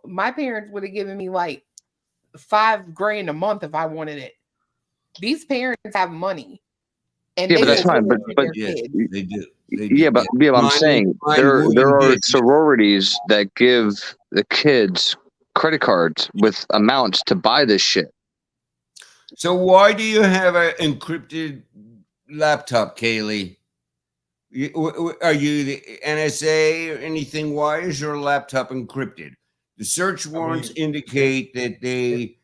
my parents would have given me like $5,000 a month if I wanted it. These parents have money, and Yeah, they but that's will fine. give it to But their Yeah, kids. they do. They yeah, do. but yeah, I'm saying Mine there wouldn't are be. sororities that give the kids credit cards with amounts to buy this shit. So why do you have an encrypted laptop, Kaylee? Are you the NSA or anything? Why is your laptop encrypted? The search warrants indicate that they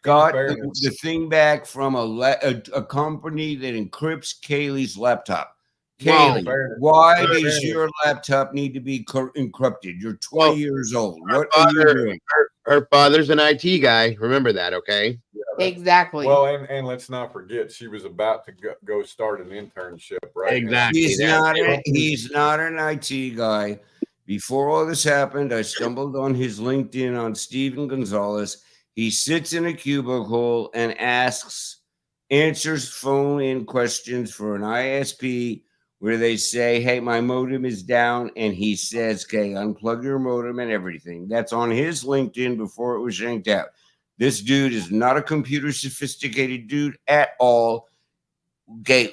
got the thing back from a company that encrypts Kaylee's laptop. Kaylee, why does your laptop need to be encrypted? You're 20 years old. What are you doing? Her father's an IT guy. Remember that, okay? Exactly. Well, and let's not forget, she was about to go start an internship, right? Exactly. He's not an IT guy. Before all this happened, I stumbled on his LinkedIn on Steven Gonzalez. He sits in a cubicle and answers phone-in questions for an ISP where they say, hey, my modem is down. And he says, okay, unplug your modem and everything. That's on his LinkedIn before it was yanked out. This dude is not a computer sophisticated dude at all. Okay,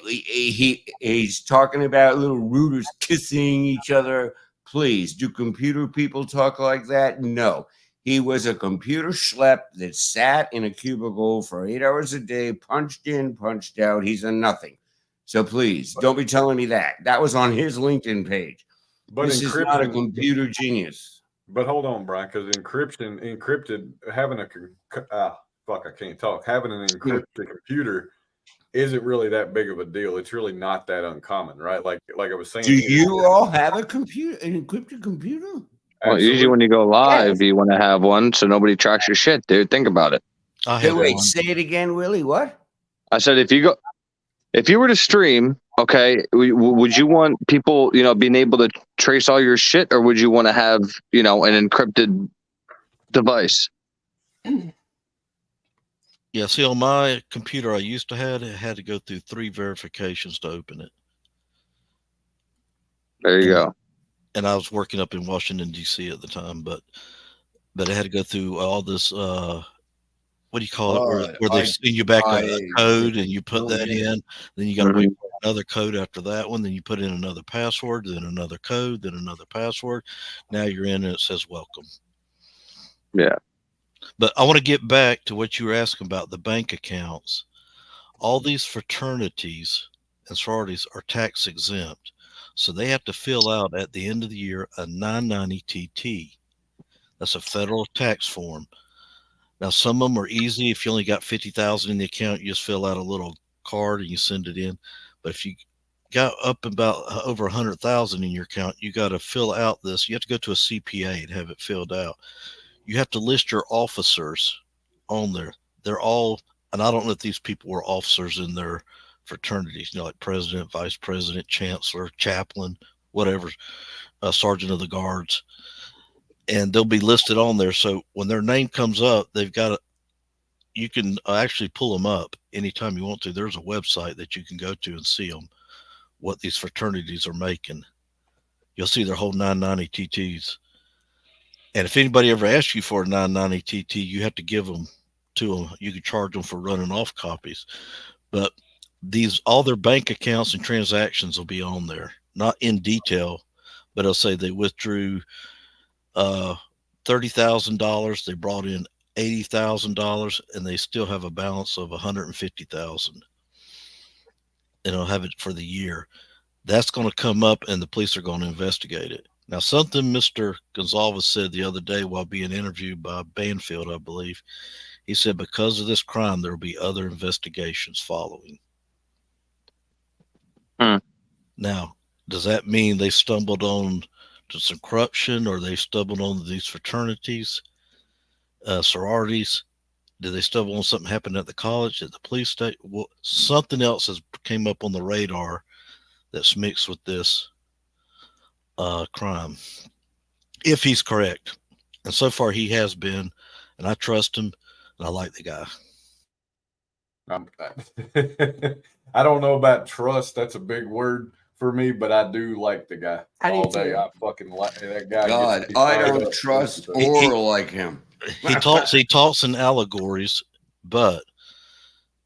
he's talking about little rooters kissing each other. Please, do computer people talk like that? No. He was a computer schlep that sat in a cubicle for 8 hours a day, punched in, punched out. He's a nothing. So please, don't be telling me that. That was on his LinkedIn page. But this is not a computer genius. But hold on, Brian, because having having an encrypted computer isn't really that big of a deal. It's really not that uncommon, right? Like I was saying. Do you all have an encrypted computer? Well, usually when you go live, you want to have one so nobody tracks your shit, dude. Think about it. Wait, say it again, Willie. What? I said if you were to stream, okay, would you want people, being able to trace all your shit, or would you want to have, an encrypted device? Yeah, see, on my computer I used to have, it had to go through 3 verifications to open it. There you go. And I was working up in Washington, D.C. at the time, but it had to go through all this, what do you call it, where they send you back a code and you put that in, then you got to wait for another code after that one, then you put in another password, then another code, then another password. Now you're in and it says welcome. Yeah. But I want to get back to what you were asking about, the bank accounts. All these fraternities and sororities are tax exempt. So they have to fill out at the end of the year a 990 TT. That's a federal tax form. Now, some of them are easy. If you only got 50,000 in the account, you just fill out a little card and you send it in. But if you got up about over 100,000 in your account, you got to fill out this. You have to go to a CPA and have it filled out. You have to list your officers on there. They're all, and I don't know if these people were officers in their fraternities, like president, vice president, chancellor, chaplain, whatever, sergeant of the guards. And they'll be listed on there. So when their name comes up, you can actually pull them up anytime you want to. There's a website that you can go to and see them, what these fraternities are making. You'll see their whole 990 TTs. And if anybody ever asks you for a 990 TT, you have to give them to them. You can charge them for running off copies. But all their bank accounts and transactions will be on there, not in detail, but it'll say they withdrew $30,000. They brought in $80,000, and they still have a balance of $150,000. And they'll have it for the year. That's going to come up, and the police are going to investigate it. Now, something Mr. Gonzalez said the other day while being interviewed by Banfield, I believe, he said because of this crime, there will be other investigations following. Now, does that mean they stumbled on to some corruption, or they stumbled on these fraternities, sororities? Did they stumble on something happened at the college, at the police station? Well, something else has came up on the radar that's mixed with this crime, if he's correct. And so far he has been, and I trust him, and I like the guy. I don't know about trust. That's a big word for me, but I do like the guy I do all day. too. I fucking like that guy. God, Gets me I fired don't up. trust He- or like him. He talks in allegories, but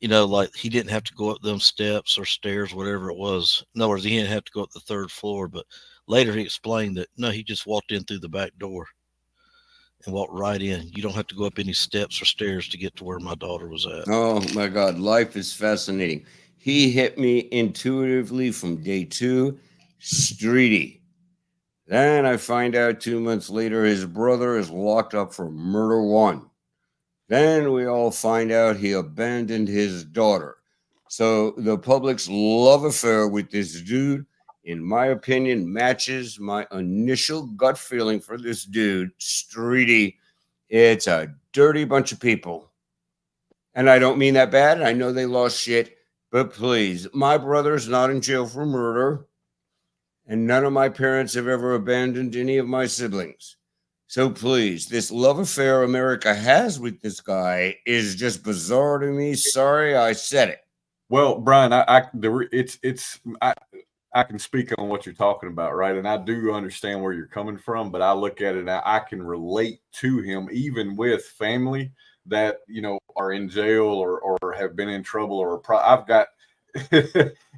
like he didn't have to go up them steps or stairs, whatever it was. In other words, he didn't have to go up the third floor. But later he explained that no, he just walked in through the back door and walked right in. You don't have to go up any steps or stairs to get to where my daughter was at. Oh my God, life is fascinating. He hit me intuitively from day 2, streety. Then I find out 2 months later his brother is locked up for murder 1. Then we all find out he abandoned his daughter. So the public's love affair with this dude, in my opinion, matches my initial gut feeling for this dude, Streety. It's a dirty bunch of people. And I don't mean that bad. I know they lost shit. But please, my brother's not in jail for murder. And none of my parents have ever abandoned any of my siblings. So please, this love affair America has with this guy is just bizarre to me. Sorry, I said it. Well, Brian, I can speak on what you're talking about, right? And I do understand where you're coming from, but I look at it and I can relate to him, even with family that are in jail or have been in trouble I've got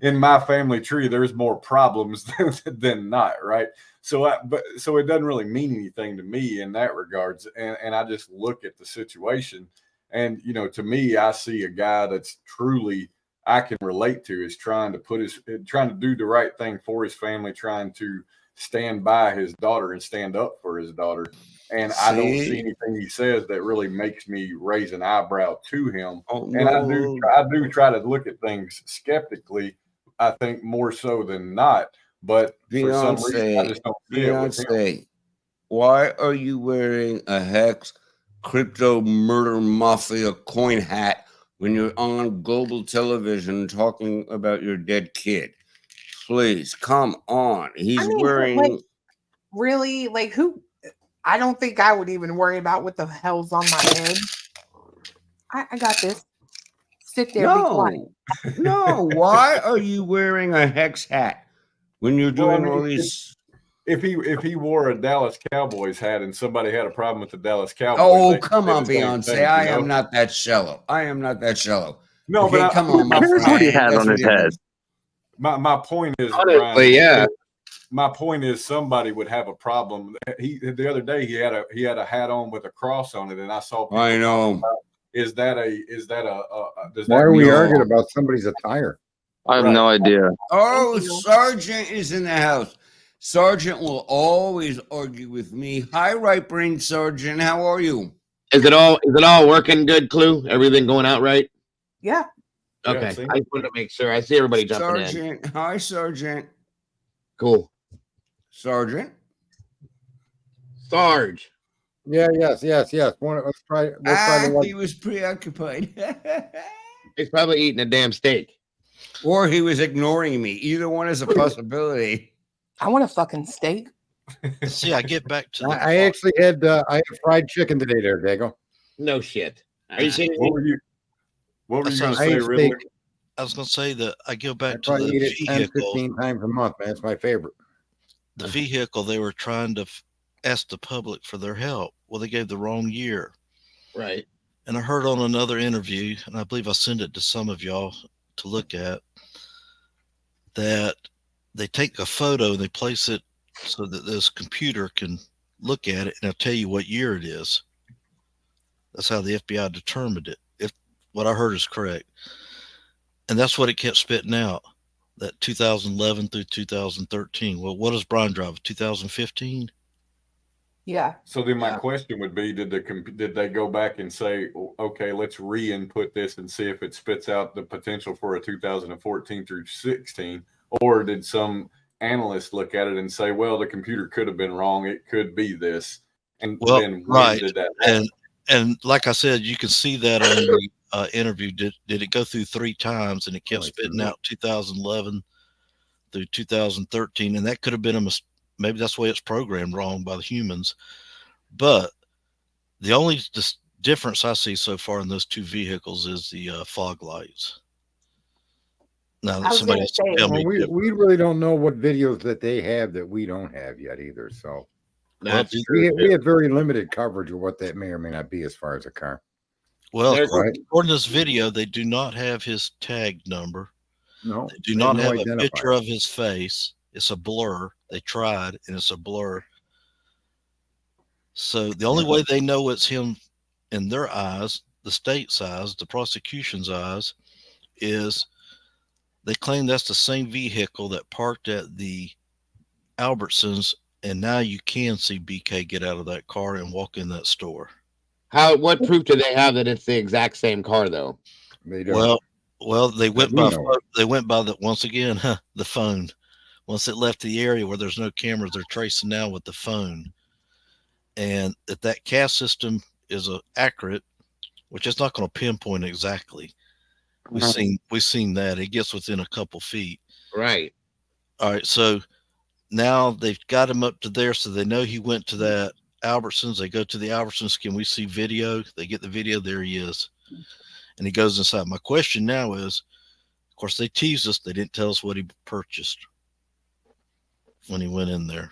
in my family tree. There's more problems than not, right? So it doesn't really mean anything to me in that regards, and I just look at the situation, and to me, I see a guy that's truly I can relate to, is trying to do the right thing for his family, trying to stand by his daughter and stand up for his daughter. And I don't see anything he says that really makes me raise an eyebrow to him. Oh, And no. I do try to look at things skeptically, I think more so than not. But for some reason, I just don't see it with him. Beyonce, why are you wearing a Hex crypto murder mafia coin hat when you're on global television talking about your dead kid? Please, come on. He's wearing... Really? Like who? I don't think I would even worry about what the hell's on my head. I got this. Sit there, be quiet. No, why are you wearing a Hex hat when you're doing all these... If he wore a Dallas Cowboys hat and somebody had a problem with the Dallas Cowboys, oh, come on, Beyonce. I am not that shallow. No, okay, but come on, my Here's what he friend. had on his head. My point is, Honestly, Brian, my point is somebody would have a problem. The other day he had a hat on with a cross on it, and I saw people I know. Does Why that are we mean- arguing about somebody's attire? I have Right. no idea. Oh, Thank you. Sergeant is in the house. Sergeant will always argue with me. Hi, right brain Sergeant. How are you? Is it all working good, Clue? Everything going out right? Yeah. Yeah, Okay. see? I just wanted to make sure. I see everybody jumping in. Sergeant. Hi, Sergeant. Cool. Sergeant. Sarge. Yeah, yes. Let's try. We'll try to He was preoccupied. He's probably eating a damn steak. Or he was ignoring me. Either one is a possibility. I want a fucking steak. See, I get back to the I actually had fried chicken today, there, Dago. No shit. Are you kidding What me? were you going to I say, ate Ridley? steak. I was going to say that I go I back to probably the eat it 10, vehicle. 15 times a month, man. It's my favorite. The vehicle, they were trying to ask the public for their help. Well, they gave the wrong year. Right. And I heard on another interview, and I believe I sent it to some of y'all to look at, that they take a photo and they place it so that this computer can look at it and it'll tell you what year it is. That's how the FBI determined it, if what I heard is correct. And that's what it kept spitting out, that 2011 through 2013. Well, what does Brian drive, 2015? Yeah. So then my question would be, did they go back and say, okay, let's re-input this and see if it spits out the potential for a 2014 through 16? Or did some analyst look at it and say, well, the computer could have been wrong. It could be this. And Well, then when right. did that happen? And like I said, you can see that on the interview. Did it go through 3 times and it kept spitting out 2011 through 2013? And that could have been a mistake. Maybe that's the way it's programmed wrong by the humans. But the only difference I see so far in those 2 vehicles is the fog lights. No, I was somebody gonna else say, tell Well, me. we really don't know what videos that they have that we don't have yet either. So That's we have very limited coverage of what that may or may not be as far as a car. Well, There's- according to this video, they do not have his tag number. No, They do they not no have a identifier. picture of his face. It's a blur. They tried, and it's a blur. So the only way they know it's him in their eyes, the state's eyes, the prosecution's eyes, is they claim that's the same vehicle that parked at the Albertsons, and now you can see BK get out of that car and walk in that store. What proof do they have that it's the exact same car though? They don't. Well, they went we by know it. they went by the once again the phone. Once it left the area where there's no cameras, they're tracing now with the phone, and if that CAS system is accurate, which it's not going to pinpoint exactly. We've seen that it gets within a couple feet. Right. All right, so now they've got him up to there, so they know he went to that Albertsons. They go to the Albertsons. Can we see video? They get the video. There he is, and he goes inside. My question now is, of course, they teased us. They didn't tell us what he purchased when he went in there.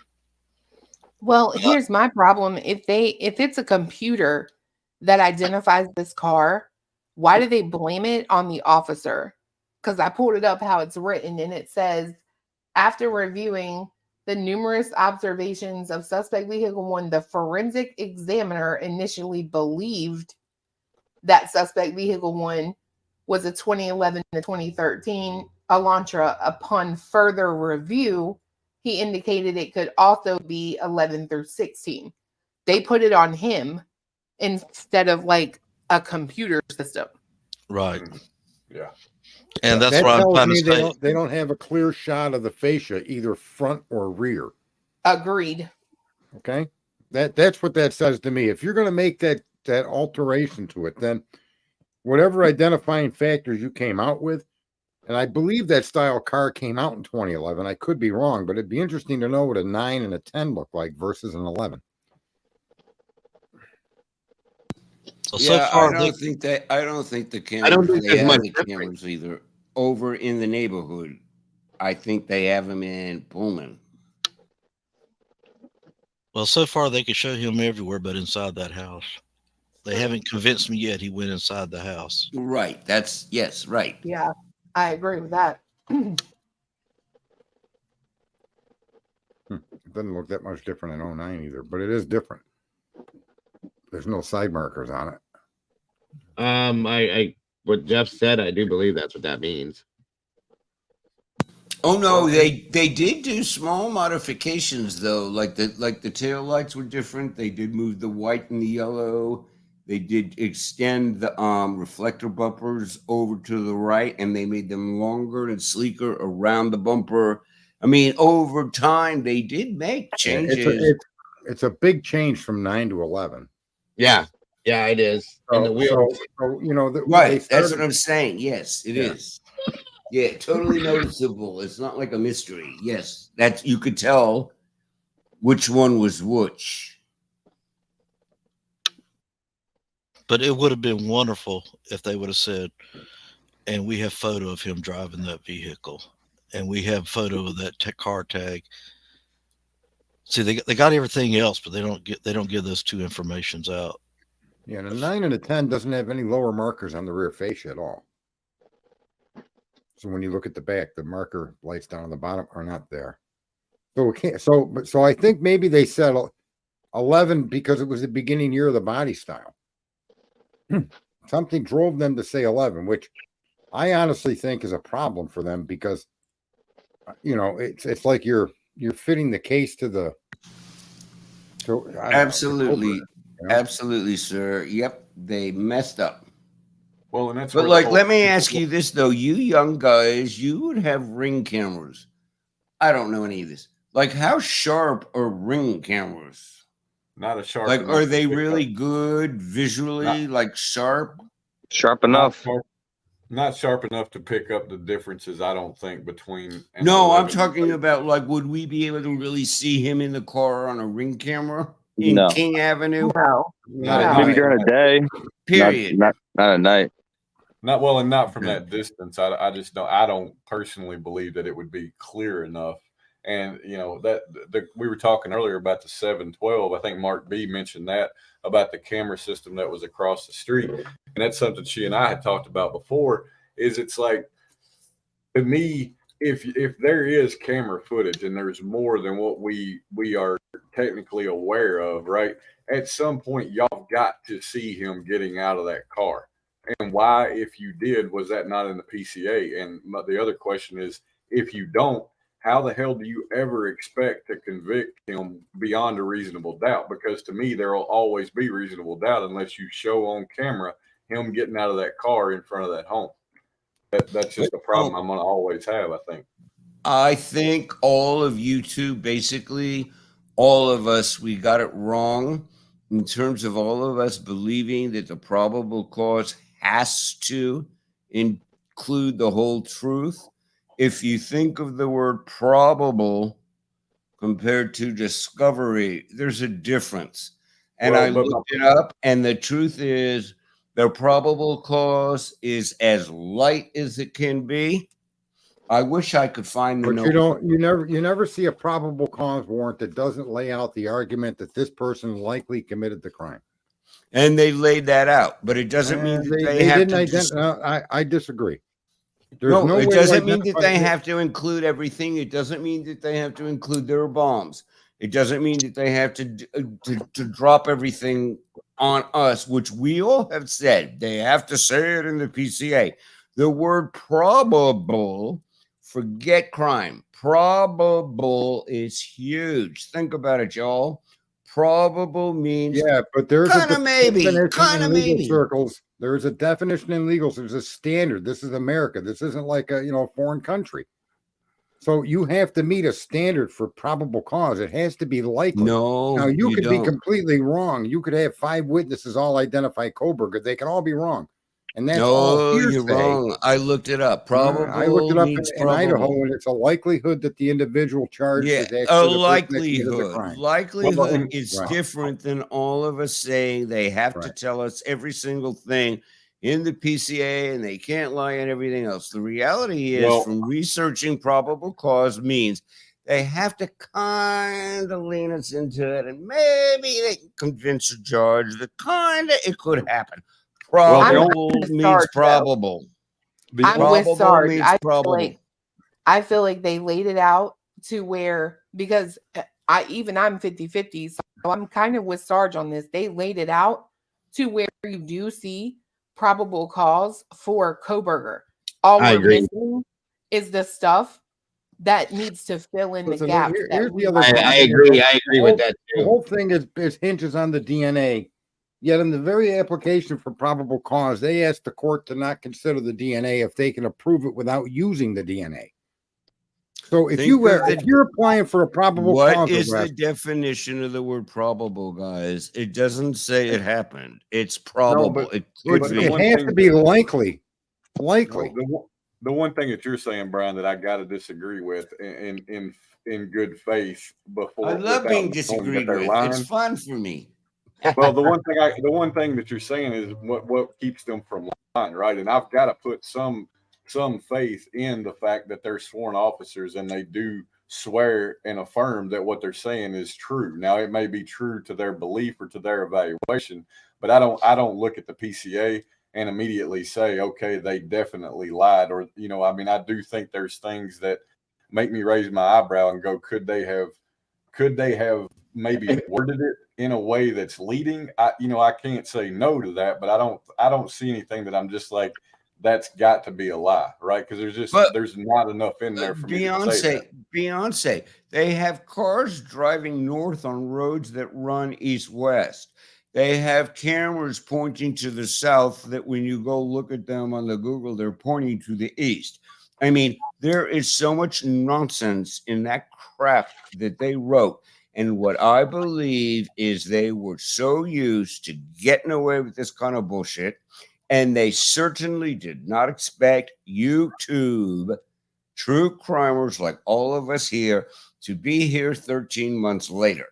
well, here's my problem. If it's a computer that identifies this car, why do they blame it on the officer? Because I pulled it up how it's written, and it says, after reviewing the numerous observations of suspect vehicle 1, the forensic examiner initially believed that suspect vehicle 1 was a 2011 to 2013 Elantra. Upon further review, he indicated it could also be 11 through 16. They put it on him instead of like a computer system. Right. Yeah. And that's that what I'm tells trying to me say. they don't have a clear shot of the fascia, either front or rear. Agreed. Okay, that's what that says to me. If you're going to make that alteration to it, then whatever identifying factors you came out with, and I believe that style car came out in 2011. I could be wrong, but it'd be interesting to know what a 9 and a 10 look like versus an 11. So far, I don't think the cameras. I don't think they there's have much the difference. cameras either over in the neighborhood. I think they have them in Pullman. well, so far they could show him everywhere, but inside that house, they haven't convinced me yet. He went inside the house. Right. Yes. Right. Yeah, I agree with that. It doesn't look that much different in 09 either, but it is different. There's no side markers on it. I what Jeff said, I do believe that's what that means. Oh no, they did do small modifications though. Like the tail lights were different. They did move the white and the yellow. They did extend the reflector bumpers over to the right, and they made them longer and sleeker around the bumper. I mean, over time they did make changes. It's a big change from 9 to 11. Yeah, it is. And the wheels. So you know, Right, that's what I'm saying. Yes, it Yeah. is. Yeah, totally noticeable. It's not like a mystery. Yes, that you could tell which one was which. But it would have been wonderful if they would have said, and we have photo of him driving that vehicle, and we have photo of that car tag. See, they got everything else, but they don't give those two informations out. Yeah, the 9 and the 10 doesn't have any lower markers on the rear fascia at all. So when you look at the back, the marker lights down on the bottom are not there. So it can't. So I think maybe they said 11 because it was the beginning year of the body style. Something drove them to say 11, which I honestly think is a problem for them because, you know, it's like you're fitting the case to the. Absolutely, absolutely, sir. Yep, they messed up. Well, and that's But where like, the let me ask you this though: you young guys, you would have ring cameras. I don't know any of this. Like, how sharp are ring cameras? not a sharp. Like, enough are to they pick really up- good visually? Like sharp? Sharp not enough. sharp- Not sharp enough to pick up the differences, I don't think, between. an No, I'm 11 talking about like, would we be able to really see him in the car on a ring camera in No. King Avenue? No. Not No. Maybe during a day. Period. Not at night. Not well, and not from Okay. that distance. I just don't. I don't personally believe that it would be clear enough. And that we were talking earlier about the 712. I think Mark B mentioned that about the camera system that was across the street, and that's something she and I had talked about before. Is it's like, to me, if there is camera footage and there's more than what we are technically aware of, right? At some point, y'all got to see him getting out of that car. And why, if you did, was that not in the PCA? And the other question is, if you don't, how the hell do you ever expect to convict him beyond a reasonable doubt? Because to me, there will always be reasonable doubt unless you show on camera him getting out of that car in front of that home. That's just a problem I'm going to always have, I think. I think all of you two, basically, all of us, we got it wrong in terms of all of us believing that the probable cause has to include the whole truth. If you think of the word probable compared to discovery, there's a difference. And I looked it up, and the truth is the probable cause is as light as it can be. I wish I could find the But note. you never see a probable cause warrant that doesn't lay out the argument that this person likely committed the crime. And they laid that out, but it doesn't mean that they have didn't to. identify. I disagree. There's No, no it way doesn't to mean that identify they have to include everything. It doesn't mean that they have to include their bombs. It doesn't mean that they have to drop everything on us, which we all have said. They have to say it in the PCA. The word probable, forget crime. Probable is huge. Think about it, y'all. Probable means but there's kind of a maybe, definition kind of in legal maybe. circles. There is a definition in legal. There's a standard. This is America. This isn't like a foreign country. So you have to meet a standard for probable cause. It has to be likely. No, now you could don't. be completely wrong. You could have 5 witnesses all identify Koberger. They can all be wrong, and that's all hearsay. You're wrong. I looked it up. Probable. I looked it up in Idaho, probable. and it's a likelihood that the individual charged is A actually the likelihood. crime. Likelihood is Right. different than all of us saying they have to tell us every single thing in the PCA, and they can't lie and everything else. The reality is, from researching probable cause means they have to kind of lean us into it, and maybe they can convince a judge that kind of it could happen. Probable means probable. I'm with Sarge. Probable. I feel like they laid it out to where, because I'm 50-50, so I'm kind of with Sarge on this. They laid it out to where you do see probable cause for Koberger. All we're missing is the stuff that needs to fill in the gaps. Here's the other I agree. I agree with that too. The whole thing is hinges on the DNA. Yet in the very application for probable cause, they asked the court to not consider the DNA if they can approve it without using the DNA. So if you're applying for a probable cause, what is the definition of the word probable, guys? It doesn't say it happened. It's probable. No, it has to be likely. Likely. The one thing that you're saying, Brian, that I got to disagree with in good faith before. I love being disagreed with. It's fun for me. Well, the one thing that you're saying is what keeps them from lying, right? And I've got to put some faith in the fact that they're sworn officers and they do swear and affirm that what they're saying is true. Now, it may be true to their belief or to their evaluation, but I don't look at the PCA and immediately say, okay, they definitely lied. Or, I do think there's things that make me raise my eyebrow and go, could they have maybe worded it in a way that's leading? I can't say no to that, but I don't see anything that I'm just like, that's got to be a lie, right? Because there's not enough in there for me to say that. Beyonce, they have cars driving north on roads that run east-west. They have cameras pointing to the south that when you go look at them on the Google, they're pointing to the east. I mean, there is so much nonsense in that crap that they wrote. And what I believe is they were so used to getting away with this kind of bullshit, and they certainly did not expect YouTube, true crimers like all of us here, to be here 13 months later.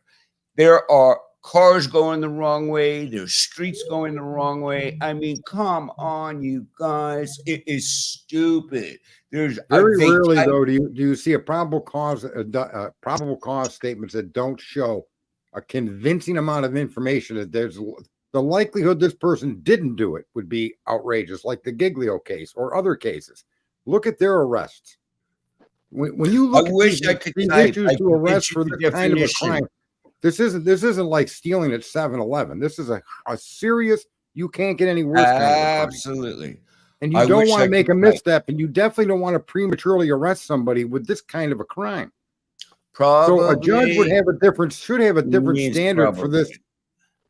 There are cars going the wrong way. There's streets going the wrong way. I mean, come on, you guys. It is stupid. There's Very they rarely, type, though, do you see a probable cause statements that don't show a convincing amount of information that there's the likelihood this person didn't do it would be outrageous, like the Giglio case or other cases. Look at their arrests. When you I look at wish these, I could these type. issues I to could arrest get for you this the kind of a definition. crime, this isn't like stealing at 7-Eleven. This is a serious, you can't get any worse kind of a crime. Absolutely. And you I don't wish want I to make could a type. misstep, and you definitely don't want to prematurely arrest somebody with this kind of a crime. Probably So a judge would have a different, should have a different means standard for probably. this.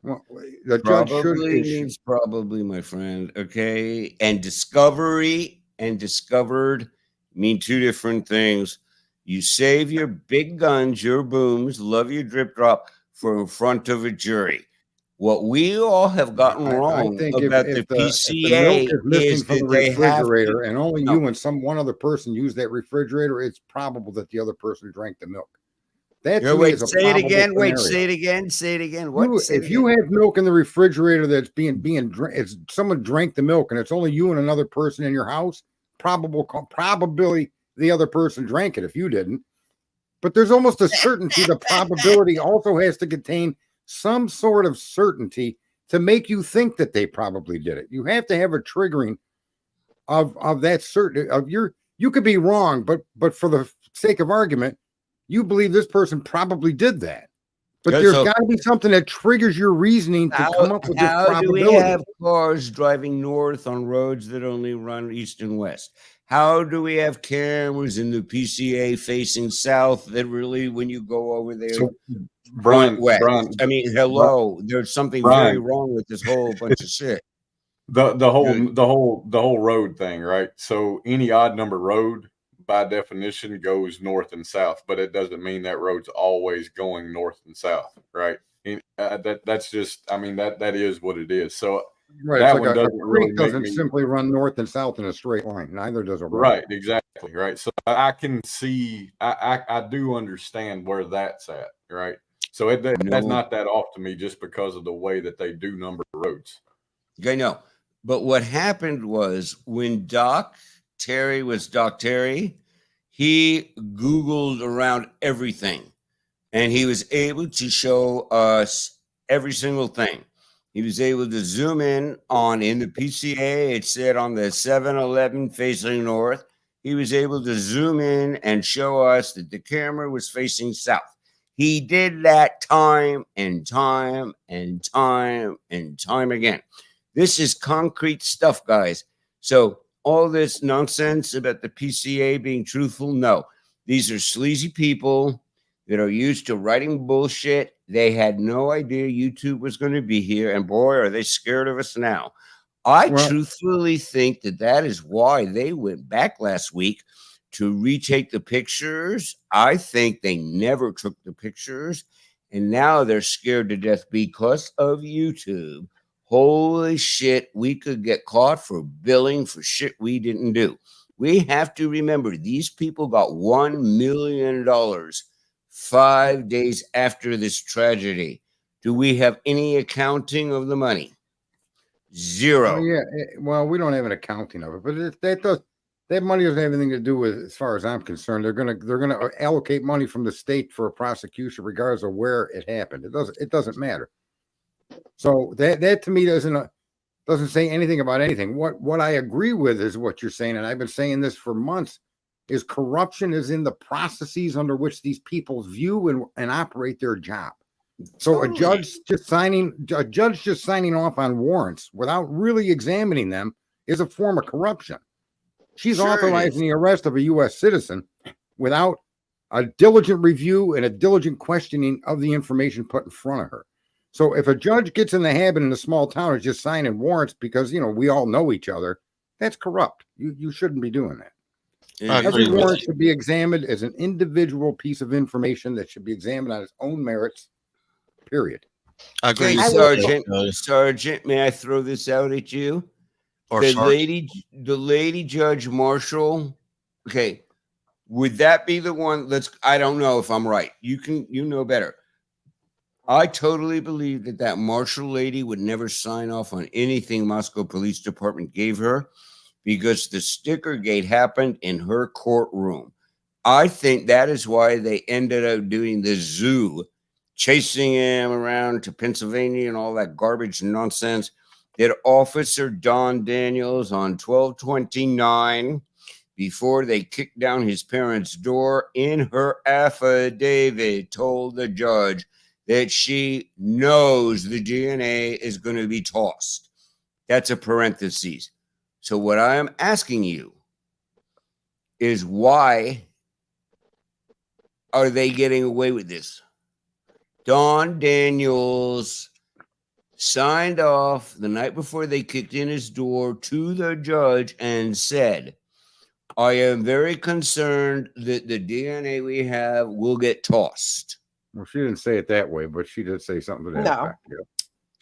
Well, the judge should Probably issue. means probably, my friend. Okay. And discovery and discovered mean two different things. You save your big guns, your booms, love your drip drop for in front of a jury. What we all have gotten I wrong think about the if the milk PCA is missing is from the that they have refrigerator to. and only No. you and one other person use that refrigerator, it's probable that the other person drank the milk. That to me Wait, is a say it probable again. Wait, scenario. say it again. Say it again. What? Say it If you again. have milk in the refrigerator that's it's someone drank the milk and it's only you and another person in your house, probably the other person drank it if you didn't. But there's almost a certainty. The probability also has to contain some sort of certainty to make you think that they probably did it. You have to have a triggering of that certain of you could be wrong, but for the sake of argument, you believe this person probably did that. But Yeah, there's so- got to be something that triggers your reasoning to come up with this How do we probability. have cars driving north on roads that only run east and west? How do we have cameras in the PCA facing south that really, when you go over there, So, point Brian, west? Brian, I mean, hello, there's something very Brian, wrong with this whole bunch of shit. the whole road thing, right? So any odd number road by definition goes north and south, but it doesn't mean that road's always going north and south, right? That's just, I mean, that is what it is. So Right, that it's one like a doesn't really creek make doesn't me simply run north and south in a straight line. Neither does a road. right, exactly, right. So I can see, I do understand where that's at, right? So that's No, not that off to me just because of the way that they do number roads. I know. But what happened was when Doc Terry was Doc Terry, he Googled around everything and he was able to show us every single thing. He was able to zoom in in the PCA. It said on the 7-Eleven facing north. He was able to zoom in and show us that the camera was facing south. He did that time and time and time and time again. This is concrete stuff, guys. So all this nonsense about the PCA being truthful, no. These are sleazy people that are used to writing bullshit. They had no idea YouTube was going to be here, and boy, are they scared of us now. I truthfully think that is why they went back last week to retake the pictures. I think they never took the pictures, and now they're scared to death because of YouTube. Holy shit, we could get caught for billing for shit we didn't do. We have to remember these people got $1 million 5 days after this tragedy. Do we have any accounting of the money? Zero. Well, we don't have an accounting of it, but that money doesn't have anything to do with, as far as I'm concerned, they're gonna allocate money from the state for a prosecution, regardless of where it happened. It doesn't matter. So that to me doesn't say anything about anything. What I agree with is what you're saying, and I've been saying this for months, is corruption is in the processes under which these people view and operate their job. So a judge just signing off on warrants without really examining them is a form of corruption. She's authorizing the arrest of a U.S. citizen without a diligent review and a diligent questioning of the information put in front of her. So if a judge gets in the habit in a small town of just signing warrants because, we all know each other, that's corrupt. You shouldn't be doing that. Every warrant should be examined as an individual piece of information that should be examined on its own merits, period. I agree. Sergeant, may I throw this out at you? Or the lady Judge Marshall. Okay, would that be the one? I don't know if I'm right. You know better. I totally believe that that marshal lady would never sign off on anything Moscow Police Department gave her because the sticker gate happened in her courtroom. I think that is why they ended up doing the zoo, chasing him around to Pennsylvania and all that garbage nonsense. That Officer Don Daniels on 12/29, before they kicked down his parents' door, in her affidavit told the judge that she knows the DNA is going to be tossed. That's a parenthesis. So what I am asking you is, why are they getting away with this? Don Daniels signed off the night before they kicked in his door to the judge and said, I am very concerned that the DNA we have will get tossed. Well, she didn't say it that way, but she did say something to that No. effect. Yeah.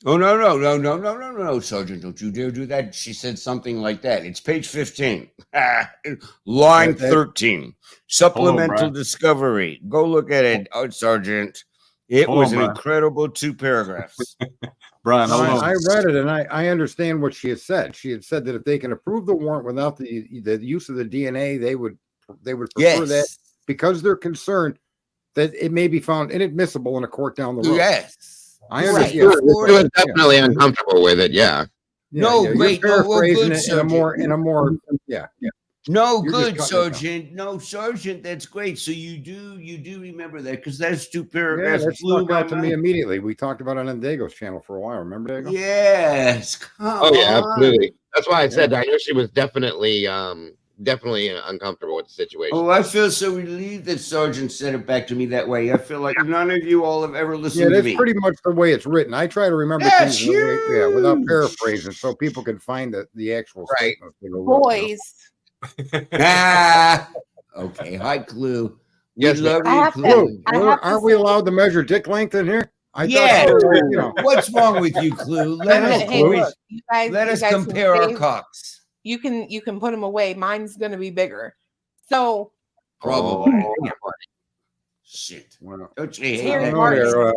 Oh, no, Sergeant. Don't you dare do that. She said something like that. It's page 15, line 13, supplemental Brian. discovery. Go look at it, Sergeant. It Hold was on, an Brian. incredible 2 paragraphs. Brian, hold on. I read it and I understand what she had said. She had said that if they can approve the warrant without the use of the DNA, they would prefer that because they're concerned that it may be found inadmissible in a court down the road. Yes. I Right. understand. She was definitely uncomfortable with it. Yeah. No, you're great. No, well, paraphrasing good, it in a more yeah. No, You're good, just cutting it down. Sergeant. No, Sergeant, that's great. So you do remember that, because that's 2 Yeah, paragraphs. that blew stuck my out to me mind. immediately. We talked about it on Dago's channel for a while. Remember, Dago? Yes. Come Oh yeah, on. absolutely. That's why I said I know she was definitely uncomfortable with the situation. Oh, I feel so relieved that Sergeant said it back to me that way. I feel like none of you all have ever Yeah, listened to that's me. pretty much the way it's written. I try to remember That's things the way, without huge. paraphrasing, so people can find the actual Right. statement. They go, look, you know? Boys, Okay. Hi, Clue. Yes, We love I you, have to- Clue. I have to Aren't we say- allowed to measure dick length in here? I Yeah. thought, you know. What's wrong with you, Clue? Let Hey, us, hey, Clue. look, you guys, let you us guys can compare our save- cocks. You can put them away. Mine's gonna be bigger. So Probably. Oh, Shit. Well, Don't you hate Terry I that? don't know Martin. there,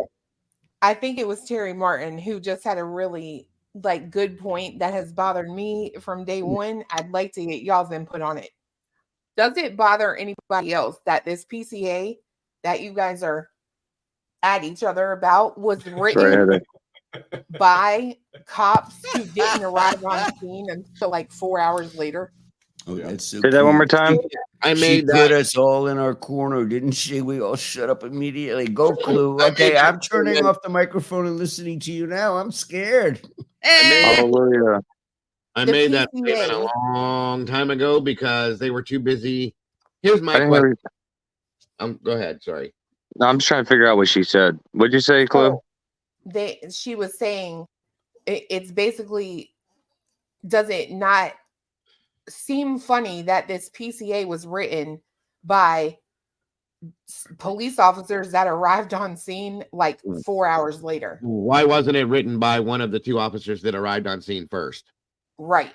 I think it was Terry Martin who just had a really good point that has bothered me from day one. I'd like to get y'all's input on it. Does it bother anybody else that this PCA that you guys are at each other about was written by cops who didn't arrive on scene until 4 hours later? Oh, that's so Say that one more cute. time. I She made put that. us all in our corner, didn't she? We all shut up immediately. Go, Clue. I Okay, made I'm sure turning that- off the microphone and listening to you now. I'm scared. Hallelujah. I The made that PCA. statement a long time ago because they were too busy. Here's I my didn't question. hear, Go ahead. Sorry. no, I'm just trying to figure out what she said. What'd you say, Clue? She was saying it's basically, does it not seem funny that this PCA was written by police officers that arrived on scene 4 hours later? Why wasn't it written by one of the 2 officers that arrived on scene first? Right.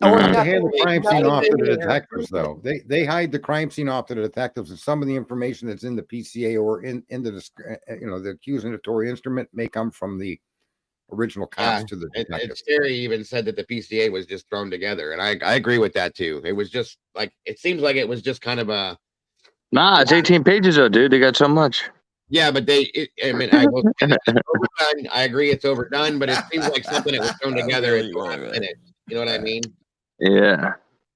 Mhm. Or They nothing. hand the crime scene Nothing off to in the there. detectives, though. They hide the crime scene off to the detectives, and some of the information that's in the PCA or in the the accusatory instrument may come from the original cops to the And detectives. Terry even said that the PCA was just thrown together, and I agree with that too. It was just it seems like it was just kind of a Nah, it's 18 pages though, dude. They got so much. I mean, I will say that it's overdone. I agree it's overdone, but it seems like something that was thrown together at the last minute. You know what I mean? Yeah.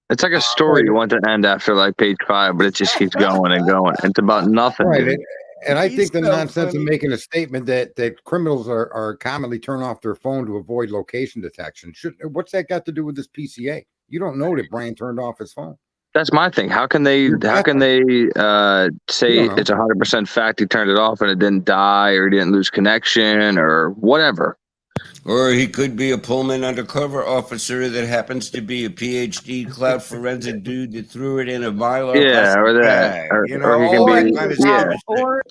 It's like a story you want to end after page 5, but it just keeps going and going. It's about nothing, Right. dude. And I He's think the so nonsense funny. of making a statement that criminals are commonly turn off their phone to avoid location detection. What's that got to do with this PCA? You don't know that Brian turned off his phone. That's my thing. How can they say You don't know. it's 100% fact he turned it off and it didn't die or he didn't lose connection or whatever? Or he could be a Pullman undercover officer that happens to be a PhD cloud forensic dude that threw it in a Mylar Yeah, plastic or that. bag. Or, You know, or he all can that be kind of yeah, stuff. Or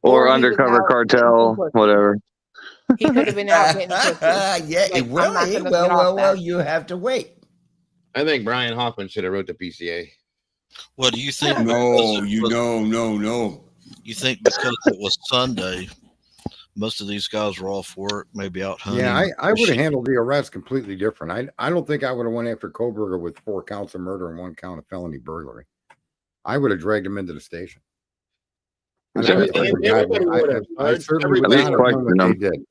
he was undercover out getting some cartel, pussy. whatever. He could have been out getting pussy. Yeah, I'm not gonna get off well, that. you have to wait. I think Brian Hoffman should have wrote the PCA. What do you think? No, no. You think because it was Sunday, Most of these guys were off work, maybe out hunting. Yeah, I would have fishing. handled the arrest completely different. I don't think I would have went after Koberger with 4 counts of murder and 1 count of felony burglary. I would have dragged him into the station. And I Exactly. certainly At would least not have done what question they them. did.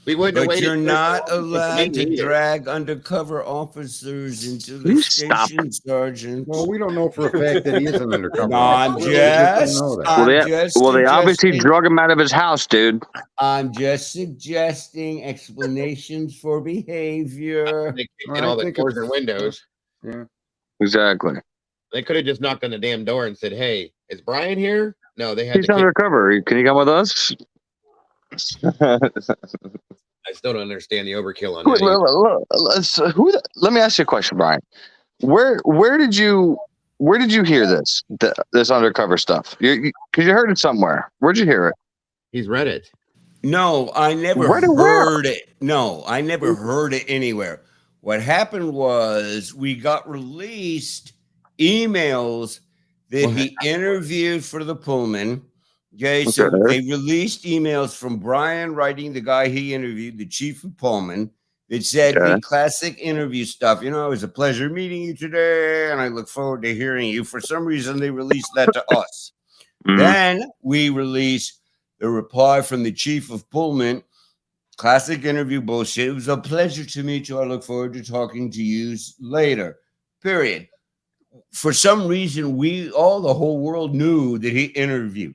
We wouldn't have But waited you're for not the allowed to either. drag undercover officers into the You stop. station, Sergeant. Well, we don't know for a fact that he is an undercover. No, I'm officer. We just just, don't know that. Well, they obviously suggesting- drug him out of his house, dude. I'm just suggesting explanations for behavior. They kicked Well, in I all the think doors and it's- windows. Yeah. Exactly. They could have just knocked on the damn door and said, "Hey, is Brian here?" No, they had He's to. Kick. undercover. Can you come with us? I still don't understand the overkill on that. either. Let me ask you a question, Brian. Where did you hear this this undercover stuff? Because you heard it somewhere. Where'd you hear it? He's read it. No, I never Where? heard it. No, I never heard it anywhere. What happened was we got released emails that he interviewed for the Pullman. Okay, so Okay. they released emails from Brian writing the guy he interviewed, the chief of Pullman. It said Okay. the classic interview stuff. You know, it was a pleasure meeting you today, and I look forward to hearing you. For some reason, they released that to us. Mhm. Then we released the reply from the chief of Pullman. Classic interview bullshit. It was a pleasure to meet you. I look forward to talking to you later. Period. For some reason, the whole world knew that he interviewed.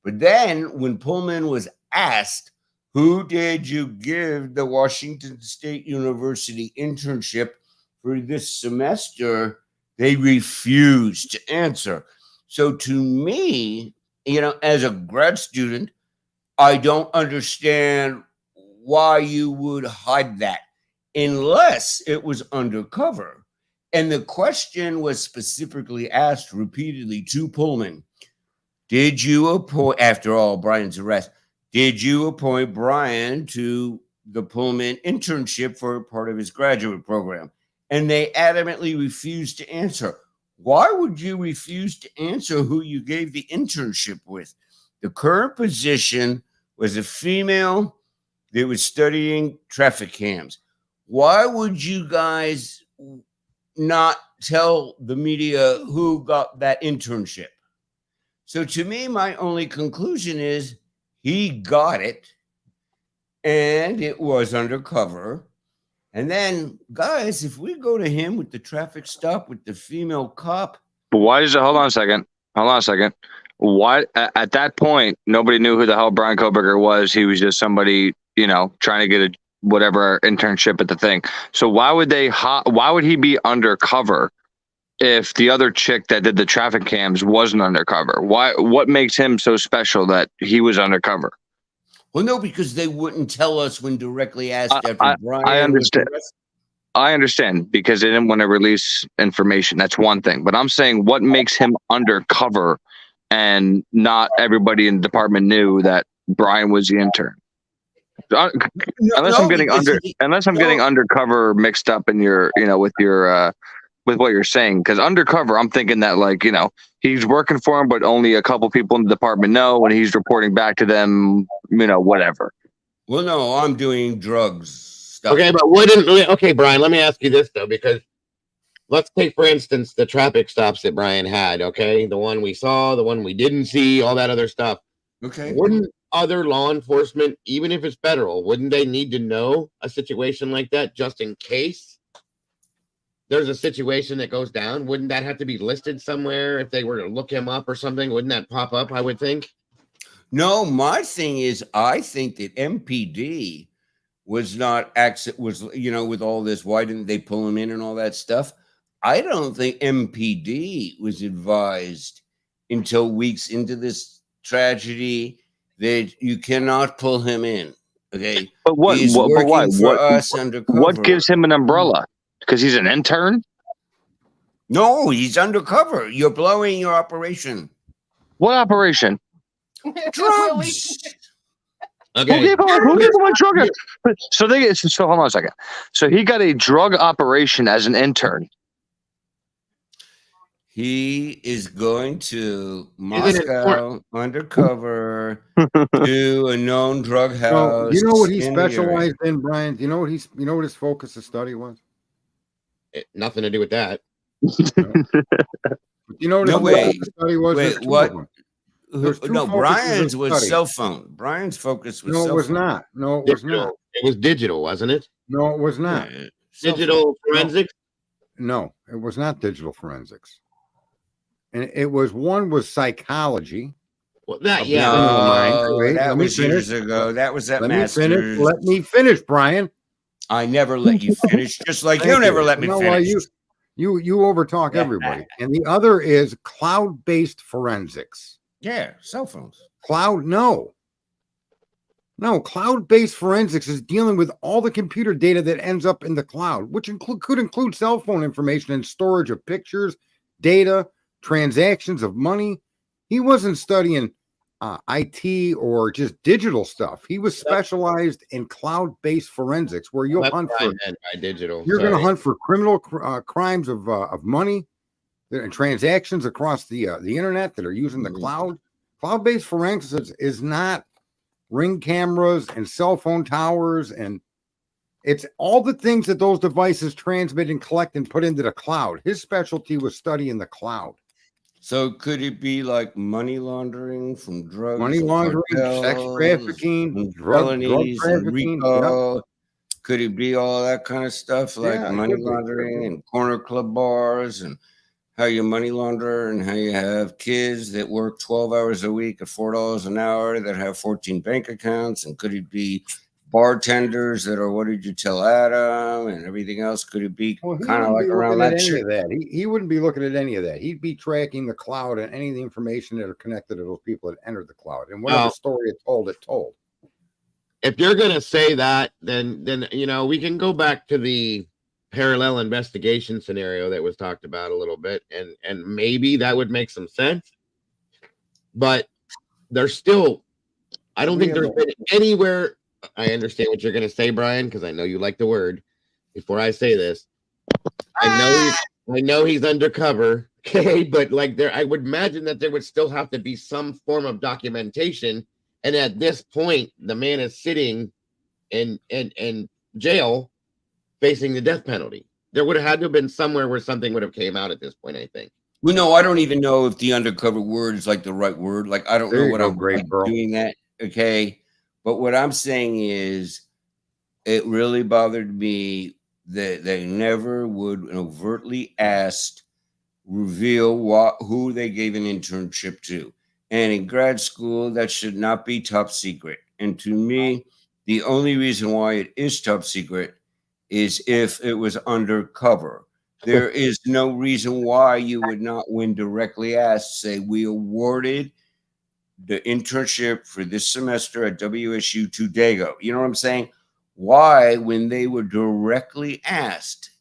But then when Pullman was asked, who did you give the Washington State University internship for this semester? They refused to answer. So to me, as a grad student, I don't understand why you would hide that unless it was undercover. And the question was specifically asked repeatedly to Pullman. Did you appoint, after all, Brian's arrest, did you appoint Brian to the Pullman internship for part of his graduate program? And they adamantly refused to answer. Why would you refuse to answer who you gave the internship with? The current position was a female that was studying traffic cams. Why would you guys not tell the media who got that internship? So to me, my only conclusion is he got it and it was undercover. And then, guys, if we go to him with the traffic stop with the female cop. But why is it? Hold on a second. Why at that point nobody knew who the hell Brian Koberger was? He was just somebody, trying to get a whatever internship at the thing. So why would he be undercover if the other chick that did the traffic cams wasn't undercover? What makes him so special that he was undercover? Well, no, because they wouldn't tell us when directly asked after Brian. I understand. was arrested. I understand because they didn't want to release information. That's one thing. But I'm saying what makes him undercover and not everybody in the department knew that Brian was the intern. Unless I'm getting undercover mixed up in your, with your with what you're saying, because undercover, I'm thinking that he's working for him, but only a couple people in the department know, and he's reporting back to them, whatever. Well, no, I'm doing drugs stuff. Okay, but Brian, let me ask you this though, because let's take, for instance, the traffic stops that Brian had. Okay, the one we saw, the one we didn't see, all that other stuff. Okay. Wouldn't other law enforcement, even if it's federal, wouldn't they need to know a situation like that just in case there's a situation that goes down? Wouldn't that have to be listed somewhere if they were to look him up or something? Wouldn't that pop up, I would think? No, my thing is, I think that MPD was not with all this, why didn't they pull him in and all that stuff? I don't think MPD was advised until weeks into this tragedy that you cannot pull him in. Okay. But what? He's But working why? for us undercover. What gives him an umbrella? Because he's an intern? No, he's undercover. You're blowing your operation. What operation? Drugs. Okay. Who gave him a drug? So hold on a second. So he got a drug operation as an intern. He is going to Isn't it Moscow undercover to a known drug So, house. you know what he in the area. specialized in, Brian? You know what his focus of study was? nothing to do with that? You know what his No, focus wait. of study was? Wait, There's two what? of them. There's two No, focuses Brian's of was study. cell phone. Brian's focus was No, it cell was phone. not. No, it was not. It was digital, wasn't it? No, it was not. Yeah, cell Digital forensics. No, it was not digital forensics. And it was one was psychology. Well, that of the yeah. criminal mind. No, Wait, that let me was finish. years ago. That was at Let me finish. Masters. Let me finish, Brian. I never let you finish, just like Thank you never you. let me No, well, finish. you overtalk everybody. And the other is cloud-based forensics. Yeah, cell phones. No, cloud-based forensics is dealing with all the computer data that ends up in the cloud, which could include cell phone information and storage of pictures, data, transactions of money. He wasn't studying IT or just digital stuff. He was specialized in cloud-based forensics, where you'll That's hunt what for. I meant by digital. You're going to Sorry. hunt for criminal crimes of money and transactions across the internet that are using the cloud. Cloud-based forensics is not ring cameras and cell phone towers, and it's all the things that those devices transmit and collect and put into the cloud. His specialty was studying the cloud. So could it be like money laundering from drugs, Money and laundering, sex cartels, trafficking, and drug felonies, and trafficking. RICO? Could it be all that kind of stuff, like Yeah, it money could be. laundering and corner club bars, and how you money launder, and how you have kids that work 12 hours a week at $4 an hour that have 14 bank accounts? And could it be bartenders that are, what did you tell Adam, and everything else? Could it be Well, he kind of wouldn't like be around looking at that any shit? of that. He wouldn't be looking at any of that. He'd be tracking the cloud and any of the information that are connected to those people that entered the cloud. And whatever story it told. If you're gonna say that, then we can go back to the parallel investigation scenario that was talked about a little bit, and maybe that would make some sense. But there's still, I don't think there's been anywhere. I understand what you're gonna say, Brian, because I know you like the word. Before I say this, I know he's undercover, okay, but like I would imagine that there would still have to be some form of documentation. And at this point, the man is sitting in jail facing the death penalty. There would have had to have been somewhere where something would have came out at this point, I think. Well, no, I don't even know if the undercover word is like the right word. Like, I don't know what I'm doing that. Okay. But what I'm saying is, it really bothered me that they never would overtly reveal who they gave an internship to. And in grad school, that should not be top secret. And to me, the only reason why it is top secret is if it was undercover. There is no reason why you would not, when directly asked, say, we awarded the internship for this semester at WSU to Dago. You know what I'm saying? Why, when they were directly asked,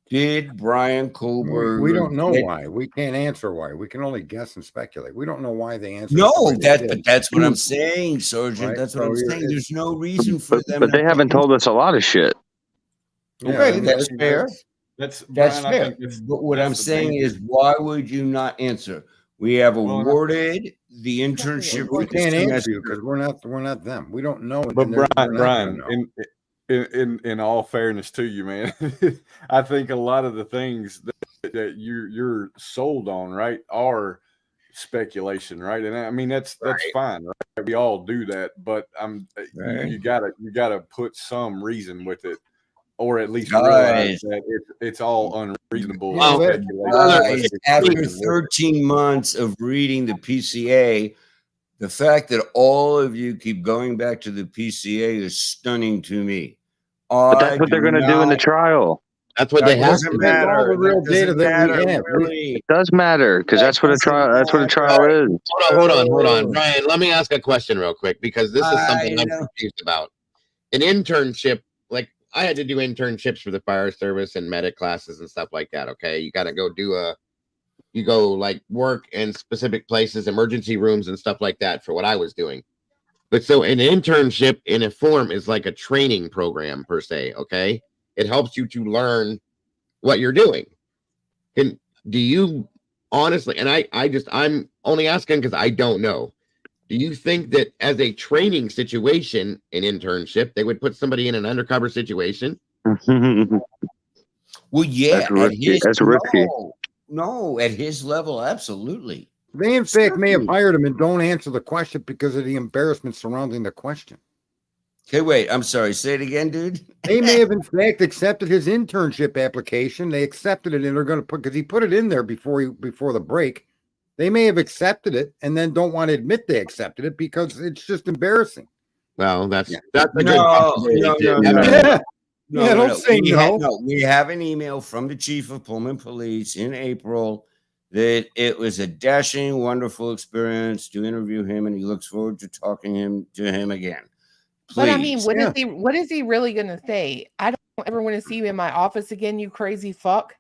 did Brian Kohlberg? We don't know why. We can't answer why. We can only guess and speculate. We don't know why they answered. No, but that's what I'm saying, Sergeant. Right? That's what I'm saying. There's no reason for them. But they haven't told us a lot of shit. Okay, that's fair. That's fair. But what I'm saying is, why would you not answer? We have awarded the internship. We can't answer you because we're not them. We don't know. But Brian, in all fairness to you, man, I think a lot of the things that you're sold on, right, are speculation, right? And I mean that's fine, right? We all do that, but you gotta put some reason with it, or at least realize that it's all unreasonable. Guys, after 13 months of reading the PCA, the fact that all of you keep going back to the PCA is stunning to me. But that's what they're going to do in the trial. That's what they have to matter. All the real data that we have. Really. It does matter because that's what a trial. That's what a trial is. Hold on, Brian. Let me ask a question real quick because this is something I'm confused about. An internship, like I had to do internships for the fire service and medic classes and stuff like that. Okay, you got to go you go like work in specific places, emergency rooms and stuff like that for what I was doing. But so an internship in a form is like a training program per se. Okay. It helps you to learn what you're doing. Do you honestly, and I'm only asking because I don't know. Do you think that as a training situation, an internship, they would put somebody in an undercover situation? Well, yeah, That's risky. That's risky. No, at his level, absolutely. They, in fact, may have Certainly. hired him and don't answer the question because of the embarrassment surrounding the question. Okay, wait. I'm sorry. Say it again, dude. They may have, in fact, accepted his internship application. They accepted it, and they're going to put, because he put it in there before the break. They may have accepted it and then don't want to admit they accepted it because it's just embarrassing. Well, that's a No, good possibility, no, too. no, no. Yeah, No, don't say no. We have an email from the chief of Pullman Police in April that it was a dashing, wonderful experience to interview him, and he looks forward to talking to him again. Please. But I mean, Yeah. what is he really gonna say? I don't ever want to see you in my office again, you crazy fuck.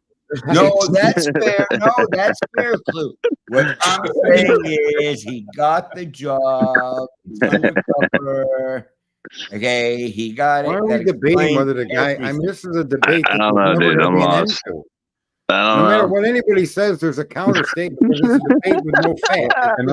No, that's fair. No, that's fair, Clue. What I'm saying is he got the job. He's undercover. Okay, he got it. Why are we That debating explains whether the guy? I mean, everything. this is a debate. I that don't there's know, never dude. gonna I'm be an end lost. to. I No don't matter know. what anybody says, there's a counter statement. Because it's a debate with no fact. And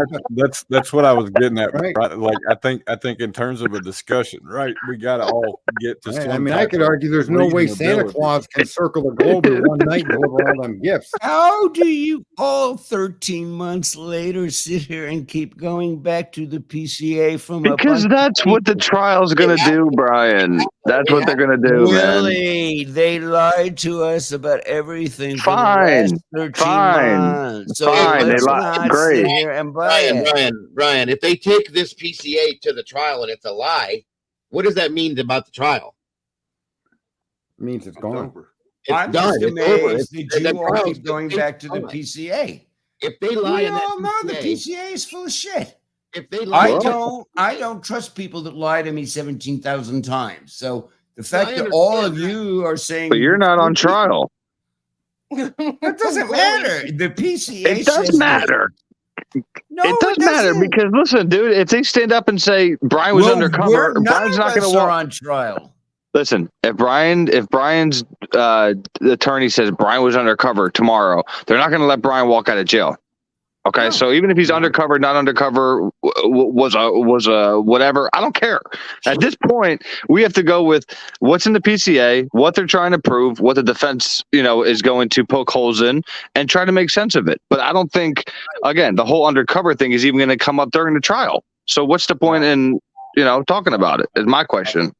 that's what I was getting at. Right. Right? Like I think in terms of a discussion, right? We got to all get to. I some mean, I type could of argue there's no way Santa reasonability. Claus can circle the globe in one night and deliver all them gifts. How do you all 13 months later sit here and keep going back to the PCA from a Because bunch that's of what the people? trial's gonna do, Brian. That's what they're gonna do, man. Really, they lied to us about everything for the Fine. last 13 Fine. months. So Fine. They let's lied. not Great. sit here and buy it. Brian, if they take this PCA to the trial and it's a lie, what does that mean about the trial? It means it's gone. Over. It's I'm done. just It's over. amazed that The you all trial's keep going back to the done. PCA. If they lie We in that all know the PCA, PCA is full of shit. if they lie, I don't trust people that lie to me 17,000 times. So the fact I that all of understand that. you are saying, But you're not on trial. that doesn't matter. The PCA It does says matter. No, It does matter doesn't. because listen, dude, if they stand up and say Brian was undercover, none Brian's of not going us to are walk. on trial. Listen, if Brian's attorney says Brian was undercover tomorrow, they're not going to let Brian walk out of jail. Okay, No. so even if he's undercover, not undercover, was a whatever, I don't care. At this point, we have to go with what's in the PCA, what they're trying to prove, what the defense, is going to poke holes in, and try to make sense of it. But I don't think, again, the whole undercover thing is even going to come up during the trial. So what's the point in talking about it? Is my question.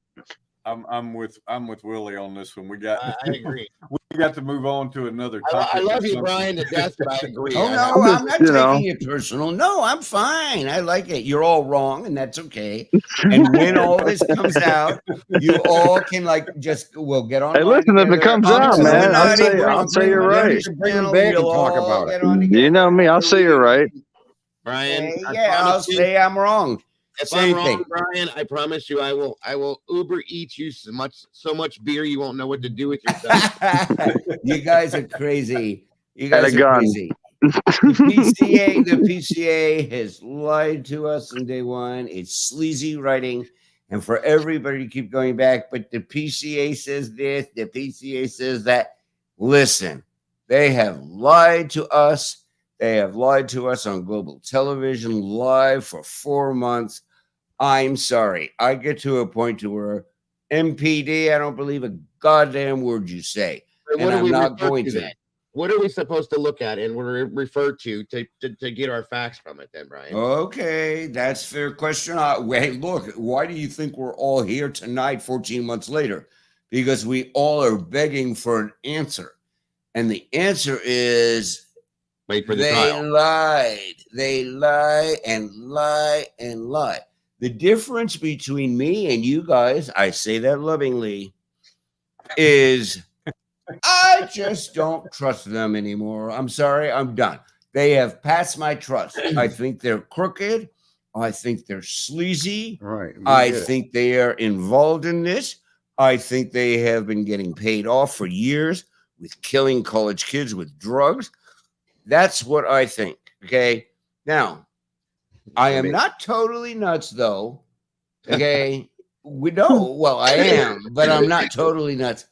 I'm with Willie on this one. I agree. We got to move on to another topic. I love you, Brian, to death, but I agree. Oh, no, I'm not taking it personal. No, I'm fine. I like it. You're all wrong, and that's okay. And when all this comes out, you all can we'll get on. Hey, listen, if it comes out, man, I'll say you're right. Bring them back and talk about it. You know me, I'll say you're right. Brian, I'll say I'm wrong. If Same I'm thing. wrong, Brian, I promise you, I will Uber eat you so much beer you won't know what to do with yourself. You guys are crazy. You And guys a are gun. crazy. The PCA has lied to us on day one. It's sleazy writing. And for everybody to keep going back, but the PCA says this, the PCA says that. Listen, they have lied to us. They have lied to us on global television live for 4 months. I'm sorry. I get to a point to where MPD, I don't believe a goddamn word you say. What I'm not going to. Then? What are we supposed to look at and we're referred to get our facts from it then, Brian? Okay, that's a fair question. Wait, look, why do you think we're all here tonight 14 months later? Because we all are begging for an answer. And the answer is Wait for the they trial. lied. They lie and lie and lie. The difference between me and you guys, I say that lovingly, is I just don't trust them anymore. I'm sorry, I'm done. They have passed my trust. I think they're crooked. I think they're sleazy. Right. I think they are involved in this. I think they have been getting paid off for years with killing college kids with drugs. That's what I think. Okay. Now, I am not totally nuts, though. Okay. Well, I am, but I'm not totally nuts.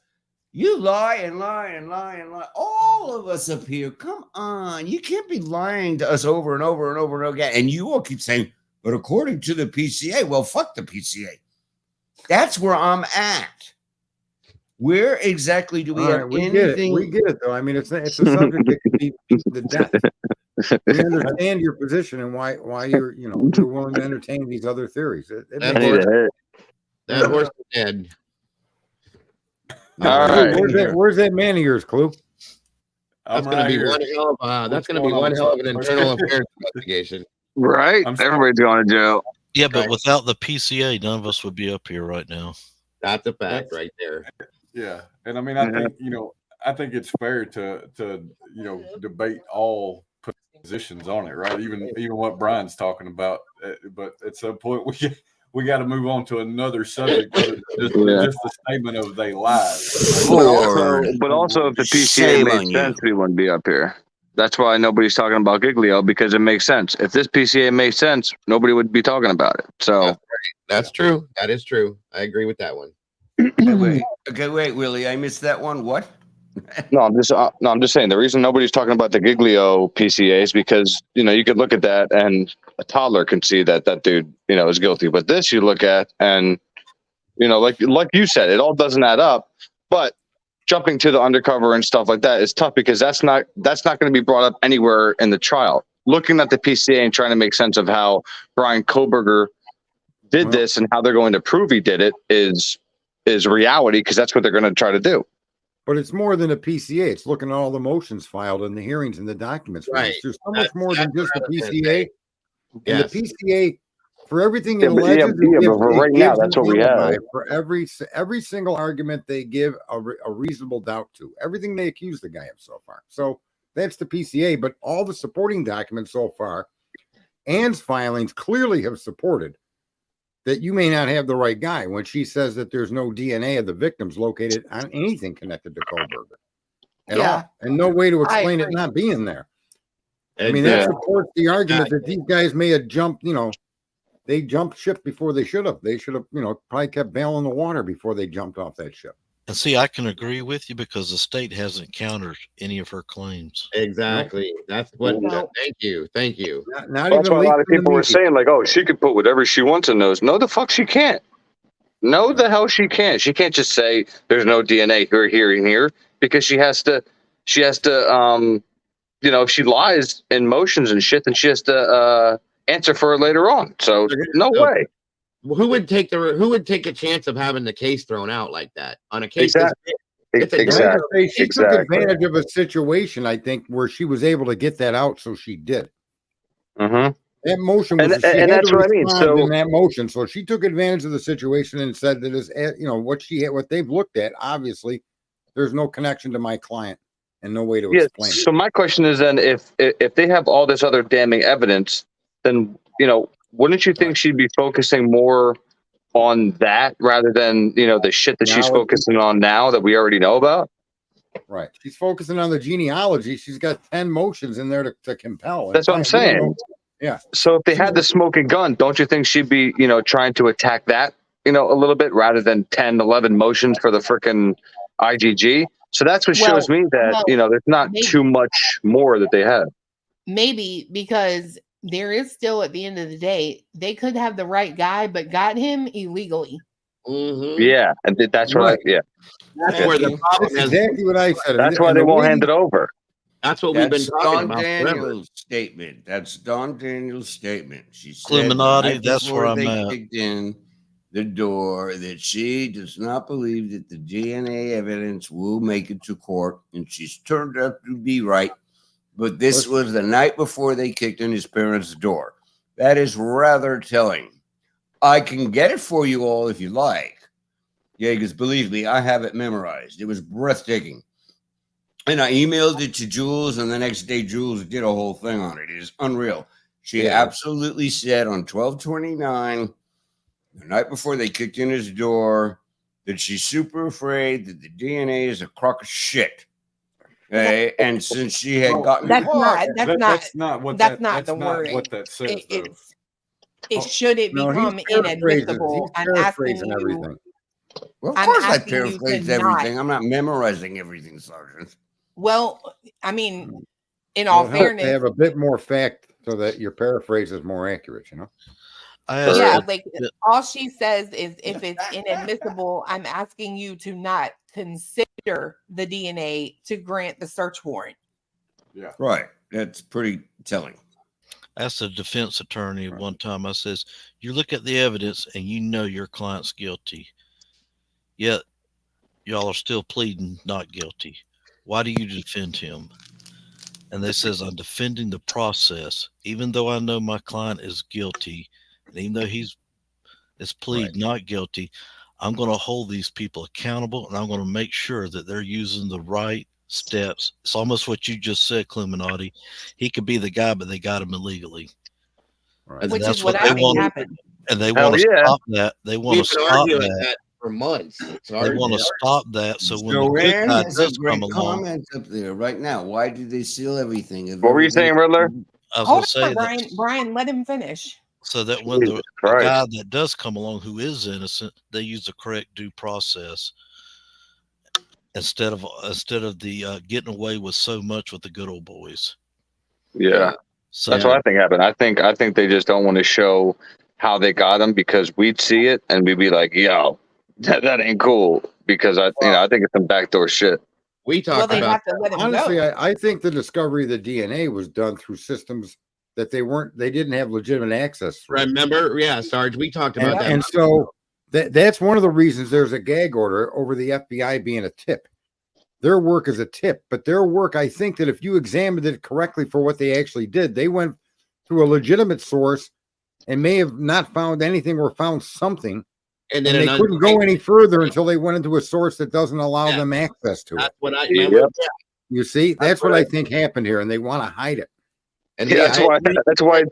You lie and lie and lie and lie. All of us up here, come on. You can't be lying to us over and over and over and over again. And you all keep saying, but according to the PCA, well, fuck the PCA. That's where I'm at. Where exactly do we All have right, we anything? get it. We get it, though. I mean, it's a subject that could be the death. We understand your position and why you're willing to entertain these other theories. That horse is dead. All right. Where's that man of yours, Clue? That's going to be one hell of that's going to be one hell of an internal affairs investigation. Right? Everybody's going to jail. Yeah, but without the PCA, none of us would be up here right now. That's a fact right there. Yeah. And I mean, I think, I think it's fair to debate all positions on it, right? Even what Brian's talking about. But at some point, we got to move on to another subject. Just the statement of they lied. But also, if the PCA made sense, we wouldn't be up here. That's why nobody's talking about Giglio, because it makes sense. If this PCA made sense, nobody would be talking about it. So that's true. That is true. I agree with that one. Wait, Willie, I missed that one. What? No, I'm just saying the reason nobody's talking about the Giglio PCA is because you could look at that and a toddler can see that dude is guilty. But this you look at and like you said, it all doesn't add up. But jumping to the undercover and stuff like that is tough because that's not going to be brought up anywhere in the trial. Looking at the PCA and trying to make sense of how Brian Koberger did this and how they're going to prove he did it is reality, because that's what they're going to try to do. But it's more than a PCA. It's looking at all the motions filed in the hearings and the documents. Right. There's so much more than just the PCA. Yes. And the PCA, for everything it alleges, but for right now, that's what we have. For every single argument they give a reasonable doubt to. Everything they accuse the guy of so far. So that's the PCA. But all the supporting documents so far, Ann's filings clearly have supported that you may not have the right guy when she says that there's no DNA of the victims located on anything connected to Koberger at all, and no way to explain it not being there. I mean, that supports the argument that these guys may have jumped, they jumped ship before they should have. They should have, probably kept bailing the water before they jumped off that ship. And see, I can agree with you because the state hasn't countered any of her claims. Exactly. That's what. Thank you. Not That's even why a lot of people were saying, like, "Oh, she could put whatever she wants in those." No, the fuck she can't. No, the hell she can't. She can't just say there's no DNA here, and here, because she has to. If she lies in motions and shit, then she has to answer for it later on. So no way. Who would take a chance of having the case thrown out like that on a case? Exactly. She took advantage of a situation, I think, where she was able to get that out, so she did. Mm-hmm. That motion was, and that's what I mean. So in that motion, so she took advantage of the situation and said that is, what they've looked at. Obviously, there's no connection to my client and no way to explain it. So my question is then, if they have all this other damning evidence, then wouldn't you think she'd be focusing more on that rather than the shit that she's focusing on now that we already know about? Right. She's focusing on the genealogy. She's got 10 motions in there to compel. That's what I'm saying. Yeah. So if they had the smoking gun, don't you think she'd be, trying to attack that, a little bit rather than 10, 11 motions for the freaking IGG? So that's what shows me that, there's not too much more that they have. Maybe because there is still, at the end of the day, they could have the right guy, but got him illegally. Mm-hmm. Yeah. And that's what That's where the problem is. Exactly what I said. That's why they won't hand it over. That's what we've been talking about. Daniel's statement. That's Don Daniel's statement. She said, Clueminati, that's where I'm at. Kicked in the door that she does not believe that the DNA evidence will make it to court, and she's turned out to be right. But this was the night before they kicked in his parents' door. That is rather telling. I can get it for you all if you like. Yeah, because believe me, I have it memorized. It was breathtaking. And I emailed it to Jules, and the next day Jules did a whole thing on it. It is unreal. She absolutely said on 12/29, the night before they kicked in his door, that she's super afraid that the DNA is a crock of shit. Okay, and since she had gotten that's not what that says. Should it become inadmissible? I'm asking you. Well, of I'm course, I asking you to paraphrase not. everything. I'm not memorizing everything, Sergeant. Well, I mean, in Well, all it helps to fairness, have a bit more fact so that your paraphrase is more accurate, you know? I asked yeah, that- like all she says is if it's inadmissible, I'm asking you to not consider the DNA to grant the search warrant. Yeah. Right. That's pretty telling. I asked a defense attorney one time, I says, you look at the evidence and you know your client's guilty, yet y'all are still pleading not guilty. Why do you defend him? And they says, I'm defending the process. Even though I know my client is guilty, and even though he's plead not guilty, I'm going to hold these people accountable, and I'm going to make sure that they're using the right steps. It's almost what you just said, Clueminati. He could be the guy, but they got him illegally. Right. And Which that's is what what I they think want. happened. And they Hell want to yeah. stop that. They want We've to been stop arguing that. that for months. They Sorry. want to stop that. So when the good Joanne guy has a does great come along, comment up there right now. Why did they seal everything? If What were you everything- saying, Riddler? I was going Hold to say on, that Brian. Brian, let him finish. so that when Jesus the Christ. guy that does come along who is innocent, they use the correct due process instead of the getting away with so much with the good old boys. Yeah. So That's what I think happened. I think they just don't want to show how they got him because we'd see it and we'd be like, yo, that ain't cool. Because I think it's some backdoor shit. We Well, talked they about have to let him Honestly, go. I think the discovery of the DNA was done through systems that they didn't have legitimate access through. remember, yeah, Sarge, we talked about that. And so that's one of the reasons there's a gag order over the FBI being a tip. Their work is a tip, but their work, I think that if you examined it correctly for what they actually did, they went through a legitimate source and may have not found anything or found something, and and then they couldn't go any further until they went into a source that doesn't allow them access to it. That's what I remember. Yep. Yeah. You see, that's what I think happened here, and they want to hide it. And Yeah, they- that's why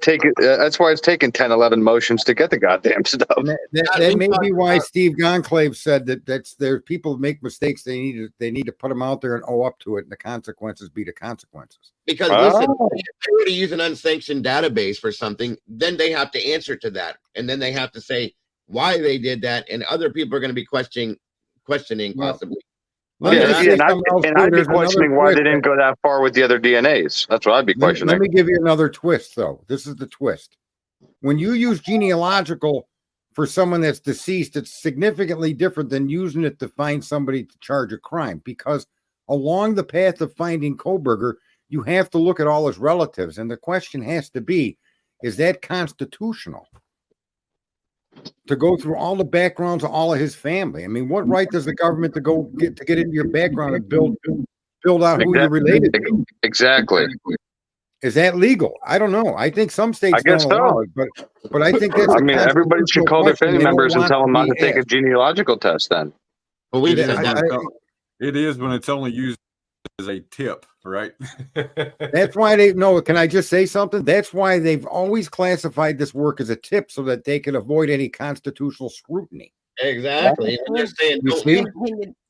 it's taken 10, 11 motions to get the goddamn stuff. And that may be why Steve Gonclave said that's there. People make mistakes. They need to put them out there and owe up to it, and the consequences be the consequences. Because listen, if they were to use an unsanctioned database for something, then they have to answer to that, and then they have to say why they did that, and other people are going to be questioning possibly. And I'd be questioning why they didn't go that far with the other DNAs. That's what I'd be questioning. Let me give you another twist, though. This is the twist. When you use genealogical for someone that's deceased, it's significantly different than using it to find somebody to charge a crime, because along the path of finding Koberger, you have to look at all his relatives. And the question has to be, is that constitutional? To go through all the backgrounds of all of his family. I mean, what right does the government to get into your background and build out who you're related to? Exactly. Is that legal? I don't know. I think some states I guess don't allow it, but I think that's. I mean, everybody should call their family members and tell them not to take a genealogical test. Then. Well, we It is, did that. it is when it's only used as a tip, right? That's why they no. Can I just say something? That's why they've always classified this work as a tip so that they can avoid any constitutional scrutiny. Exactly. And they're saying, You see?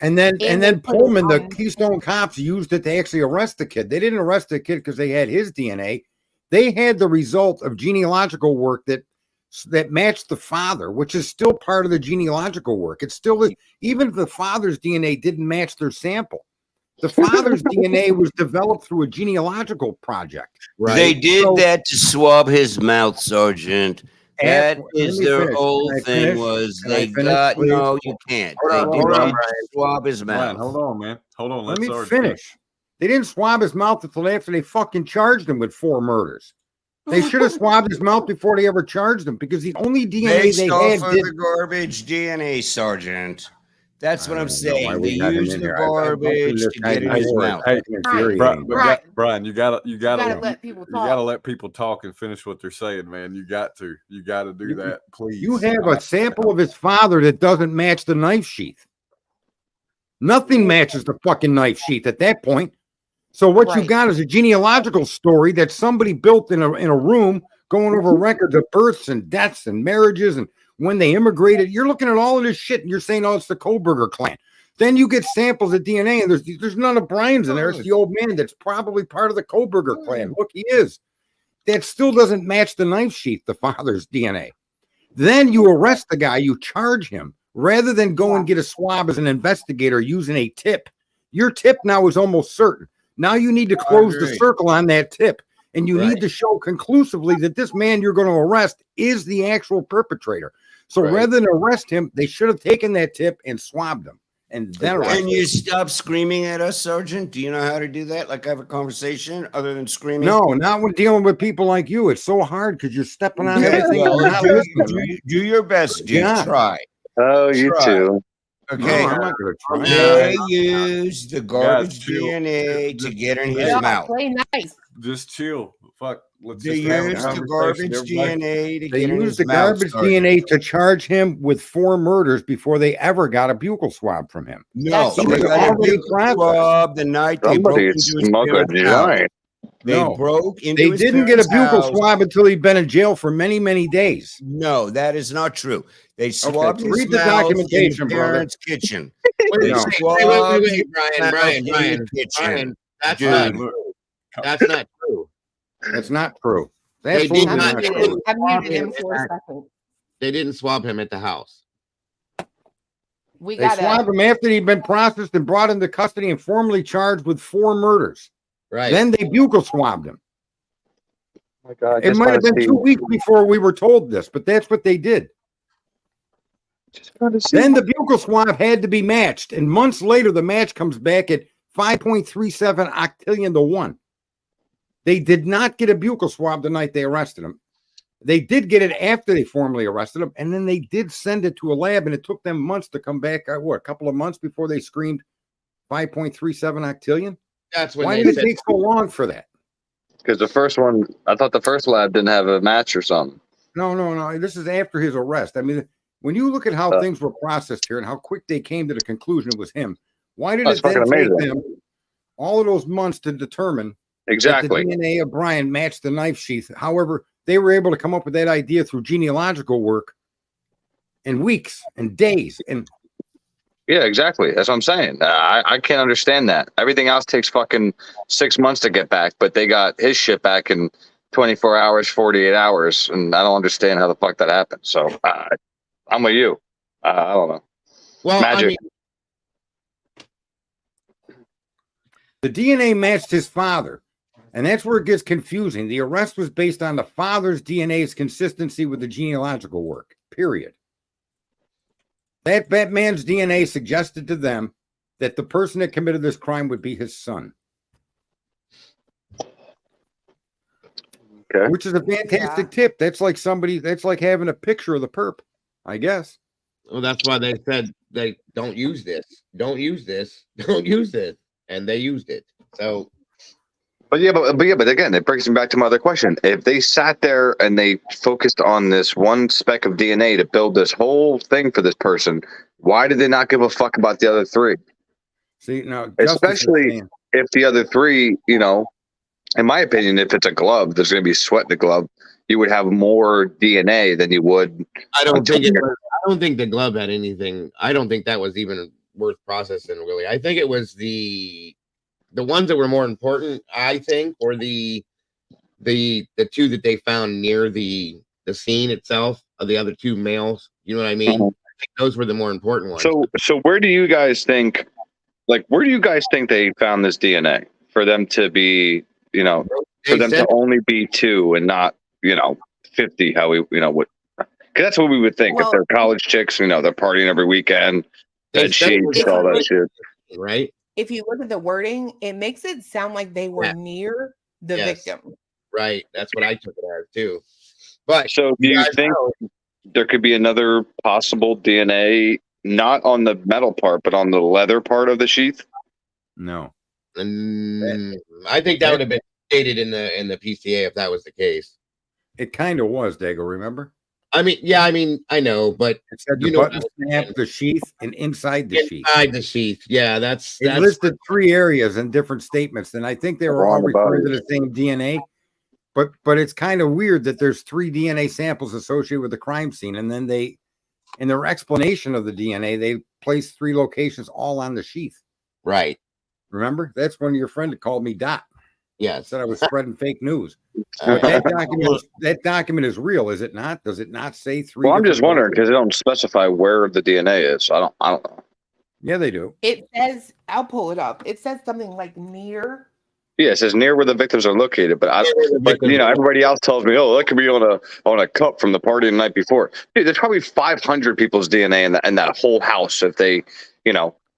And then Pullman, the Keystone Cops, used it to actually arrest the kid. They didn't arrest the kid because they had his DNA. They had the result of genealogical work that matched the father, which is still part of the genealogical work. It's still, even if the father's DNA didn't match their sample, the father's DNA was developed through a genealogical project. right. They did that to swab his mouth, Sergeant. That is their whole thing. Was they got no? You can't. They did swab his mouth. Brian, hold on, man. Hold on. Let me finish. They didn't swab his mouth until after they fucking charged him with 4 murders. They should have swabbed his mouth before they ever charged him, because the only DNA they had the garbage DNA, Sergeant. That's what I'm saying. They used the garbage to get in his mouth. Hey, Brian, you gotta let people talk. You gotta let people talk and finish what they're saying, man. You got to do that, please. You have a sample of his father that doesn't match the knife sheath. Nothing matches the fucking knife sheath at that point. So what you got is a genealogical story that somebody built in a room, going over records of births and deaths and marriages and when they immigrated. You're looking at all of this shit and you're saying, oh, it's the Koberger clan. Then you get samples of DNA and there's none of Brian's in there. It's the old man that's probably part of the Koberger clan. Look, he is. That still doesn't match the knife sheath, the father's DNA. Then you arrest the guy, you charge him rather than go and get a swab as an investigator using a tip. Your tip now is almost certain. Now you need to close the agree. circle on that tip, and you Right. need to show conclusively that this man you're going to arrest is the actual perpetrator. So Right. rather than arrest him, they should have taken that tip and swabbed him, and then arrested Can you stop screaming at us, Sergeant? Do you know how to do that? Like have a conversation other than screaming? No, not when dealing with people like you. It's so hard because you're stepping on Yeah, everything. well, You're not do, listening. do your best, dude. Yeah. Try. Oh, you Try. too. No, Okay. I'm not going to try. They use the garbage chill. DNA to get in his Y'all mouth. play nice. Just chill. Fuck. Let's They just have a use the conversation. garbage Everybody- DNA to They get in used his the mouth. garbage Sergeant. DNA to charge him with 4 murders before they ever got a buccal swab from him. No, That's they true. got a Already buccal processed. swab the night they broke Somebody into his smoke a parents' house. joint. They No. broke into They his didn't get a parents' buccal house. swab until he'd been in jail for many, many days. No, that is not true. They swabbed his read the mouth in documentation, his brother. parents' kitchen. Wait, They No. swabbed his Brian, mouth Brian, in the Brian, kitchen. Brian. That's Dude. not Look, true. That's not true. That's not true. They That's did absolutely not not get true. him. I muted him for a second. They didn't swab him at the house. We They got swabbed him after he'd been processed and brought into custody and formally charged with 4 murders. Right. Then they buccal swabbed him. Oh my God, It might have been 2 weeks before we were told this, but that's what they did. Then the buccal swab had to be matched, and months later, the match comes back at 5.37 octillion to 1. They did not get a buccal swab the night they arrested him. They did get it after they formally arrested him, and then they did send it to a lab, and it took them months to come back. A couple of months before they screamed 5.37 octillion? That's when Why they did it said take so long for that? Because the first one, I thought the first lab didn't have a match or something. No. This is after his arrest. I mean, when you look at how things were processed here and how quick they came to the conclusion it was him, why did That's it then fucking take amazing. them all of those months to determine Exactly. that the DNA of Brian matched the knife sheath? However, they were able to come up with that idea through genealogical work in weeks and days. And Yeah, exactly. That's what I'm saying. I can't understand that. Everything else takes fucking 6 months to get back, but they got his shit back in 24 hours, 48 hours, and I don't understand how the fuck that happened. So I'm with you. I don't know. well, Magic. I mean, the DNA matched his father. And that's where it gets confusing. The arrest was based on the father's DNA's consistency with the genealogical work, period. That man's DNA suggested to them that the person that committed this crime would be his son. Okay. Which is a fantastic tip. That's like having a picture of the perp, I guess. well, that's why they said they don't use this, don't use this, don't use this, and they used it. So But again, it brings me back to my other question. If they sat there and they focused on this one speck of DNA to build this whole thing for this person, why did they not give a fuck about the other 3? See, now, Especially if the other 3, in my opinion, if it's a glove, there's going to be sweat in the glove. You would have more DNA than you would. I don't think the glove had anything. I don't think that was even worth processing, really. I think it was the ones that were more important, I think, or the 2 that they found near the scene itself of the other 2 males. You know what I mean? Uh-huh. I think those were the more important ones. So where do you guys think? Where do you guys think they found this DNA for them to be? For them to only be 2 and not 50? How we what? Because that's what we would think if they're college chicks. They're partying every weekend, bed sheets, all that shit. Right. If you look at the wording, it makes it sound like they were near the victim. Right. That's what I took it as too. But so do you think there could be another possible DNA, not on the metal part, but on the leather part of the sheath? No. I think that would have been stated in the PCA if that was the case. It kind of was, Dago, remember? I mean, I know, but it said the button snap, the sheath, and inside the sheath. Inside the sheath, yeah, that's listed 3 areas in different statements, and I think they were all referring to the same DNA. But it's kind of weird that there's 3 DNA samples associated with the crime scene, and then in their explanation of the DNA, they placed 3 locations all on the sheath. Right. Remember? That's when your friend called me Dot. Yes. Said I was spreading fake news. But that document is real, is it not? Does it not say 3? Well, I'm just different wondering places? because they don't specify where the DNA is. I don't know. Yeah, they do. It says, I'll pull it up. It says something like near. Yeah, it says near where the victims are located, but everybody else tells me, oh, that could be on a cup from the party the night before. Dude, there's probably 500 people's DNA in that whole house if they,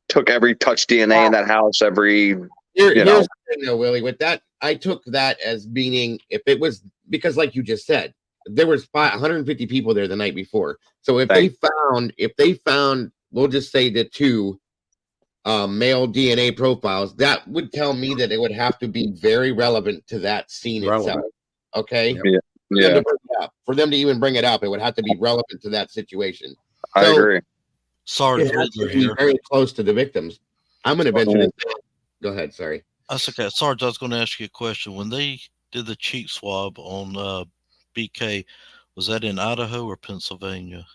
took every touch DNA in that house, Here's the thing, though, Willie. With that, I took that as meaning if it was because, like you just said, there was 150 people there the night before. So if they found, we'll just say the 2 male DNA profiles, that would tell me that it would have to be very relevant to that scene itself. Okay. Yeah. For them to even bring it up, it would have to be relevant to that situation. I agree. Sorry, it has to be very close to the victims. I'm going to venture to say. Go ahead. Sorry. That's okay. Sarge, I was going to ask you a question. When they did the cheek swab on BK, was that in Idaho or Pennsylvania?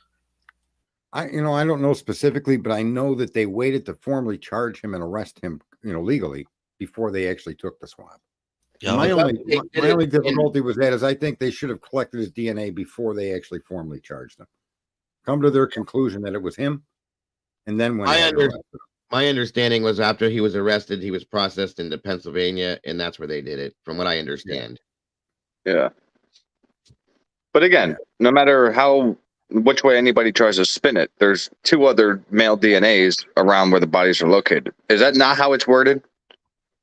I don't know specifically, but I know that they waited to formally charge him and arrest him, legally before they actually took the swab. Yeah, my only difficulty was that is I think they should have collected his DNA before they actually formally charged him. Come to their conclusion that it was him, and then when my understanding was after he was arrested, he was processed into Pennsylvania, and that's where they did it, from what I understand. Yeah. But again, no matter which way anybody tries to spin it, there's 2 other male DNAs around where the bodies are located. Is that not how it's worded?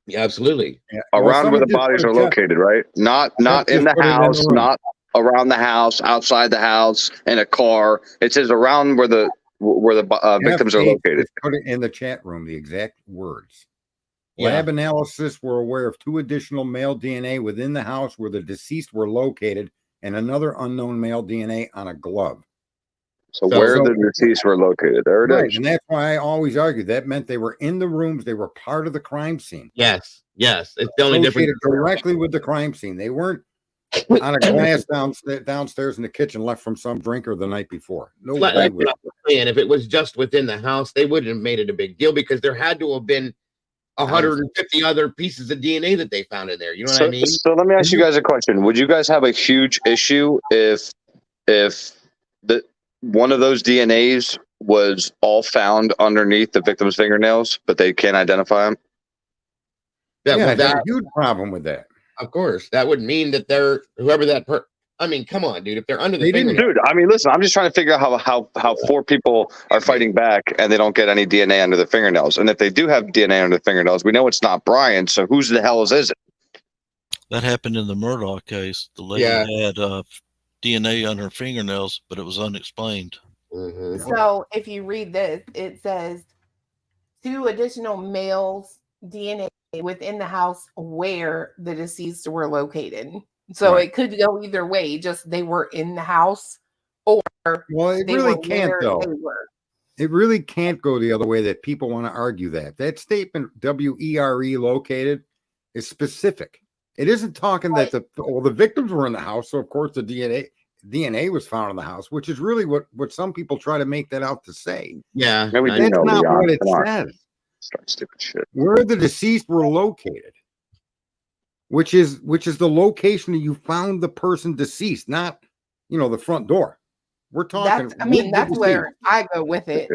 Yeah, absolutely. Yeah. Around where the bodies are located, right? Not in the house, not around the house, outside the house, in a car. It says around where the victims are located. Put it in the chat room, the exact words. Lab analysis were aware of 2 additional male DNA within the house where the deceased were located and another unknown male DNA on a glove. So where the deceased were located. There it is. And that's why I always argued that meant they were in the rooms. They were part of the crime scene. Yes. It's the only difference. Directly with the crime scene. They weren't on a glass downstairs in the kitchen left from some drinker the night before. No way. And if it was just within the house, they wouldn't have made it a big deal because there had to have been 150 other pieces of DNA that they found in there. You know what I mean? So let me ask you guys a question. Would you guys have a huge issue if one of those DNAs was all found underneath the victim's fingernails, but they can't identify them? I have a huge problem with that. Of course, that would mean that they're whoever that I mean, come on, dude. If they're under the fingernails, dude. I mean, listen. I'm just trying to figure out how 4 people are fighting back and they don't get any DNA under the fingernails. And if they do have DNA under the fingernails, we know it's not Brian. So whose the hell is it? That happened in the Murdoch case. The lady had DNA on her fingernails, but it was unexplained. Mm-hmm. So if you read this, it says 2 additional males' DNA within the house where the deceased were located. So it could go either way. Just they were in the house, or it really can't though. It really can't go the other way. That people want to argue that statement WERE located is specific. It isn't talking that the victims were in the house. So of course the DNA was found in the house, which is really what some people try to make that out to say. Yeah, that's not what it says. Stupid shit. Where the deceased were located. Which is the location that you found the person deceased, not the front door. We're talking. That's where I go with it.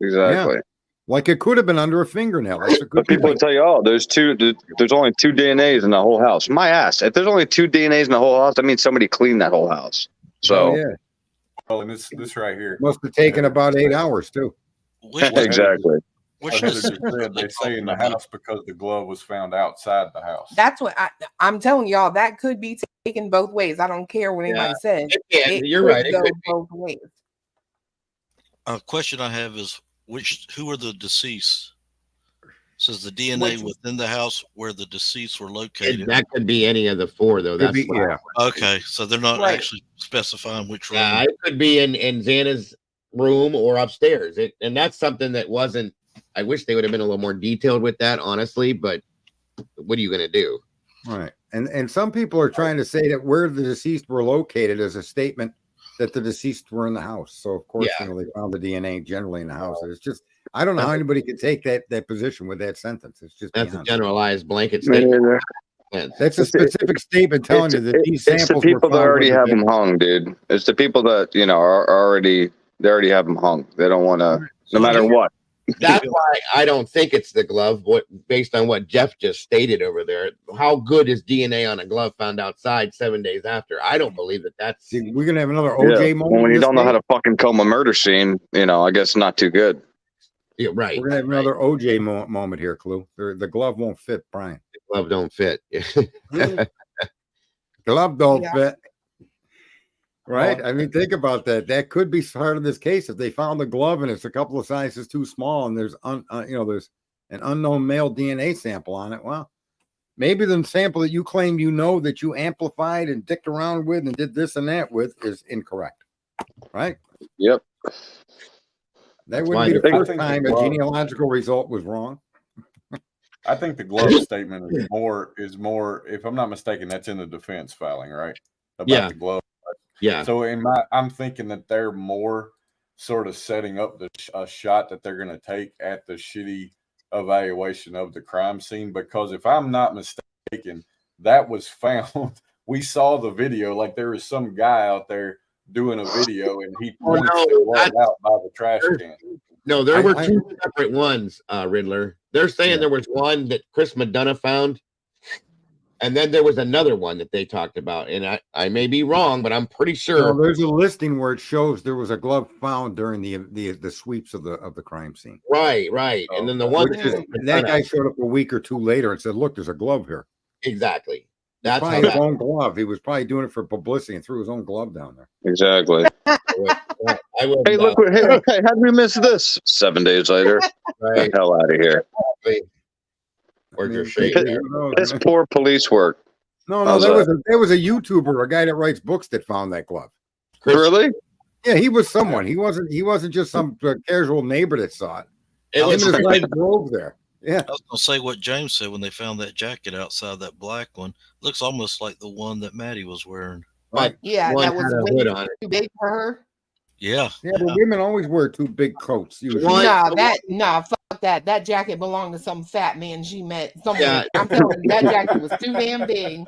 Exactly. Yeah. Like it could have been under a fingernail. That's a good but people would tell you, oh, there's only 2 DNAs in the whole house. My ass. If there's only 2 DNAs in the whole house, that means somebody cleaned that whole house. So Well, and this right here must have taken about 8 hours too. Exactly. They say in the house because the glove was found outside the house. That's what I'm telling y'all. That could be taken both ways. I don't care what anybody says. You're right. It go could both ways. A question I have is who are the deceased? It says the DNA within the house where the deceased were located. That could be any of the 4, though. That's okay. So they're not actually specifying which room. Yeah, it could be in Xana's room or upstairs. And that's something that wasn't. I wish they would have been a little more detailed with that, honestly. But what are you going to do? Right. And some people are trying to say that where the deceased were located is a statement that the deceased were in the house. So of course, they found the DNA generally in the house. It's just I don't know how anybody could take that position with that sentence. It's just that's a generalized blanket statement. That's a specific statement telling you that these It's the samples were people that found already with have the them hung, dude. It's the people that are already they already have them hung. They don't want to, no matter what. That's why I don't think it's the glove. Based on what Jeff just stated over there, how good is DNA on a glove found outside 7 days after? I don't believe that. That's See, we're gonna have another Yeah. OJ moment. When in you this don't know how case. to fucking comb a murder scene, I guess not too good. yeah, right. We're gonna have another OJ moment here, Clue. The glove won't fit, Brian. Glove don't fit. Glove don't Yeah. fit. Right? Well, I mean, think about that. That could be part of this case if they found the glove and it's a couple of sizes too small, and there's there's an unknown male DNA sample on it. Well, maybe the sample that you claim that you amplified and dicked around with and did this and that with is incorrect. Right? Yep. That wouldn't be the I first think the time a glove- genealogical result was wrong. I think the glove statement is more. If I'm not mistaken, that's in the defense filing, right? About Yeah. the glove. Yeah. So I'm thinking that they're more sort of setting up a shot that they're going to take at the shitty evaluation of the crime scene, because if I'm not mistaken, that was found. We saw the video, like there was some guy out there doing a video, and he points the glove out by the trash can. No, there were two separate ones, Riddler. They're saying there was one that Chris Madonna found, and then there was another one that they talked about. And I may be wrong, but I'm pretty sure. No, there's a listing where it shows there was a glove found during the sweeps of the crime scene. Right. And then the one that guy showed up a week or two later and said, "Look, there's a glove here." Exactly. That's probably his own glove. He was probably doing it for publicity and threw his own glove down there. Exactly. Hey, look! Hey, how did we miss this? 7 days later. Right. Get the hell out of here. Where's your shade? It's poor police work. No, there was a YouTuber, a guy that writes books, that found that glove. Really? Yeah, he was someone. He wasn't just some casual neighbor that saw it. It was his wife drove there. Yeah. I was gonna say what James said when they found that jacket outside, that black one. Looks almost like the one that Maddie was wearing. But Yeah, one that was had a way hood on it. too big for her. Yeah. Yeah, but women always wear two big coats. Usually. Fuck that. That jacket belonged to some fat man she met somewhere. Yeah. I'm telling you, that jacket was too damn big.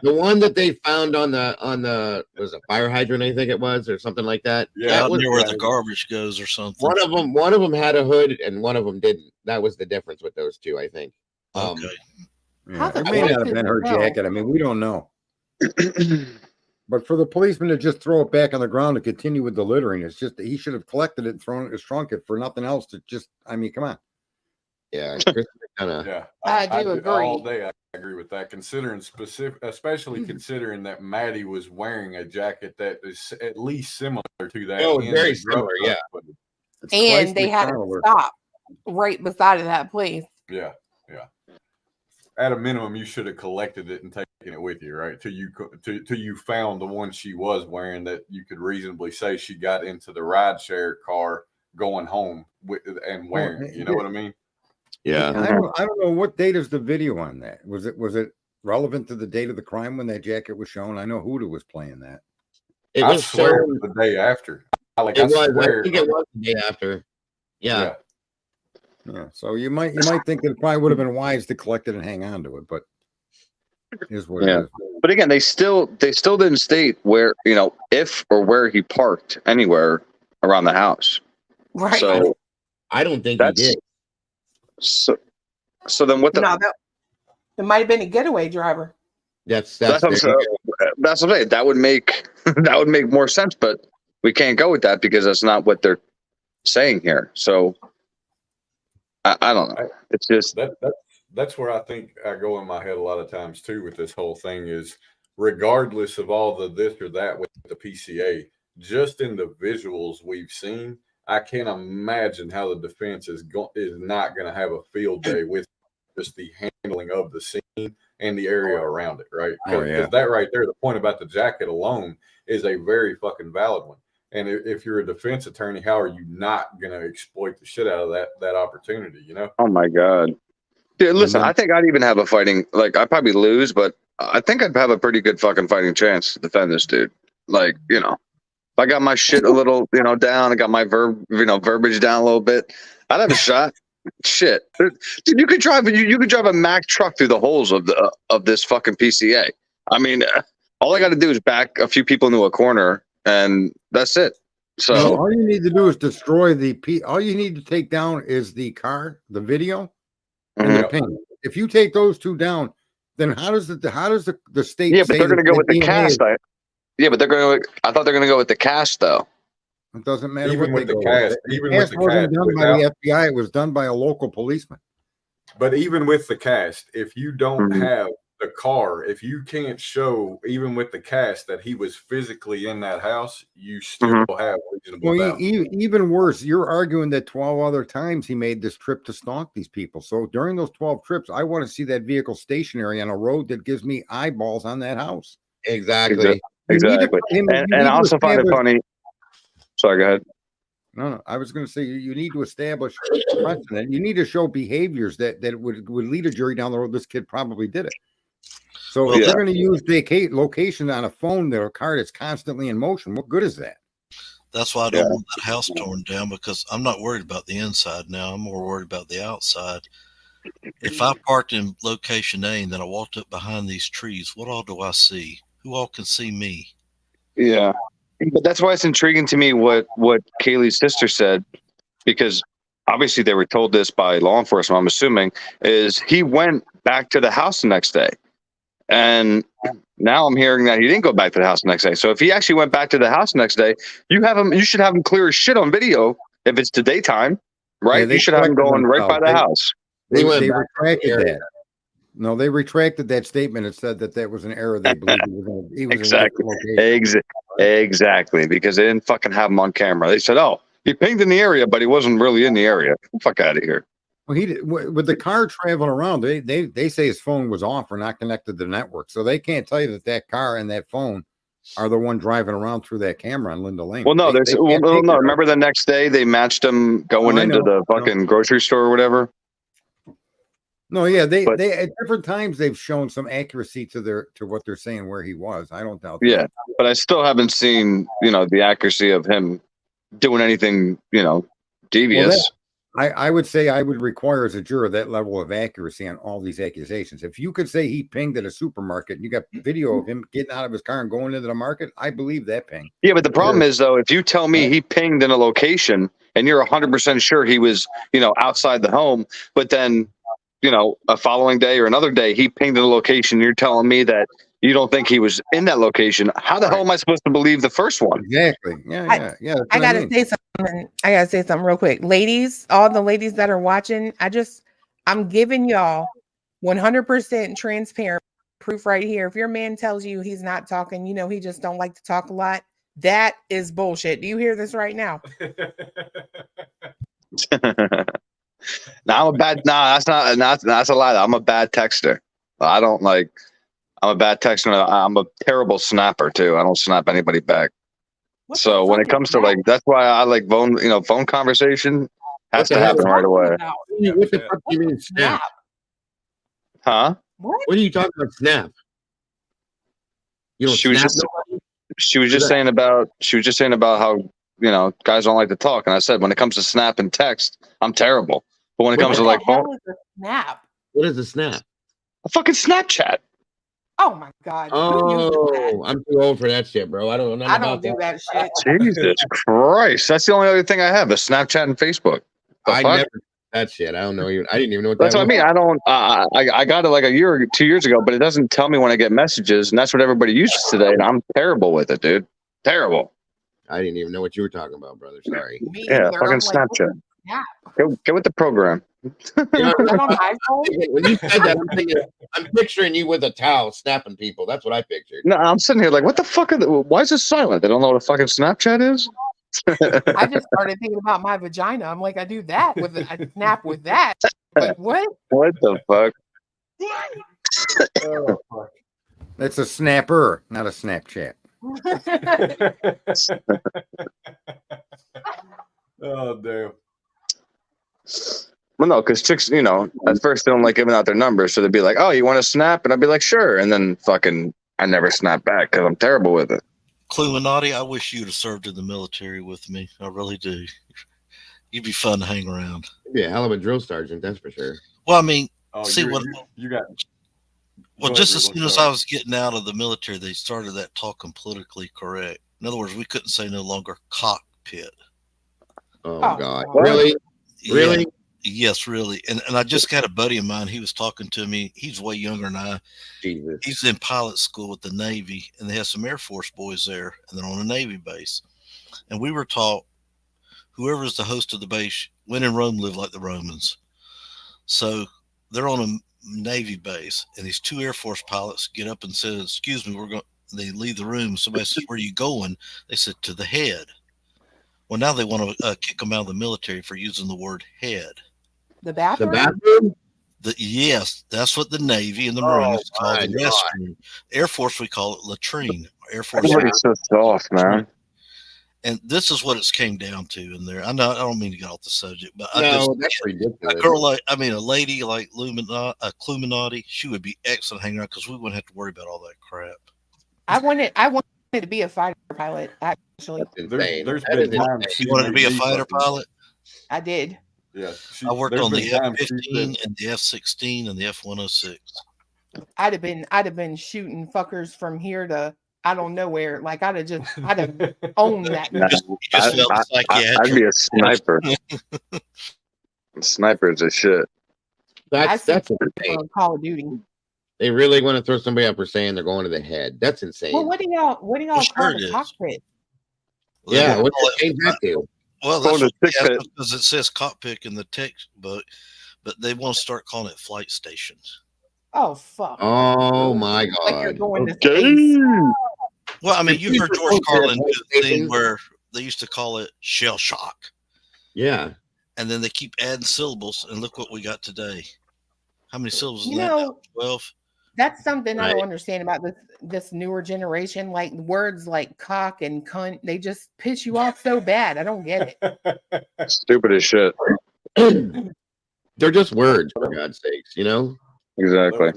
The one that they found on the was a fire hydrant, I think it was, or something like that. Yeah, that Out was near where the garbage goes or something. one of them had a hood and one of them didn't. That was the difference with those two, I think. Okay. Yeah, it may not have been her jacket. I mean, we don't know. But for the policeman to just throw it back on the ground and continue with the littering, it's just he should have collected it and thrown it in his trunk it for nothing else. I mean, come on. Yeah, kind of. Yeah, I do agree. All day, I agree with that. Considering especially Mm-hmm. considering that Maddie was wearing a jacket that is at least similar to that. Oh, in very the drug similar, yeah. footage. And they had to stop right beside of that place. Yeah. At a minimum, you should have collected it and taken it with you, right? Till you found the one she was wearing that you could reasonably say she got into the rideshare car going home and wearing. You know what I mean? Yeah. I don't know what date is the video on that. Was it relevant to the date of the crime when that jacket was shown? I know Huda was playing that. I swear it was the day after. I think it was the day after. Yeah. Yeah, so you might think that it probably would have been wise to collect it and hang on to it, but here's what it is. But again, they still didn't state where, if or where he parked anywhere around the house. Right. So I don't think he did. So then what the? No, it might have been a getaway driver. That's what I'm saying. That would make more sense, but we can't go with that because that's not what they're saying here. So I don't know. It's just that's where I think I go in my head a lot of times too with this whole thing is regardless of all the this or that with the PCA, just in the visuals we've seen, I can't imagine how the defense is not going to have a field day with just the handling of the scene and the area around it, right? Because that right there, the point about the jacket alone is a very fucking valid one. And if you're a defense attorney, how are you not going to exploit the shit out of that opportunity, Oh, my God. Dude, listen, I think I'd even have a fighting, I'd probably lose, but I think I'd have a pretty good fucking fighting chance to defend this dude. If I got my shit a little, down, I got my verbiage down a little bit, I'd have a shot. Shit, dude, you could drive a Mack truck through the holes of this fucking PCA. I mean, all I got to do is back a few people into a corner, and that's it. So all you need to do is destroy all you need to take down is the car, the video, and the ping. If you take those two down, then how does the state? Yeah, but say they're going to go with the cast. Yeah, but I thought they're going to go with the cast though. It doesn't matter Even what with they the go cast, with. even The with cast the wasn't cast, done by the FBI. It was done by a local policeman. But even with the cast, if you don't Mhm. have the car, if you can't show, even with the cast, that he was physically in that house, you still have reasonable doubt. Even worse, you're arguing that 12 other times he made this trip to stalk these people. So during those 12 trips, I want to see that vehicle stationary on a road that gives me eyeballs on that house. Exactly. Exactly. And I also find it funny. Sorry, go ahead. No, I was going to say you need to establish precedent. You need to show behaviors that would lead a jury down the road. This kid probably did it. So if you're going to use the location on a phone or a car that's constantly in motion, what good is that? That's why I don't want that house torn down, because I'm not worried about the inside now. I'm more worried about the outside. If I parked in location A and then I walked up behind these trees, what all do I see? Who all can see me? Yeah. But that's why it's intriguing to me what Kaylee's sister said, because obviously they were told this by law enforcement, I'm assuming, is he went back to the house the next day. And now I'm hearing that he didn't go back to the house the next day. So if he actually went back to the house the next day, you should have him clear as shit on video if it's the daytime, right? Yeah, you should have him going right by the house. They retracted that. No, they retracted that statement and said that was an error. They believed he was Exactly. in a different location. Exactly, because they didn't fucking have him on camera. They said, "Oh, he pinged in the area, but he wasn't really in the area." Get the fuck out of here. Well, he did, with the car traveling around. They say his phone was off or not connected to the network, so they can't tell you that car and that phone are the one driving around through that camera on Linda Lane. Well, no, no. Remember the next day they matched him going into the fucking grocery store or whatever. No, yeah, they at different times they've shown some accuracy to what they're saying where he was. I don't doubt that. Yeah, but I still haven't seen the accuracy of him doing anything devious. Well, I would say I would require as a juror that level of accuracy on all these accusations. If you could say he pinged at a supermarket and you got video of him getting out of his car and going into the market, I believe that ping. Yeah, but the problem is though, if you tell me he pinged in a location and you're 100% sure he was outside the home, but then a following day or another day, he pinged in a location. You're telling me that you don't think he was in that location. How the hell am I supposed to believe the first one? Exactly. Yeah. I gotta say something. I gotta say something real quick. Ladies, all the ladies that are watching, I'm giving y'all 100% transparent proof right here. If your man tells you he's not talking, he just don't like to talk a lot, that is bullshit. Do you hear this right now? That's a lie. I'm a bad texter. I'm a bad texter. I'm a terrible snapper too. I don't snap anybody back. So when it comes to that's why I like phone conversation has to happen right away. What the fuck do you mean snap? Huh? What are you talking about? Snap? You don't she was just saying about how guys don't like to talk, and I said when it comes to snap and text, I'm terrible. But when it comes to phone, snap. What is a snap? A fucking Snapchat. Oh my god! Oh, I'm too old for that shit, bro. I don't know. I don't do that shit. Jesus Christ, that's the only other thing I have is Snapchat and Facebook. I never did that shit. I don't know. I didn't even know what that's that what was. I mean. I don't. I got it like a year or 2 years ago, but it doesn't tell me when I get messages, and that's what everybody uses today. And I'm terrible with it, dude. Terrible. I didn't even know what you were talking about, brother. Sorry. Yeah, fucking Snapchat. Get with the program. When you said that, I'm picturing you with a towel snapping people. That's what I pictured. No, I'm sitting here like, what the fuck? Why is this silent? They don't know what a fucking Snapchat is. I just started thinking about my vagina. I'm like, I do that I snap with that. Like what? What the fuck? Oh, fuck. That's a snapper, not a Snapchat. Oh damn. Well, no, because chicks, at first they don't like giving out their numbers, so they'd be like, "Oh, you want to snap?" And I'd be like, "Sure." And then fucking, I never snap back because I'm terrible with it. Clueminati, I wish you'd have served in the military with me. I really do. You'd be fun to hang around. You'd be a hell of a drill sergeant, that's for sure. Well, I mean, Oh, see what? you got. Well, Go just ahead, as Riddler, soon as sorry. I was getting out of the military, they started that talking politically correct. In other words, we couldn't say no longer cockpit. Oh, Oh, God. God. Really? Really? Yeah, yes, really. And I just got a buddy of mine. He was talking to me. He's way younger than I. Jesus. He's in pilot school with the Navy, and they have some Air Force boys there, and they're on a Navy base. And we were taught whoever's the host of the base, when in Rome, live like the Romans. So they're on a Navy base, and these two Air Force pilots get up and says, "Excuse me, we're going." They leave the room. Somebody says, "Where are you going?" They said, "To the head." Well, now they want to kick them out of the military for using the word head. The The bathroom? bathroom? Yes, that's what the Navy and the Oh, Marines call my the God. restroom. Air Force, we call it latrine. Air Force. Everybody's so soft, man. And this is what it's came down to in there. I know I don't mean to get off the subject, but No, that's a ridiculous. girl a lady like Clueminati, she would be excellent hanging out because we wouldn't have to worry about all that crap. I wanted to be a fighter pilot, actually. That's insane. There's That been is times insane. she You wanted to made be a me fighter fucking- pilot? I did. Yeah, I worked there's on been the times she F-15 said- and the F-16 and the F-106. I'd have been shooting fuckers from here to I don't know where. Like I'd have owned that. No, You just felt I'd psychiatric. be a sniper. Snipers are shit. That's insane. on Call of Duty. They really want to throw somebody up for saying they're going to the head. That's insane. Well, what do y'all Well, sure call it the is. cockpit? Yeah, They what call they change that to? Well, Call that's it a sick pit. because it says cockpit in the textbook, but they want to start calling it flight stations. Oh fuck! Oh my Like you're God. going to Okay. space. Well, I mean, you heard George Flight Carlin do the thing stations. where they used to call it shell shock, Yeah. and then they keep adding syllables, and look what we got today. How many syllables is You that? know, 12? that's something I don't Right. understand about this newer generation. Like words like cock and cunt, they just piss you off so bad. I don't get it. Stupid as shit. They're just words, for God's sakes, you know? Exactly.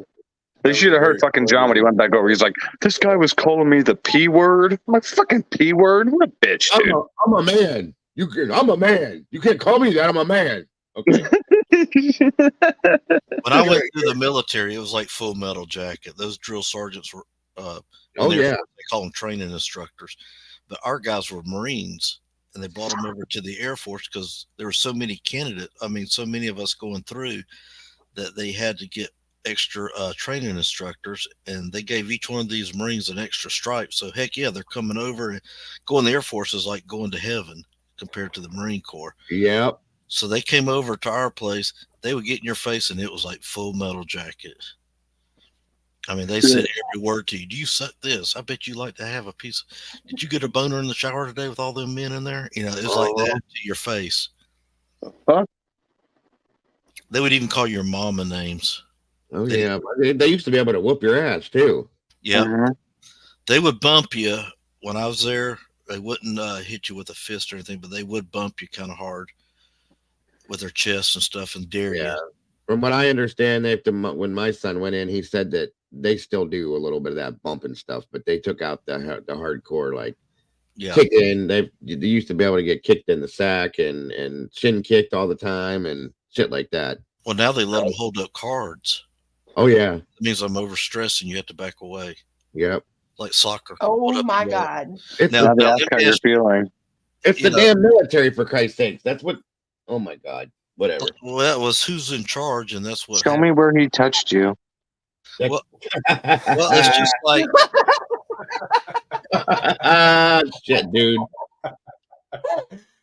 They should have heard fucking John when he went back over. He's like, "This guy was calling me the P word." I'm like, "Fucking P word? What a bitch, dude." I'm a man. I'm a man. You can't call me that. I'm a man. Okay. When I went through the military, it was like Full Metal Jacket. Those drill sergeants were, Oh, they yeah. call them training instructors, but our guys were Marines, and they brought them over to the Air Force because there were so many so many of us going through that they had to get extra training instructors, and they gave each one of these Marines an extra stripe. So heck yeah, they're coming over, and going to the Air Force is like going to heaven compared to the Marine Corps. Yep. So they came over to our place. They would get in your face, and it was like Full Metal Jacket. I mean, they said every word to you. Do you suck this? I bet you like to have a piece. Did you get a boner in the shower today with all them men in there? You know, it was like that to your face. Huh? They would even call your mama names. Oh, yeah. They used to be able to whoop your ass, too. Yeah. Mhm. They would bump you when I was there. They wouldn't hit you with a fist or anything, but they would bump you kind of hard with their chest and stuff and dare Yeah. you. From what I understand, when my son went in, he said that they still do a little bit of that bumping stuff, but they took out the hardcore, like, Yeah. kick in. They used to be able to get kicked in the sack and shin kicked all the time and shit like that. Well, now they let them hold up cards. Oh, yeah. It means I'm overstressing. You have to back away, Yep. like soccer. Hold Oh up my your leg. God! It's Now, Now they now, ask let how me you're ask- feeling. It's you the know- damn military, for Christ's sakes. That's what. Oh, my God. Whatever. Well, that was who's in charge, and that's what. Show me where he touched you. Well, it's just like Shit, dude.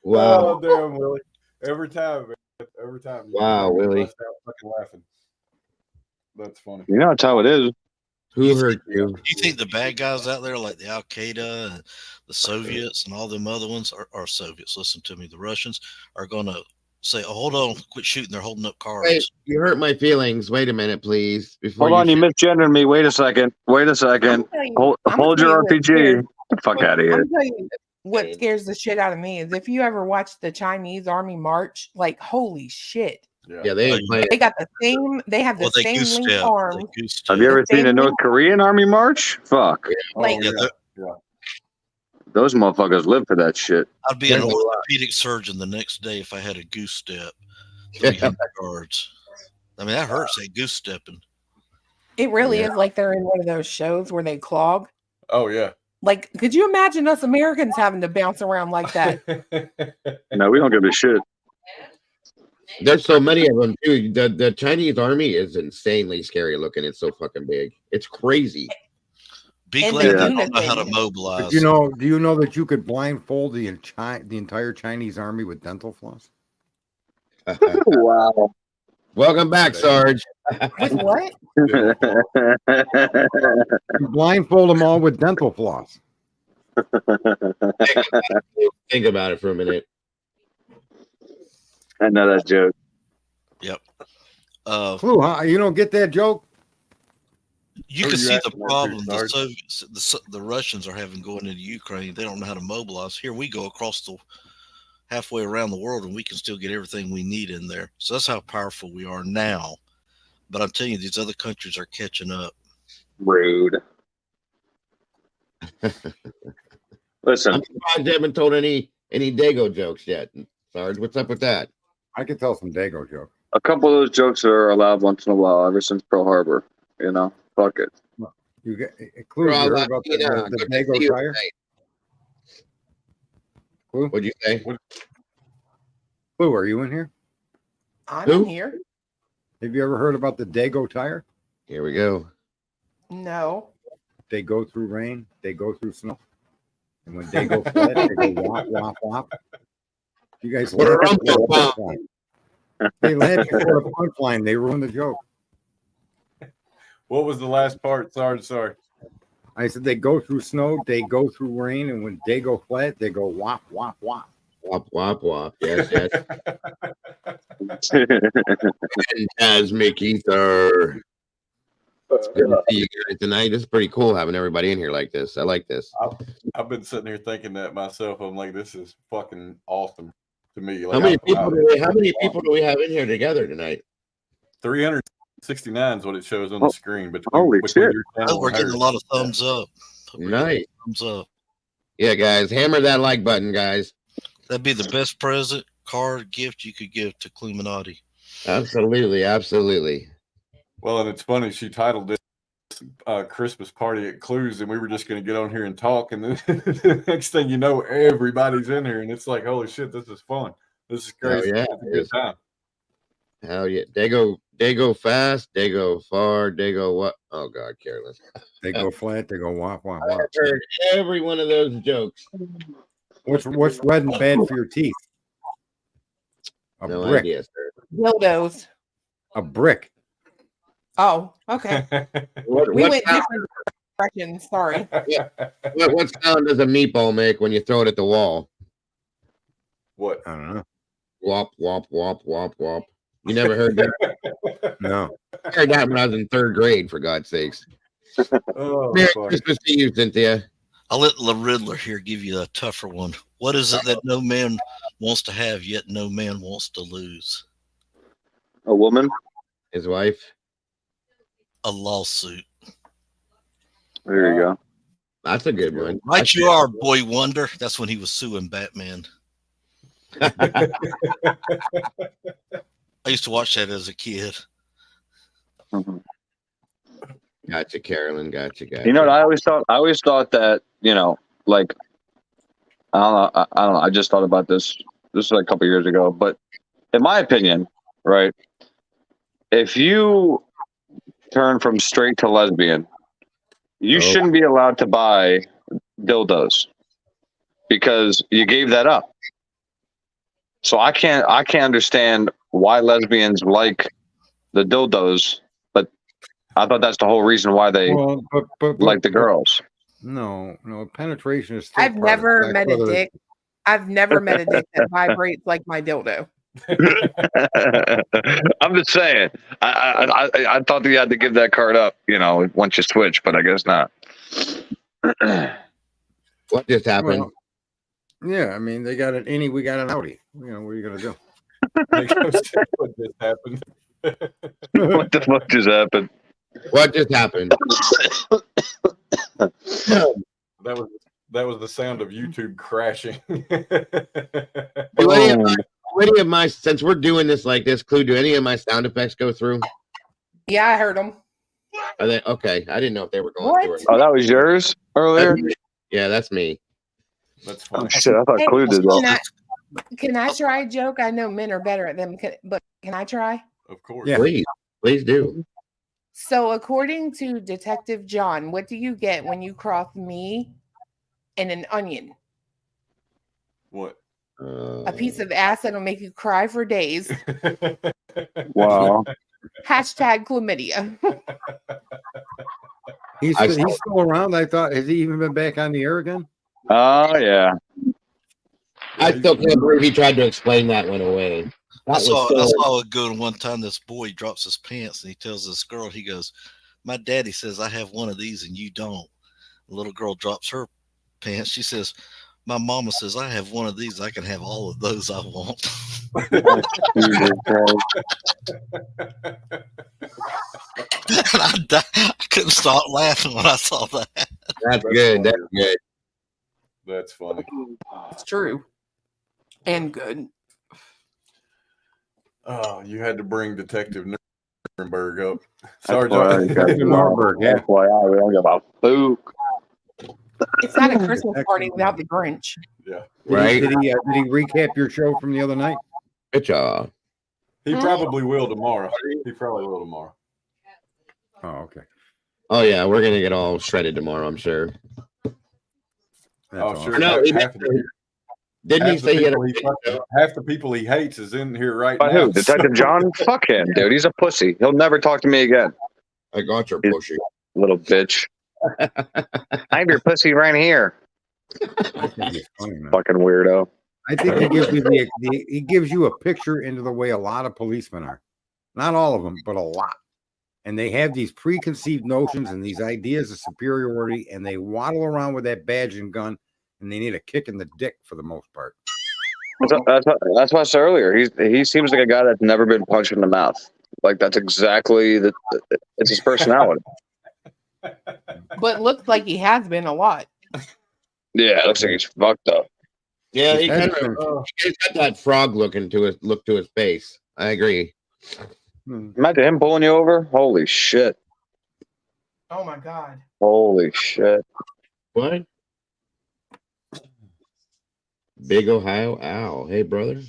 Wow. Oh, damn, Willie. Every time, man. Every time. You Wow, just Willie. bust out fucking laughing. That's funny. You know that's how it is. Who hurt you? you think the bad guys out there, like the Al Qaeda and the Soviets and all them other ones, are Soviets? Listen to me, the Russians are going to say, "Oh, hold on, quit shooting! They're holding up cards." Wait, you hurt my feelings. Wait a minute, please. Before Hold on, you shoot. misgendered me. Wait a second. Wait a second. Hold your RPG. Get the fuck out of here. I'm telling you what scares the shit out of me is if you ever watch the Chinese Army march, like holy shit. Yeah, they ain't playing. They got the same, they have the Well, they same goose linked step. arms. They goose Have you step. ever seen a North Korean army march? Fuck. Like Yeah, yeah. Those motherfuckers live for that shit. I'd be an There's a lot. orthopedic surgeon the next day if I had a goose step 300 yards. I mean, that hurts, that goose stepping. It really Yeah. is like they're in one of those shows where they clog. Oh yeah. Like, could you imagine us Americans having to bounce around like that? No, we don't give a shit. There's so many of them too. The Chinese army is insanely scary looking. It's so fucking big. It's crazy. Be And glad the they unit don't know how to thing. mobilize. But do you know that you could blindfold the entire Chinese army with dental floss? Wow. Welcome back, Sarge. With what? You blindfold them all with dental floss. Think about it for a minute. I know that joke. Yep. Clue, huh? You don't get that joke? You Who can you see the asking that to, problem the Sarge? Soviets, the Russians are having going into Ukraine. They don't know how to mobilize. Here we go across the halfway around the world, and we can still get everything we need in there. So that's how powerful we are now. But I'm telling you, these other countries are catching up. Rude. Listen, I'm surprised they haven't told any Dago jokes yet. Sarge, what's up with that? I could tell some Dago joke. a couple of those jokes are allowed once in a while ever since Pearl Harbor. You know, fuck it. You get Clue. You heard about the Dago tire? Clue? What'd you say? Clue, are you in here? I'm Who? in here. Have you ever heard about the Dago tire? Here we go. No. They go through rain, they go through snow. And when they go flat, they go wop, wop, wop. You guys laugh at the punchline. They laugh before the punchline. They ruin the joke. What was the last part, Sarge? Sorry. I said they go through snow, they go through rain, and when they go flat, they go wop, wop, wop. Wop, wop, wop. Yes, yes. Fantasmic Ether. It's good to see you guys tonight. This is pretty cool having everybody in here like this. I like this. I've been sitting here thinking that myself. I'm like, this is fucking awesome to me. Like, How many people do we have in here together tonight? 369 is what it shows on the screen. But Holy shit. Oh, we're getting a lot of thumbs up. Nice. Thumbs up. Yeah, guys, hammer that like button, guys. That'd be the best present, card, gift you could give to Clueminati. Absolutely, absolutely. Well, and it's funny. She titled this Christmas party at Clues, and we were just going to get on here and talk. And then the next thing you know, everybody's in here, and it's like, holy shit, this is fun. This is crazy. yeah, It's a good time. Hell yeah. They go fast, they go far, they go what? Oh God, careless. They go flat, they go wop, wop, I've wop. heard every one of those jokes. What's red and bad for your teeth? A No brick. idea, sir. Dildos. A brick. Oh, okay. What, We what went sound, different directions. Sorry. what sound does a meatball make when you throw it at the wall? What? I don't know. Wop, wop, wop, wop, wop. You never heard that? No. I heard that when I was in third grade, for God's sakes. Oh, Merry fuck. Christmas to you, Cynthia. I'll let the Riddler here give you a tougher one. What is it that no man wants to have, yet no man wants to lose? A woman? His wife. A lawsuit. There you go. That's a good one. Right you are, Boy Wonder. That's when he was suing Batman. I used to watch that as a kid. Mhm. Gotcha, Carolyn. Gotcha. You know what I always thought? I always thought that, you know, like, I don't know. I just thought about this. This was like a couple years ago, but in my opinion, right? If you turn from straight to lesbian, you shouldn't be allowed to buy dildos because you gave that up. So I can't understand why lesbians like the dildos, but I thought that's the whole reason why they but like the girls. No, penetration is still I've part of never sex, met a whether dick. I've never met a dick that vibrates like my dildo. I'm just saying. I thought that you had to give that card up, you know, once you switch, but I guess not. What just happened? Well, yeah, I mean, they got an innie, we got an outie. You know, what are you gonna do? What just happened? What the fuck just What just happened? That the sound of YouTube crashing. Do any of my, since we're doing this like this, Clue, do any of my sound effects go through? Yeah, I heard them. Are they okay? I didn't know if they were going What? through. Oh, that was yours earlier? Yeah, that's me. That's Oh funny. shit! I thought Hey, Clue did that. Can I try a joke? I know men are better at them, but can I try? Of course. Yeah. Please do. So, according to Detective John, what do you get when you cross me and an onion? What? A piece of ass that'll make you cry for days. Wow. Hashtag chlamydia. He's still around. I thought, has he even been back on the air again? Oh yeah. I still can't believe he tried to explain that one away. I saw a good one time. This boy drops his pants and he tells this girl, he goes, "My daddy says I have one of these and you don't." The little girl drops her pants. She says, "My mama says I have one of these. I can have all of those I want." Jesus Christ. And I couldn't stop laughing when I saw that. That's good. That's good. That's funny. It's true. And good. Oh, you had to bring Detective Nuremberg up. Sorry, Sergeant. Nuremberg, yeah. FYI, we don't give a fuck. It's not a Christmas party without the Grinch. Yeah. Right. Did he recap your show from the other night? Good job. He probably will tomorrow. He probably will tomorrow. Oh, okay. Oh yeah, we're gonna get all shredded tomorrow, I'm sure. That's Oh, sure. awesome. No, didn't he say he had half the people he hates is in here right But now. who? Detective John? Fuck him, dude. He's a pussy. He'll never talk to me again. I got your He's- pussy. Little bitch. I have your pussy right here. I think he's funny, man. Fucking weirdo. I think he gives you he gives you a picture into the way a lot of policemen are. Not all of them, but a lot. And they have these preconceived notions and these ideas of superiority, and they waddle around with that badge and gun, and they need a kick in the dick for the most part. That's what I said earlier. He seems like a guy that's never been punched in the mouth. Like that's exactly it's his personality. But looks like he has been a lot. Yeah, it looks like he's fucked up. Yeah, he His kind head's of he's got that frog look to his face. I agree. Imagine him pulling you over. Holy shit. Oh my God. Holy shit. What? Big Ohio Owl. Hey, brother.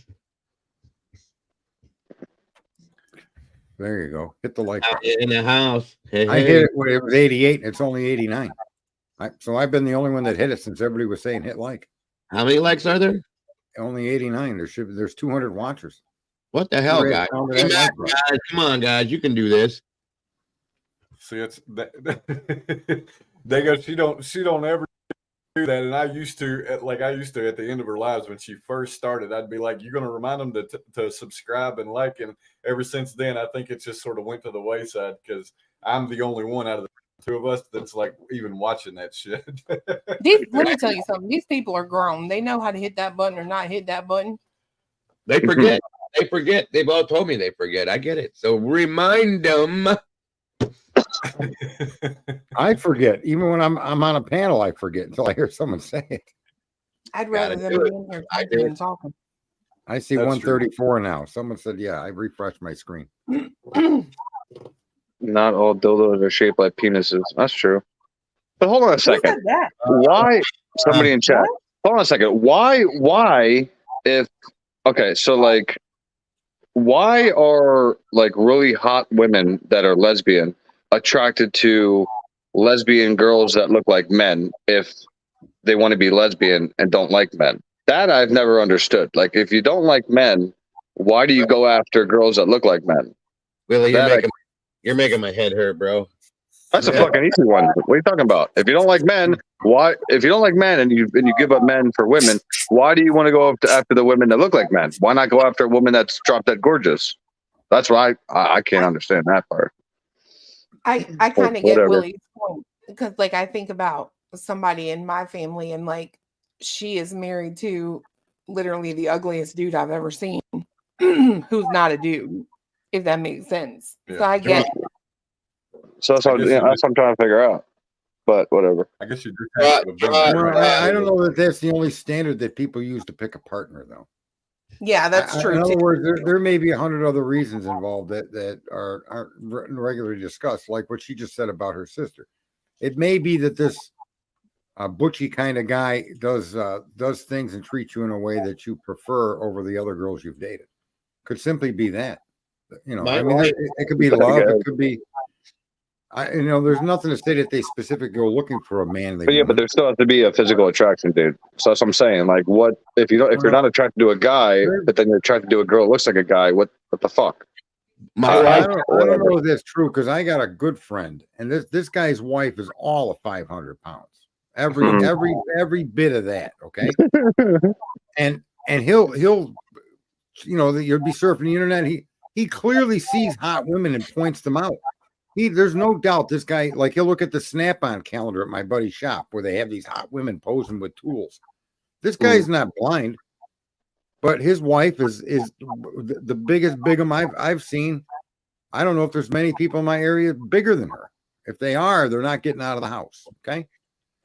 There you go. Hit the like Out button. in the house. Hey, I hey. hit it when it was 88, and it's only 89. So I've been the only one that hit it since everybody was saying hit like. How many likes are there? Only 89. There's 200 watchers. What the hell, You're guys? right, Come that on, like guys. Come on, guys. You can do this. See, it's that. They go. She don't ever do that. And I used to at the end of her lives when she first started. I'd be like, "You're going to remind them to subscribe and like." And ever since then, I think it just sort of went to the wayside because I'm the only one out of the two of us that's like even watching that shit. Let me tell you something. These people are grown. They know how to hit that button or not hit that button. They forget. They forget. They've all told me they forget. I get it. So remind them. I forget. Even when I'm on a panel, I forget until I hear someone say it. I'd rather them be in here typing and talking. I see That's 134 now. Someone said, yeah, I refreshed my screen. Not all dildos are shaped like penises. That's true. But hold on a Who said second. that? Why? Somebody in chat. Hold on a second. Why? Okay, so like, why are like really hot women that are lesbian attracted to lesbian girls that look like men if they want to be lesbian and don't like men? That I've never understood. Like, if you don't like men, why do you go after girls that look like men? Willie, you're making my head hurt, bro. That's a fucking easy one. What are you talking about? If you don't like men, why? If you don't like men and you give up men for women, why do you want to go after the women that look like men? Why not go after a woman that's drop dead gorgeous? That's why I can't understand that part. I kind of get Whatever. Willie's point because, like, I think about somebody in my family and, like, she is married to literally the ugliest dude I've ever seen who's not a dude, if that makes sense. Yeah. So I get So that's what I'm trying to figure out. but whatever. I guess you just have to have been there. Well, I don't know that that's the only standard that people use to pick a partner, though. Yeah, that's true In too. other words, there may be 100 other reasons involved that aren't regularly discussed, like what she just said about her sister. It may be that this butchy kind of guy does things and treats you in a way that you prefer over the other girls you've dated. Could simply be that. You know, I mean, it could be love. It could be. There's nothing to say that they specifically go looking for a man. But yeah, but there still has to be a physical attraction, dude. So that's what I'm saying. Like, what if you're not attracted to a guy, but then you're attracted to a girl that looks like a guy? What the fuck? I don't know if that's true, because I got a good friend, and this guy's wife is all of 500 pounds. Every bit of that. Okay, and he'll you'll be surfing the internet. He clearly sees hot women and points them out. There's no doubt this guy, like, he'll look at the Snap-on calendar at my buddy's shop where they have these hot women posing with tools. This guy's not blind, but his wife is the biggest bigum I've seen. I don't know if there's many people in my area bigger than her. If they are, they're not getting out of the house. Okay.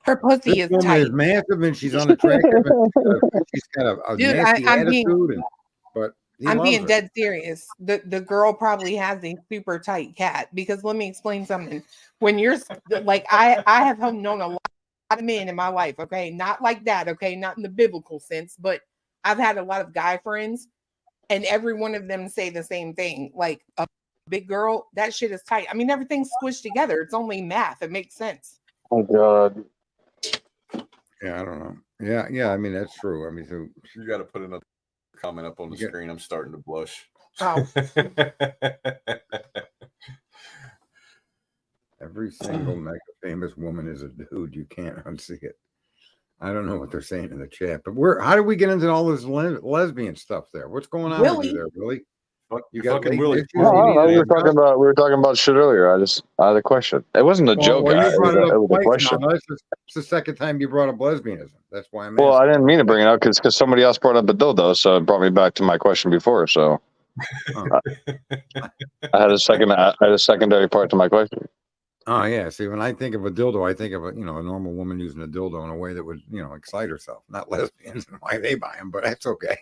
Her pussy is tight. Is massive, and she's unattractive. And she's got a Dude, nasty attitude. I'm being dead serious. The girl probably has a super tight cat, because let me explain something. When you're like, I have known a lot of men in my life. Okay, not like that. Okay, not in the biblical sense, but I've had a lot of guy friends, and every one of them say the same thing. Like, a big girl, that shit is tight. I mean, everything's squished together. It's only math. It makes sense. Oh God. Yeah, I don't know. Yeah. I mean, that's true. I mean, so You got to put another comment up on the screen. I'm starting to blush. Oh. Every single mega famous woman is a dude. You can't unsee it. I don't know what they're saying in the chat, but how do we get into all this lesbian stuff there? What's going on with you there, Willie? You got fucking Willie. We were talking about shit earlier. I had a question. It wasn't a joke. Well, you brought it up was a twice question. now. It's the second time you brought up lesbianism. That's why I'm. Well, I didn't mean to bring it up because somebody else brought up a dildo, so it brought me back to my question before. So I had a secondary part to my question. Oh yeah. See, when I think of a dildo, I think of a normal woman using a dildo in a way that would excite herself. Not lesbians and why they buy them, but that's okay.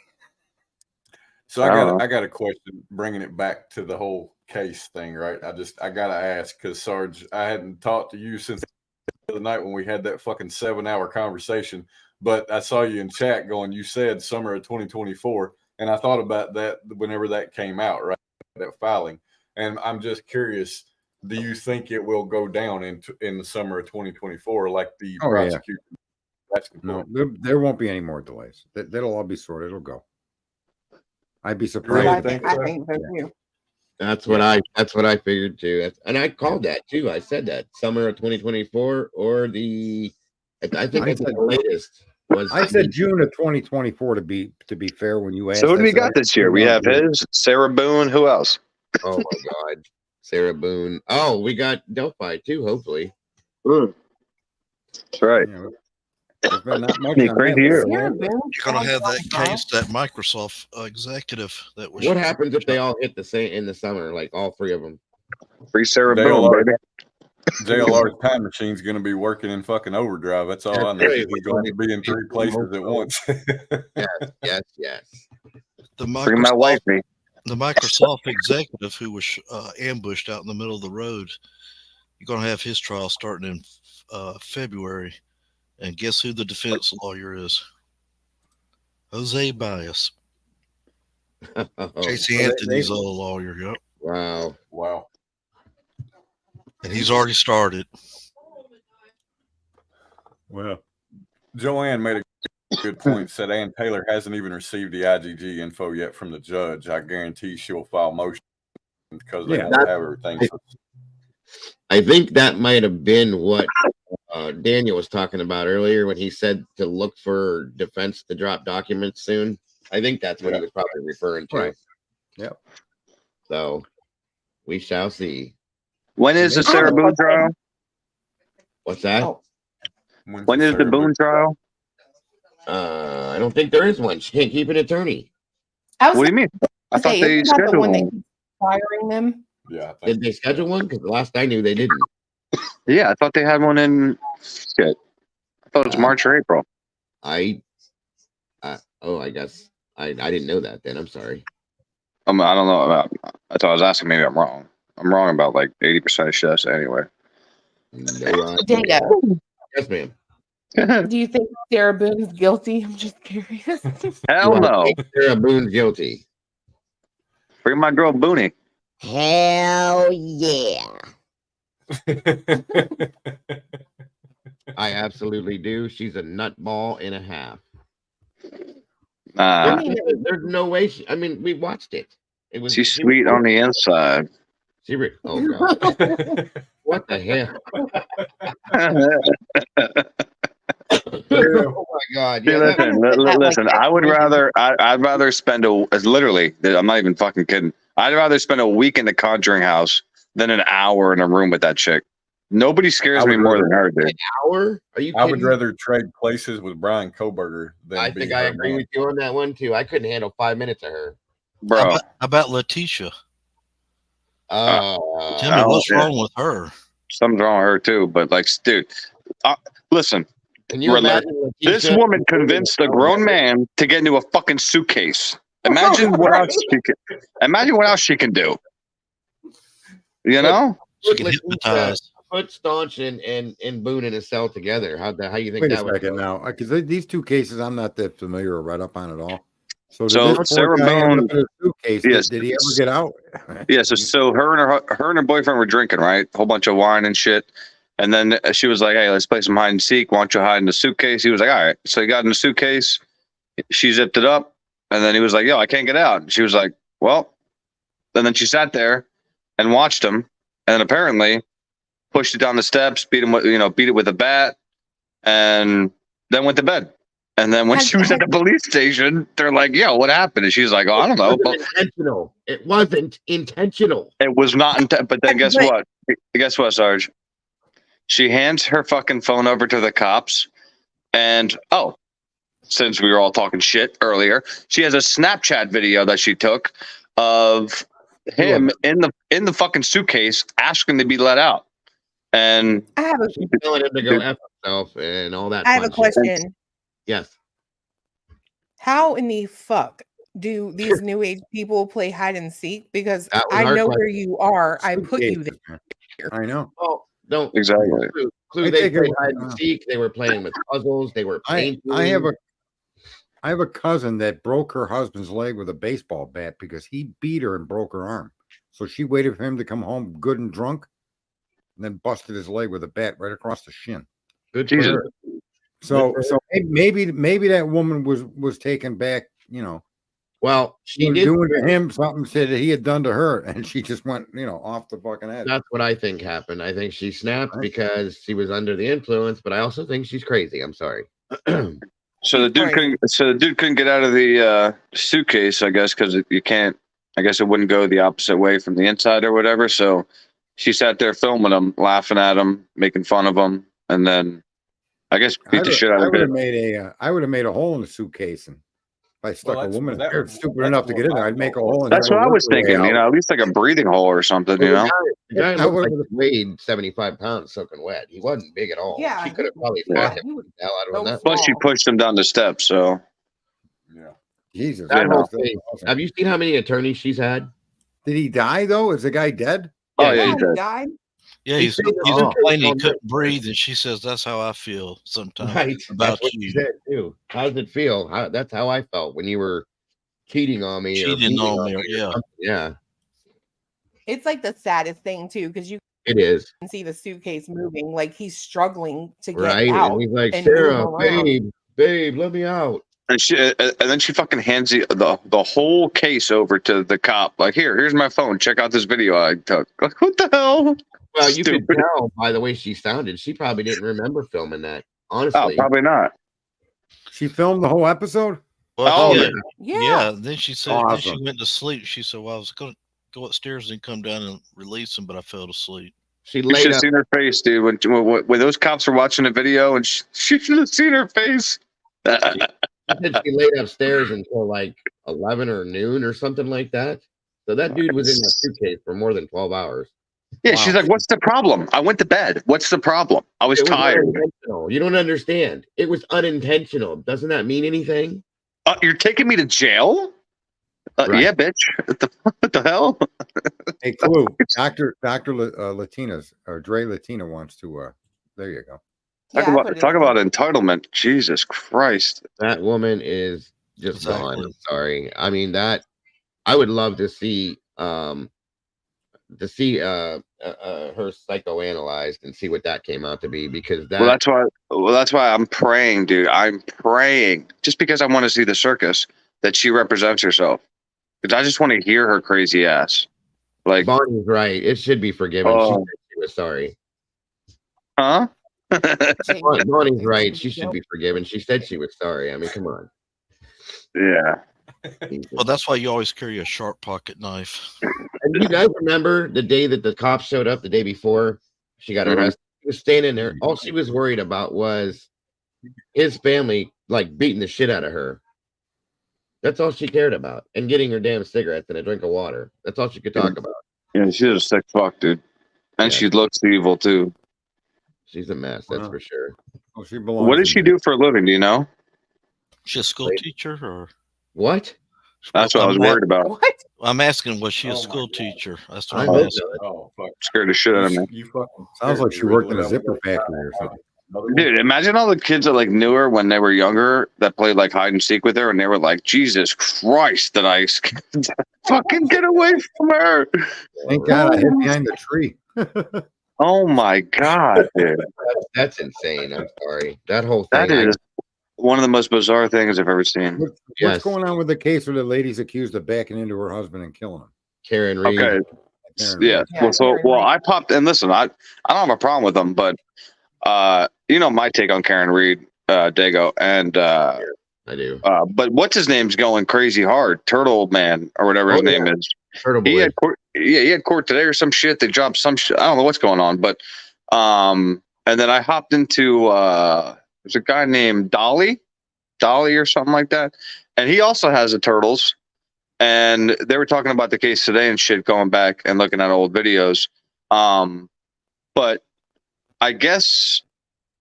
So I got a question, bringing it back to the whole case thing, right? I gotta ask, because Sarge, I hadn't talked to you since the other night when we had that fucking 7-hour conversation, but I saw you in chat going, you said summer of 2024, and I thought about that whenever that came out, right? That filing, and I'm just curious, do you think it will go down in the summer of 2024, like the prosecution? Yeah. No, there won't be any more delays. That'll all be sorted. It'll go. I'd be surprised. I think so too. That's what I figured too. And I called that too. I said that summer of 2024 or the latest was. I said June of 2024 to be fair when you asked. So who do we got this year? We have Sarah Boone. Who else? Oh my God, Sarah Boone. Oh, we got Delphi too. Hopefully. That's right. There's been not much great year. You're gonna have that case, that Microsoft executive that was. What happens if they all hit the same in the summer, like all three of them? Free Sarah Boone, baby. JLR's time machine's going to be working in fucking overdrive. That's all I know. He's going to be in 3 places at once. Yes. Bring my wife, me. The Microsoft executive who was ambushed out in the middle of the road. You're going to have his trial starting in February. And guess who the defense lawyer is? Jose Baez. Casey Anthony's a lawyer. Yep. Wow. And he's already started. Well, Joanne made a good point. Said Ann Taylor hasn't even received the IGG info yet from the judge. I guarantee she'll file motion because they won't have everything. I think that might have been what Daniel was talking about earlier when he said to look for defense to drop documents soon. I think that's what he was probably referring to. Right. Yep. So we shall see. When is the Sarah Boone trial? What's that? When is the Boone trial? I don't think there is one. She can't keep an attorney. What do you mean? I thought they scheduled one. Firing them. Yeah. Did they schedule one? Because the last I knew, they didn't. Yeah, I thought they had one in shit. I thought it was March or April. I guess I didn't know that. Then I'm sorry. I don't know about. That's what I was asking. Maybe I'm wrong. I'm wrong about like 80% of shit. Anyway. No, Dago, yes, ma'am. do you think Sarah Boone's guilty? I'm just curious. Hell no. Sarah Boone's guilty. Bring my girl Booney. Hell yeah. I absolutely do. She's a nutball and a half. I mean, There's no way. I mean, we watched it. It was. She's sweet on the inside. Oh god. What the hell? Oh my god. See, Yeah, listen. I would rather. I'd rather spend literally. I'm not even fucking kidding. I'd rather spend a week in the Conjuring house than an hour in a room with that chick. Nobody scares me more than her, dude. an hour? Are you kidding? I would rather trade places with Brian Koberger than I think I agree with you on that one too. I couldn't handle 5 minutes of her. Bro. How about Letitia? Oh, Tell me what's wrong with her. Something's wrong with her too. But like, dude, listen. can you imagine This Letitia- woman convinced a grown man to get into a fucking suitcase. Imagine what else she can. Imagine what else she can do. You know? She can hypnotize. Put Staunch and Boone in a cell together. How you think Wait a that would second go? now, because these two cases I'm not that familiar or read up on at all. So Sarah Boone, suitcase, yes, did he ever get out? Yeah, so her and her boyfriend were drinking, right? A whole bunch of wine and shit. And then she was like, "Hey, let's play some hide and seek. Why don't you hide in the suitcase?" He was like, "All right." So he got in the suitcase. She zipped it up, and then he was like, "Yo, I can't get out." And she was like, "Well," and then she sat there and watched him, and then apparently pushed it down the steps, beat it with a bat, and then went to bed. And then when she was at the police station, they're like, "Yo, what happened?" And she's like, "Oh, I don't know." Intentional. It wasn't intentional. It was not. But then guess what? Guess what, Sarge? She hands her fucking phone over to the cops, and since we were all talking shit earlier, she has a Snapchat video that she took of him in the fucking suitcase asking to be let out. And I have She's telling him to go F himself and all that. I have a fun shit. question. Yes. How in the fuck do these new age people play hide and seek? Because That was I our know question. where you are. I put you there. I know. Oh, don't exactly. Clue, I they think it played was- hide and seek. They were playing with puzzles. They were painting. I have a cousin that broke her husband's leg with a baseball bat because he beat her and broke her arm. So she waited for him to come home good and drunk, and then busted his leg with a bat right across the shin. Good for Jesus. her. So maybe that woman was taken back, Well, she did. doing to him something said that he had done to her, and she just went, off the fucking head. That's what I think happened. I think she snapped Right. because she was under the influence, but I also think she's crazy. I'm sorry. So the dude couldn't get out of the suitcase, I guess, because you can't. I guess it wouldn't go the opposite way from the inside or whatever. So she sat there filming him, laughing at him, making fun of him, and then I guess beat the shit out I of would have him. I would have made a hole in the suitcase, and if I stuck a woman that- there stupid that's enough to get in there, what I'd make a hole in That's there. what I was Work my way thinking. out. At least like a breathing hole or something. The guy I looked like would've- he weighed 75 pounds soaking wet. He wasn't big at all. Yeah, She could have probably Yeah. fought him He was the hell out of him. so That- Plus, she pushed him down the steps. So Yeah. Jesus, that know. whole thing. Have you seen how many attorneys she's had? Did he die though? Is the guy dead? oh Yeah, yeah, Yeah, he he did. died. Yeah, He he's said, "Oh, complaining he oh, couldn't no." breathe, and she says, "That's how I feel sometimes Right. about That's what she you." said too. How does it feel? That's how I felt when you were cheating on me. Cheating beating on me, or yeah. something. Yeah, It's like the saddest thing too, because you it is. can see the suitcase moving, like he's struggling to get Right. out. And he's like, and move Sarah, around. babe, let me out. And then she fucking hands the whole case over to the cop. Like, here's my phone. Check out this video I took. Like, what the hell? Well, you could Stupid. tell by the way she sounded. She probably didn't remember filming that. Oh, Honestly. probably not. She filmed the whole episode. Well, Oh, yeah, Yeah. yeah. Then she said then she Awesome. went to sleep. She said, "Well, I was going to go upstairs and come down and release him, but I fell asleep." She You laid should have up. seen her face, dude. When those cops were watching the video, and she should have seen her face. She laid upstairs until like 11 or noon or something like that. So that dude was in that suitcase for more than 12 hours. Yeah, Wow. she's like, "What's the problem? I went to bed. What's the problem? I was It was tired." unintentional. You don't understand. It was unintentional. Doesn't that mean anything? You're taking me to jail? Right. Yeah, bitch. What the hell? Hey, Clue, Doctor Latinas or Dre Latina wants to. There you go. Yeah, I put it Talk in about there. entitlement. Jesus Christ. That woman is just gone. Exactly. I'm sorry. I mean that I would love to see her psychoanalyzed and see what that came out to be, because that Well, that's why I'm praying, dude. I'm praying just because I want to see the circus that she represents herself. Because I just want to hear her crazy ass. Like, Bonnie's right. It should be forgiven. She said she was sorry. huh? Bonnie's right. She should be forgiven. She said she was sorry. I mean, come on. Yeah. Well, that's why you always carry a sharp pocket knife. And you guys remember the day that the cops showed up, the day before she got Mhm. arrested? She was standing there. All she was worried about was his family like beating the shit out of her. That's all she cared about. And getting her damn cigarettes and a drink of water. That's all she could talk about. Yeah, she's a sick fuck, dude. And Yeah. she looks evil too. She's a mess, that's for sure. Oh, she belongs. What does she do for a living? Do you know? She a school teacher or what? That's what I was worried about. What? I'm asking, was she Oh a my school God. teacher? That's I what I'm hope asking. not. Oh fuck! Scared the shit out of me. You fucking Sounds like she worked in a zipper factory factory or something. Dude, imagine all the kids that like knew her when they were younger that played like hide and seek with her, and they were like, "Jesus Christ, that I fucking get away from her!" Thank God I hid behind the tree. Oh my God, dude, That's insane. I'm sorry. That whole that thing. is one of the most bizarre things I've ever seen. What's Yes. going on with the case where the lady's accused of backing into her husband and killing him? Karen Reed. Okay, Karen yeah. Reed. Yeah, Well, I popped and listen. I don't have a problem with them, but you know my take on Karen Reed, Dago, and I do. but what's his name's going crazy hard, Turtle Man or whatever his name is. Turtle He Boy. had court, he had court today or some shit. They dropped some shit. I don't know what's going on, but and then I hopped into there's a guy named Dolly or something like that, and he also has the Turtles. And they were talking about the case today and shit, going back and looking at old videos. But I guess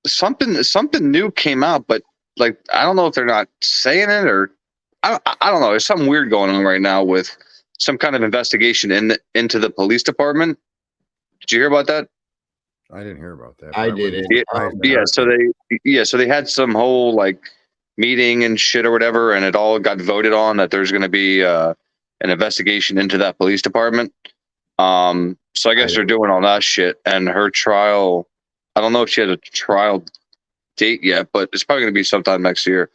something new came out, but like I don't know if they're not saying it or I don't know. There's something weird going on right now with some kind of investigation into the police department. Did you hear about that? I didn't hear about that. I but wouldn't didn't. be surprised if I Yeah. heard So they had some whole like meeting and shit or whatever, and it all got voted on that there's going to be an investigation into that police department. So I guess they're doing all that shit, and her trial. I don't know if she has a trial date yet, but it's probably going to be sometime next year.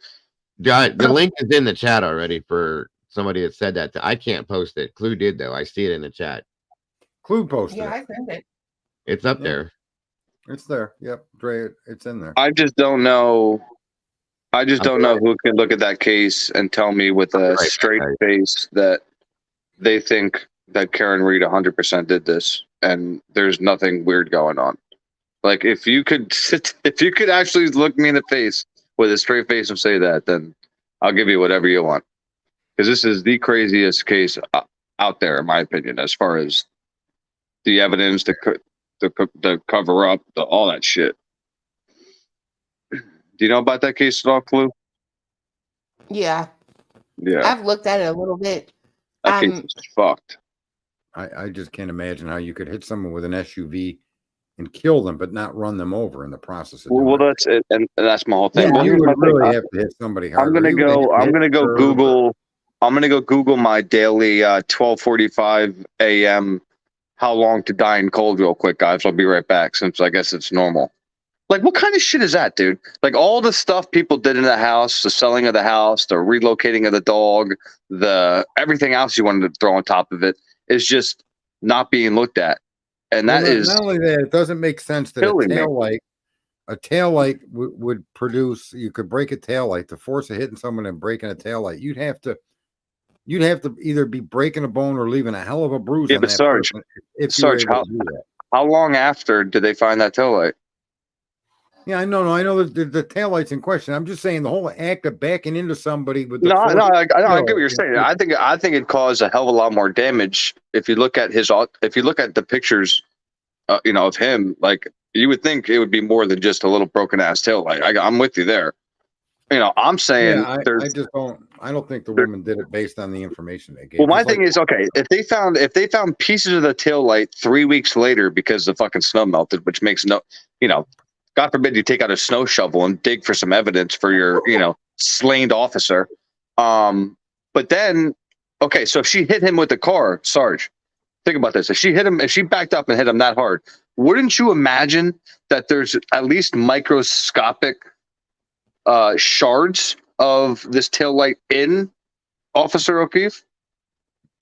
The link is in the chat already for somebody that said that. I can't post it. Clue did though. I see it in the chat. Clue posted Yeah, it. I sent it. It's up Yeah. there. It's there. Yep, Dre, it's in there. I just don't know. I just don't know who can look at that case and tell me with a straight face that they think that Karen Reed 100% did this, and there's nothing weird going on. Like if you could actually look me in the face with a straight face and say that, then I'll give you whatever you want. Because this is the craziest case out there, in my opinion, as far as the evidence, the cover up, all that shit. Do you know about that case at all, Clue? Yeah, Yeah, I've looked at it a little bit. that case is fucked. I just can't imagine how you could hit someone with an SUV and kill them, but not run them over in the process of doing Well, it. that's it, and that's my whole thing. Yeah, Well, you here's my would really thing. have to hit somebody I'm harder. gonna You would go. have to I'm hit gonna go her. Google. I'm gonna go Google my daily 12:45 a.m. How long to die in cold real quick, guys. I'll be right back since I guess it's normal. Like, what kind of shit is that, dude? Like all the stuff people did in the house, the selling of the house, the relocating of the dog, the everything else you wanted to throw on top of it is just not being looked at, and Well, that is not only that, it doesn't make sense that killing me. a tail light would produce. You could break a tail light. The force of hitting someone and breaking a tail light, you'd have to either be breaking a bone or leaving a hell of a bruise Yeah, on but that Sarge, person if you were Sarge, able to do that. how long after did they find that tail light? Yeah, I know the taillights in question. I'm just saying the whole act of backing into somebody with the No, force I get what kill you're saying. I think it caused a hell of a lot more damage. If you look at the pictures of him, like you would think it would be more than just a little broken ass tail light. I'm with you there. I'm saying Yeah, I just don't. I don't think the woman did it based on the information they gave. Well, my Just like- thing is, okay, if they found pieces of the tail light 3 weeks later because the fucking snow melted, which makes no, God forbid you take out a snow shovel and dig for some evidence for your, slain officer. But then, okay, so if she hit him with the car, Sarge, think about this. If she backed up and hit him that hard, wouldn't you imagine that there's at least microscopic shards of this tail light in Officer O'Keefe?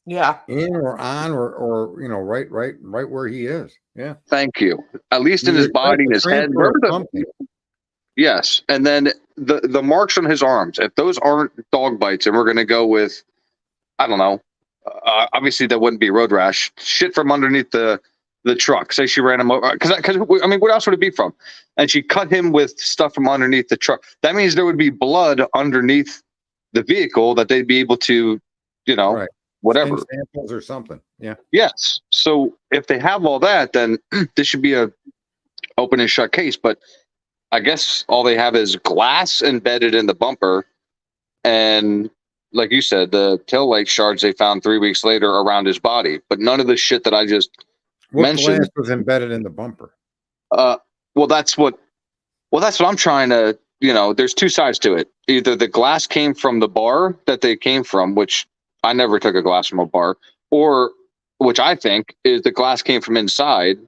Yeah. in or on or right where he is. Yeah. Thank you. At least in his body, his head. Yes, and then the marks on his arms. If those aren't dog bites, and we're going to go with, I don't know. Obviously, that wouldn't be road rash. Shit from underneath the truck. Say she ran him over. Because I mean, what else would it be from? And she cut him with stuff from underneath the truck. That means there would be blood underneath the vehicle that they'd be able to, Right. whatever. Skin samples or something. Yeah. Yes. So if they have all that, then this should be a open and shut case. But I guess all they have is glass embedded in the bumper, and like you said, the tail light shards they found 3 weeks later around his body. But none of the shit that I just mentioned glass was embedded in the bumper. Well, that's what I'm trying to. There's two sides to it. Either the glass came from the bar that they came from, which I never took a glass from a bar, or which I think is the glass came from inside,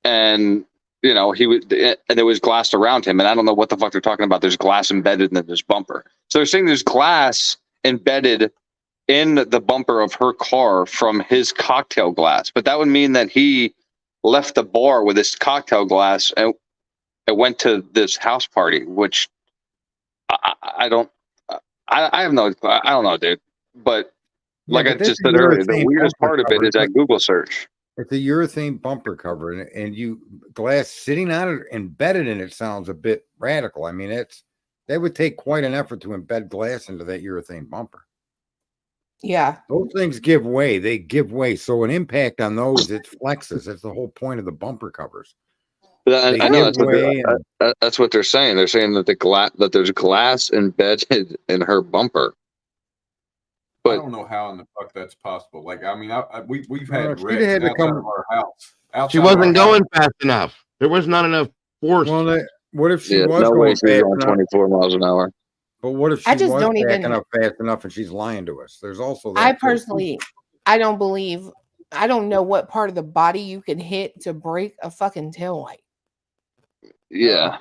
and he would, and there was glass around him, and I don't know what the fuck they're talking about. There's glass embedded in this bumper, so they're saying there's glass embedded in the bumper of her car from his cocktail glass, but that would mean that he left the bar with his cocktail glass and it went to this house party, which I don't know, dude. But like I just said earlier, the weirdest part of it is that Google search. It's a urethane bumper cover, and you glass sitting on it, embedded in it sounds a bit radical. I mean, that would take quite an effort to embed glass into that urethane bumper. Yeah. Those things give way. They give way. So an impact on those, it flexes. That's the whole point of the bumper covers. I know that's what they're saying. They're saying that there's glass embedded in her bumper. But I don't know how in the fuck that's possible. Like, I mean, we've had wrecks outside of our house. She wasn't going fast enough. There was not enough force. Well, what if she was no going fast enough? 24 miles an hour. But what if she was backing up fast enough and she's lying to us? There's also that. I personally, I don't know what part of the body you can hit to break a fucking tail light. Yeah.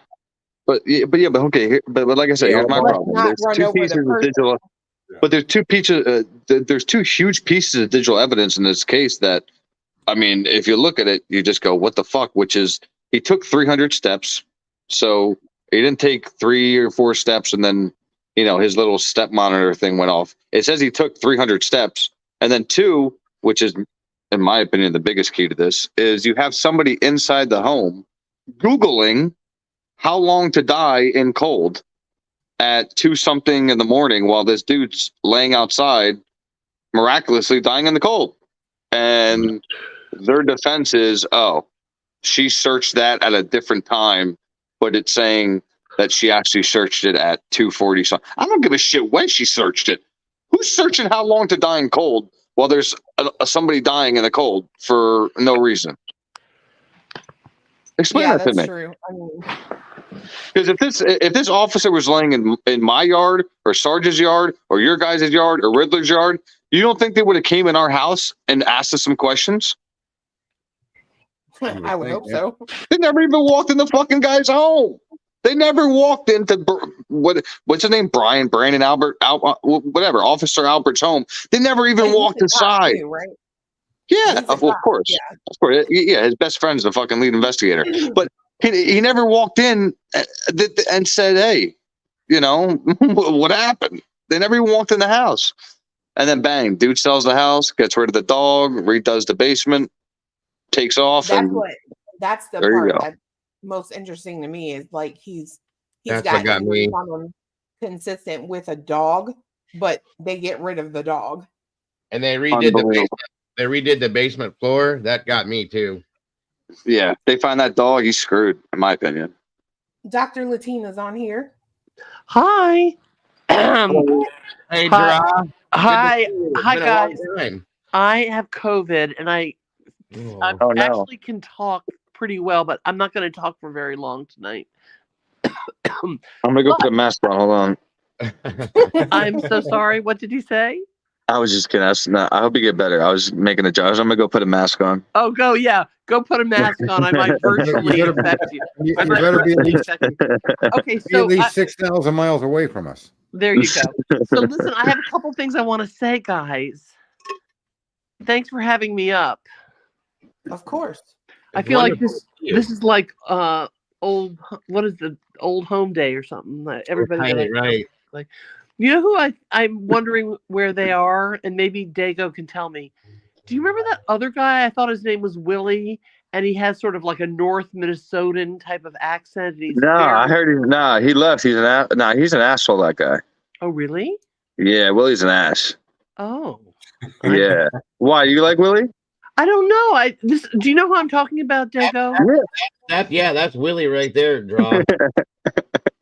But okay. But like I said, here's my problem. There's two pieces of digital. But there's two huge pieces of digital evidence in this case that, I mean, if you look at it, you just go, what the fuck? Which is, he took 300 steps. So he didn't take 3 or 4 steps and then, his little step monitor thing went off. It says he took 300 steps. And then 2, which is, in my opinion, the biggest key to this, is you have somebody inside the home Googling how long to die in cold at 2-something in the morning while this dude's laying outside, miraculously dying in the cold. And their defense is, she searched that at a different time, but it's saying that she actually searched it at 2:40. So I don't give a shit when she searched it. Who's searching how long to die in cold while there's somebody dying in the cold for no reason? Explain that to me. True. I mean, because if this officer was laying in my yard or Sarge's yard or your guys' yard or Riddler's yard, you don't think they would have came in our house and asked us some questions? I would hope so. They never even walked in the fucking guy's home. They never walked into what's his name? Brandon Albert, whatever, Officer Albert's home. They never even walked inside. Too, right? Yeah, of course. Yeah. Of course. Yeah, his best friend's the fucking lead investigator. But he never walked in and said, hey, what happened? They never even walked in the house. And then bang, dude sells the house, gets rid of the dog, redoes the basement, takes off. That's the part that's most interesting to me is like he's got someone consistent with a dog, but they get rid of the dog. And they redid the basement. They redid the basement floor. That got me too. Yeah, they find that dog, he's screwed, in my opinion. Dr. Latina's on here. Hi. Hey, Hi. Dra. Hi. It's Hi, been a long guys. time. I have COVID and I Oh. Oh, no. actually can talk pretty well, but I'm not going to talk for very long tonight. I'm going to go put a mask on. Hold on. I'm so sorry. What did you say? I was just kidding. I hope you get better. I was making a joke. I'm going to go put a mask on. Oh, go. Yeah. Go put a mask on. I might virtually You better- infect you. You I might better be at least, infect you. Okay. be at So least 6,000 miles away from us. there you go. So listen, I have a couple things I want to say, guys. Thanks for having me up. Of course. I feel like this is like old, what is the old home day or something? Like everybody that Right. like, you know who I'm wondering where they are, and maybe Dago can tell me. Do you remember that other guy? I thought his name was Willie, and he has sort of like a North Minnesotan type of accent. And he's I heard he left. He's an asshole, that guy. Oh, really? Yeah, Willie's an ass. Oh. Yeah. Why, you like Willie? I don't know. Do you know who I'm talking about, Dago? That's Willie right there, Dra.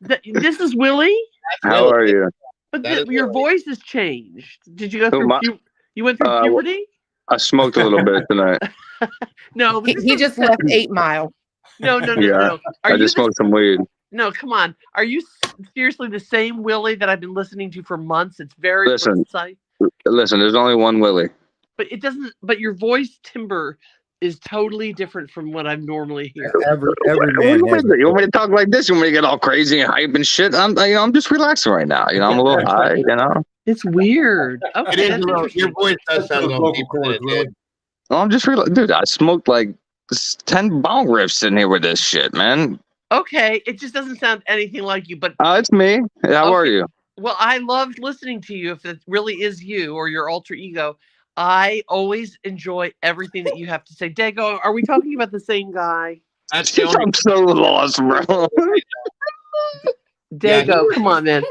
This is Willie? How are you? But your voice has changed. Did you go through you went through puberty? I smoked a little bit tonight. No, He just left 8 Mile. No. Yeah, I just smoked some weed. No, come on. Are you seriously the same Willie that I've been listening to for months? It's very precise. Listen, there's only one Willie. But it doesn't. But your voice timbre is totally different from what I'm normally hearing. Every man You has want me to talk like this? You want me to get all crazy and hype and shit? I'm just relaxing right now. I'm a little high. It's weird. Okay, It is your voice does sound a little deeper than it did. I'm just dude. I smoked like 10 bong rips in here with this shit, man. Okay, it just doesn't sound anything like you. But it's me. How are you? Well, I loved listening to you. If it really is you or your alter ego, I always enjoy everything that you have to say. Dago, are we talking about the same guy? I'm so lost, bro. Dago, come on, man.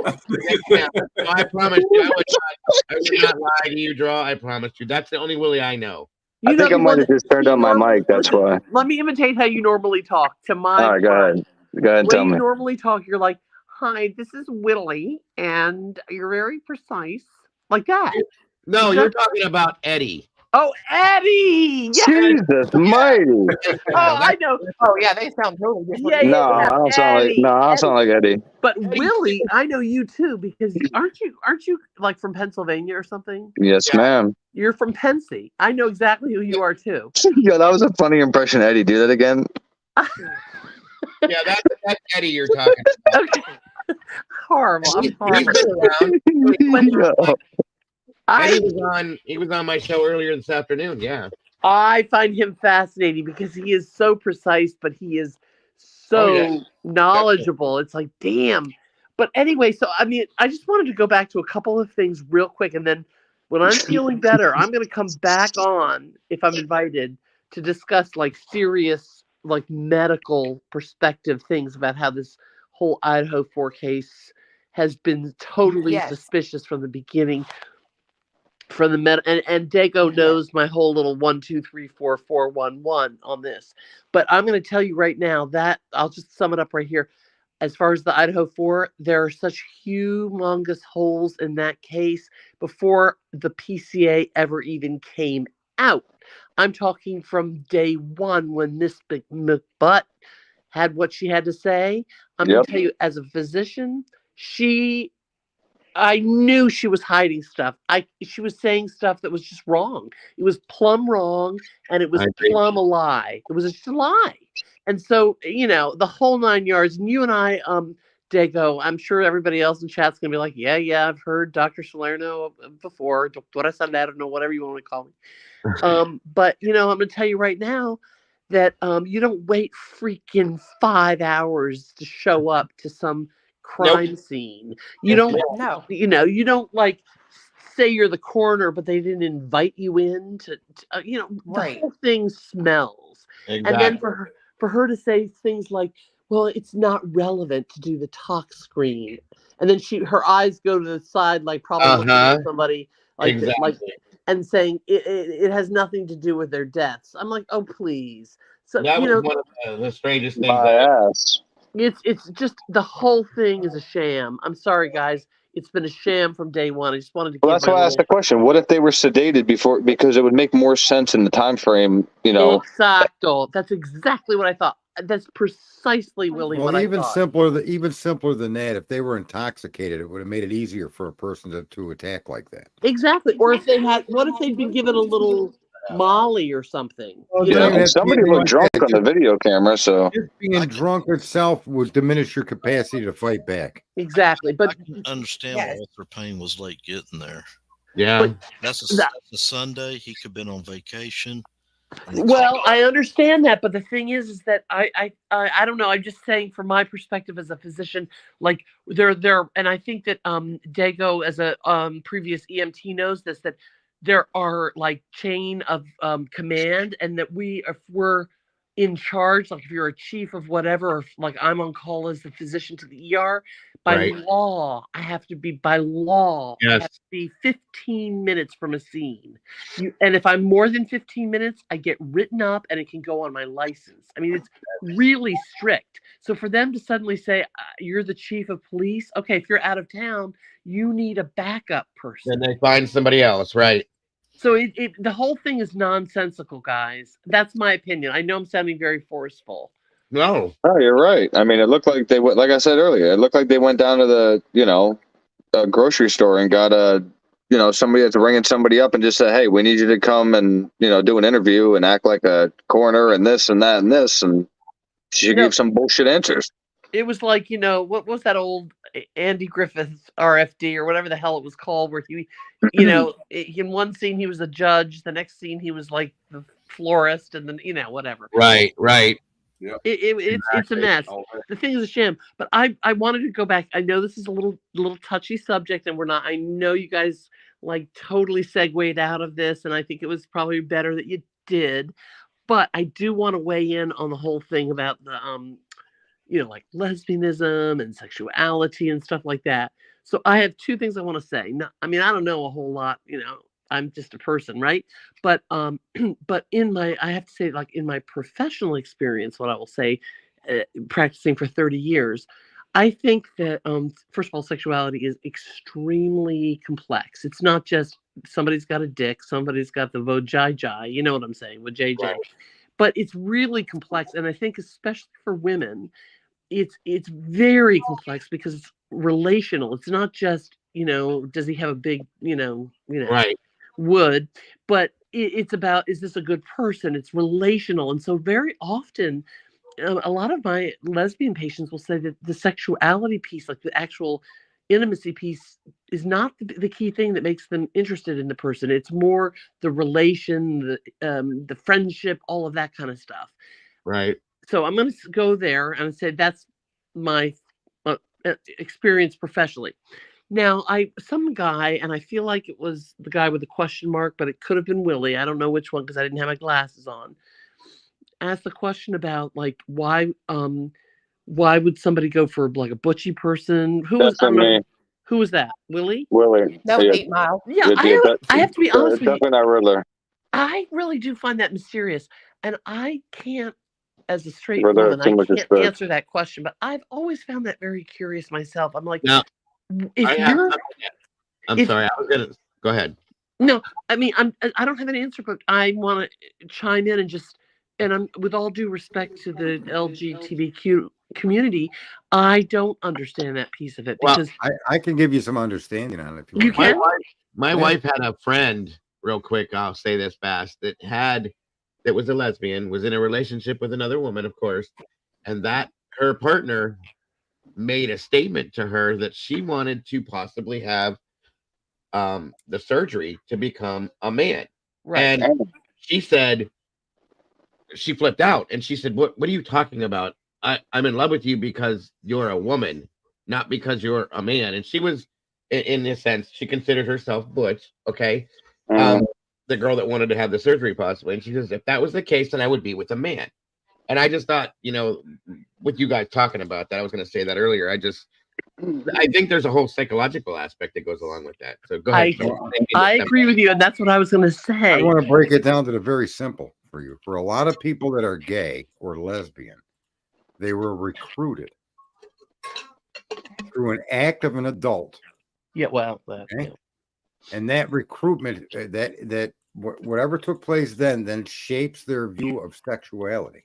I promise you, I would not lie to you, Dra. I promise you. That's the only Willie I know. I think I might have just turned on my mic. That's why. Let me imitate how you normally talk. To my All right, go ahead. Go ahead and tell me. You normally talk, you're like, "Hi, this is Willie, and you're very precise," like that. No, you're talking about Eddie. Oh, Eddie! Yes. Jesus mighty! Oh, I know. Oh yeah, they sound totally different. No, I don't sound like Eddie. But Willie, I know you too because aren't you like from Pennsylvania or something? Yes, ma'am. You're from Pensy. I know exactly who you are too. Yeah, that was a funny impression, Eddie. Do that again. Yeah, that's Eddie you're talking about. Okay. Horrible. I'm horrible. He was on my show earlier this afternoon. Yeah. I find him fascinating because he is so precise, but he is so knowledgeable. It's like, damn. But anyway, so I mean, I just wanted to go back to a couple of things real quick, and then when I'm feeling better, I'm going to come back on if I'm invited to discuss like serious, like medical perspective things about how this whole Idaho 4 case has been totally suspicious from the beginning. For the and Dago knows my whole little 1, 2, 3, 4, 4, 1, 1 on this, but I'm going to tell you right now that I'll just sum it up right here. As far as the Idaho 4, there are such humongous holes in that case before the PCA ever even came out. I'm talking from day one when Miss McButt had what she had to say. I'm going to tell you, as a physician, I knew she was hiding stuff. She was saying stuff that was just wrong. It was plumb wrong, and it was plumb a lie. It was just a lie. And so, the whole 9 yards. And you and I, Dago, I'm sure everybody else in chat's going to be like, yeah, I've heard Dr. Salerno before, Doctora Salerno, whatever you want to call me. But, I'm going to tell you right now that you don't wait freaking 5 hours to show up to some crime scene. You don't you don't like say you're the coroner, but they didn't invite you in to the whole thing smells. Exactly. And then for her to say things like, well, it's not relevant to do the talk screen, and then her eyes go to the side like probably looking at somebody like and saying it has nothing to do with their deaths. I'm like, oh please. So That you was know, one of the strangest things. My ass. it's just the whole thing is a sham. I'm sorry, guys. It's been a sham from day one. I just wanted to Well, give that's my why I asked little the question. What if they were sedated before? Because it would make more sense in the time frame, you know. exacto. That's exactly what I thought. That's precisely, Willie, what Well, I even thought. simpler than that. If they were intoxicated, it would have made it easier for a person to attack like that. Exactly. Or if they had, what if they'd been given a little Molly or something? Well, You they don't know, even have to Somebody be anything looked like drunk that. on the video camera, so Just being drunk itself would diminish your capacity to fight back. exactly. But I can understand why Arthur Payne was late getting there. Yeah. That's a Sunday. He could have been on vacation. well, I understand that, but the thing is that I don't know. I'm just saying from my perspective as a physician, like there, and I think that Dago as a previous EMT knows this, that there are like chain of command, and that if we're in charge, like if you're a chief of whatever, or if, like I'm on call as the physician to the ER, by Right. law, I have to be I Yes. have to be 15 minutes from a scene. And if I'm more than 15 minutes, I get written up and it can go on my license. I mean, it's really strict. So for them to suddenly say, you're the chief of police, okay, if you're out of town, you need a backup person. Then they find somebody else, right? So the whole thing is nonsensical, guys. That's my opinion. I know I'm sounding very forceful. No. oh, you're right. I mean, it looked like they went, like I said earlier, it looked like they went down to the, grocery store and got somebody that's ringing somebody up and just said, hey, we need you to come and, do an interview and act like a coroner and this and that and this. And she gave some bullshit answers. It was like, what was that old Andy Griffith RFD or whatever the hell it was called, where he, in one scene he was a judge, the next scene he was like the florist, and then whatever. Right. Yeah. It's a mess. The thing is a sham. But I wanted to go back. I know this is a little touchy subject, and we're not. I know you guys like totally segued out of this, and I think it was probably better that you did. But I do want to weigh in on the whole thing about the like lesbianism and sexuality and stuff like that. So I have two things I want to say. No, I mean, I don't know a whole lot, I'm just a person, right? But but I have to say, like in my professional experience, what I will say, practicing for 30 years, I think that first of all, sexuality is extremely complex. It's not just somebody's got a dick, somebody's got the vajayjay, you know what I'm saying, with JJ. Right. But it's really complex, and I think especially for women, it's very complex because it's relational. It's not just does he have a big Right. wood, but it's about, is this a good person? It's relational. And so very often a lot of my lesbian patients will say that the sexuality piece, like the actual intimacy piece, is not the key thing that makes them interested in the person. It's more the relation, the friendship, all of that kind of stuff. Right. So I'm going to go there and say that's my experience professionally. Now, some guy, and I feel like it was the guy with the question mark, but it could have been Willie. I don't know which one because I didn't have my glasses on. Asked the question about like why would somebody go for like a butchy person? Who was that? Willie? Willie. That was 8 Mile. Yeah, I have to be honest with you. Definitely not Riddler. I really do find that mysterious, and I can't, as a straight Riddler, woman, I can't answer that question. But I've always found that very curious myself. I'm like, now, I'm sorry, I was gonna go ahead. No, I mean, I don't have an answer, but I want to chime in and I'm, with all due respect to the LGBTQ community, I don't understand that piece of it because I can give you some understanding on it. If you can. My wife had a friend, real quick. I'll say this fast. That was a lesbian, was in a relationship with another woman, of course, and that her partner made a statement to her that she wanted to possibly have the surgery to become a man. Right. And she said, she flipped out and she said, what are you talking about? I'm in love with you because you're a woman, not because you're a man. And she was, in this sense, she considered herself butch. Okay. The girl that wanted to have the surgery possibly. And she says, if that was the case, then I would be with a man. And I just thought, with you guys talking about that, I was going to say that earlier. I think there's a whole psychological aspect that goes along with that. So go ahead. I agree with you, and that's what I was going to say. I want to break it down to the very simple. for you. For a lot of people that are gay or lesbian, they were recruited through an act of an adult. Yeah, well, Okay? And that recruitment, whatever took place then shapes their view of sexuality.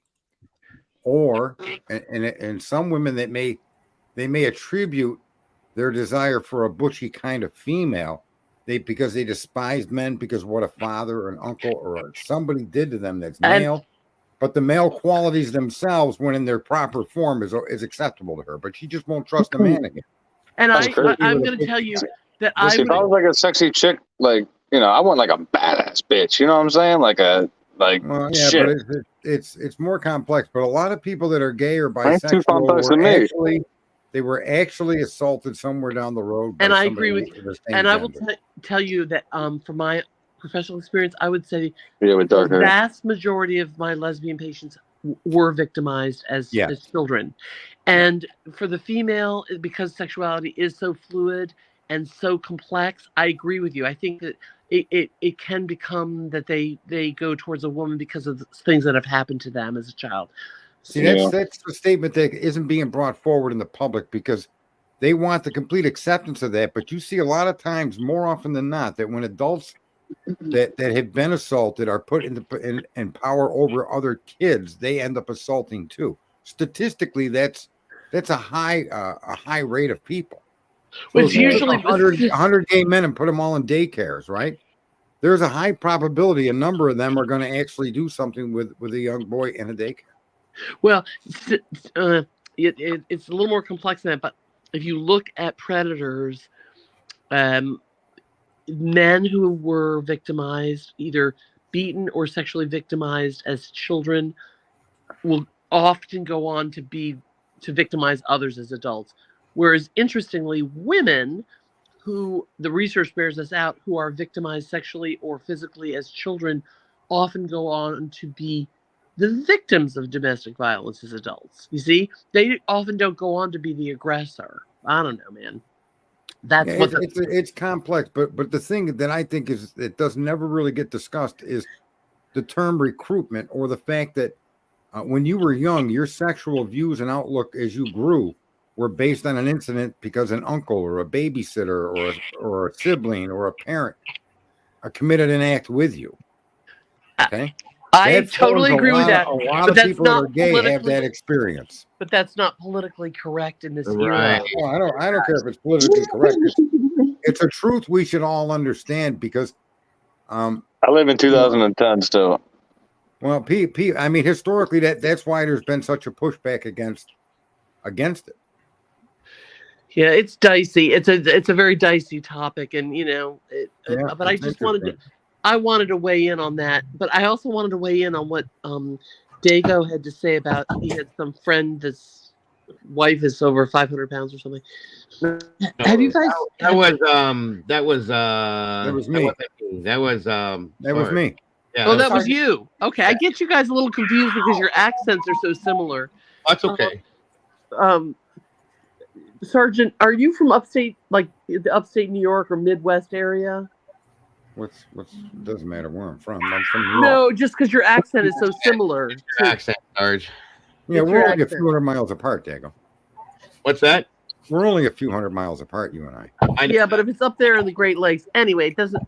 Or, and some women that they may attribute their desire for a butchy kind of female, because they despised men because what a father or an uncle or somebody did to them that's male. But the male qualities themselves, when in their proper form, is acceptable to her. But she just won't trust a man again. And That's crazy. I'm going to tell you that If I was like a sexy chick, like, I want like a badass bitch. You know what I'm saying? Well, yeah, shit. but it's more complex. But a lot of people that are gay or Ain't too complex bisexual to me. they were actually assaulted somewhere down the road. And I agree with you. And I will tell you that from my professional experience, I would say with the vast majority of my lesbian patients were victimized as children. And for the female, because sexuality is so fluid and so complex, I agree with you. I think that it can become that they go towards a woman because of things that have happened to them as a child. See, that's a statement that isn't being brought forward in the public because they want the complete acceptance of that. But you see a lot of times, more often than not, that when adults that have been assaulted are put in power over other kids, they end up assaulting too. Statistically, that's a high rate of people. So it's usually 100 gay men and put them all in daycares, right? There's a high probability a number of them are going to actually do something with a young boy in a daycare. Well, it's a little more complex than that. But if you look at predators, men who were victimized, either beaten or sexually victimized as children, will often go on to victimize others as adults. Whereas, interestingly, women who the research bears us out, who are victimized sexually or physically as children, often go on to be the victims of domestic violence as adults. You see, they often don't go on to be the aggressor. I don't know, man. That's it's complex, but the thing that I think is it does never really get discussed is the term recruitment, or the fact that when you were young, your sexual views and outlook as you grew were based on an incident because an uncle or a babysitter or a sibling or a parent committed an act with you. Okay. I totally agree with that. A lot of people that are gay have that experience. But that's not politically correct in this Right. era. Well, I don't care if it's politically correct. It's a truth we should all understand because I live in 2010 still. Well, I mean, historically, that's why there's been such a pushback against it. Yeah, it's dicey. It's a very dicey topic, and but I just wanted to weigh in on that. But I also wanted to weigh in on what Dago had to say about he had some friend that's wife is over 500 pounds or something. Have you guys? That was me. That was me. Yeah, well, that was you. Okay, I get you guys a little confused because your accents are so similar. That's okay. Sergeant, are you from upstate, like the upstate New York or Midwest area? What's doesn't matter where I'm from. I'm from New York. No, just because your accent is so similar. Your accent, Sarge. Yeah, we're only a few hundred miles apart, Dago. What's that? We're only a few hundred miles apart, you and I. Yeah, but if it's up there in the Great Lakes, anyway, it doesn't.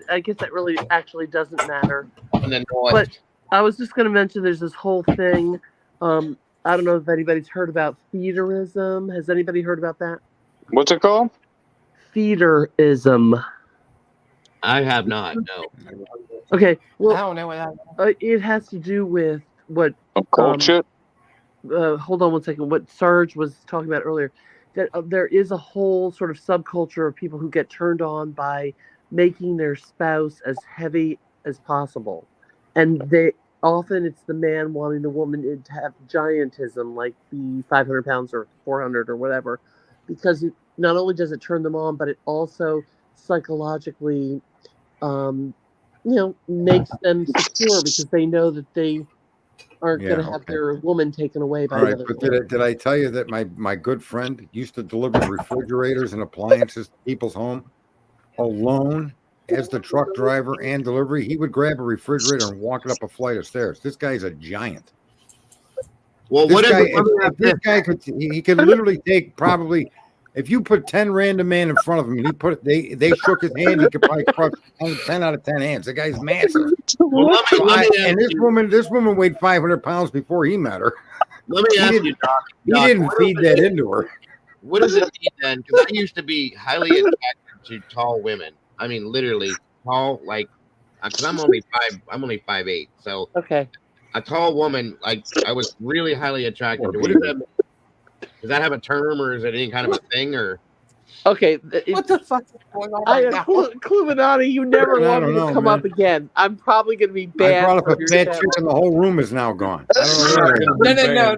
I guess that really actually doesn't matter. And then but I was just going to mention there's this whole thing. I don't know if anybody's heard about feederism. Has anybody heard about that? What's it called? Feederism. I have not. No. Okay. Well, I don't know what that is. It has to do with what. Culture. Hold on one second. What Sarge was talking about earlier, that there is a whole sort of subculture of people who get turned on by making their spouse as heavy as possible, and often it's the man wanting the woman to have giantism, like be 500 pounds or 400 or whatever, because not only does it turn them on, but it also psychologically, makes them secure because they know that they aren't going to have their woman taken away by another woman. Did I tell you that my good friend used to deliver refrigerators and appliances to people's home alone as the truck driver and delivery, he would grab a refrigerator and walk it up a flight of stairs. This guy's a giant. Well, This what guy, if if this guy could, he could literally take probably. If you put 10 random men in front of him and they shook his hand, he could probably crush 10 out of 10 hands. The guy's massive. And this woman weighed 500 pounds before he met her. Let me ask you, Doc. He didn't feed that into her. What does it mean then? Because I used to be highly attracted to tall women. I mean, literally tall, like, because I'm only 5'8". So Okay. a tall woman, like, I was really highly attracted to. What does that mean? Does that have a term, or is it any kind of a thing, or? Okay. What the fuck is going on right now? Clueminati, you never I want don't me to know, come man. up again. I'm probably going to be I banned brought up from a your fat channel. chick and the whole room is now gone. I don't You're know. not gonna be No. banned,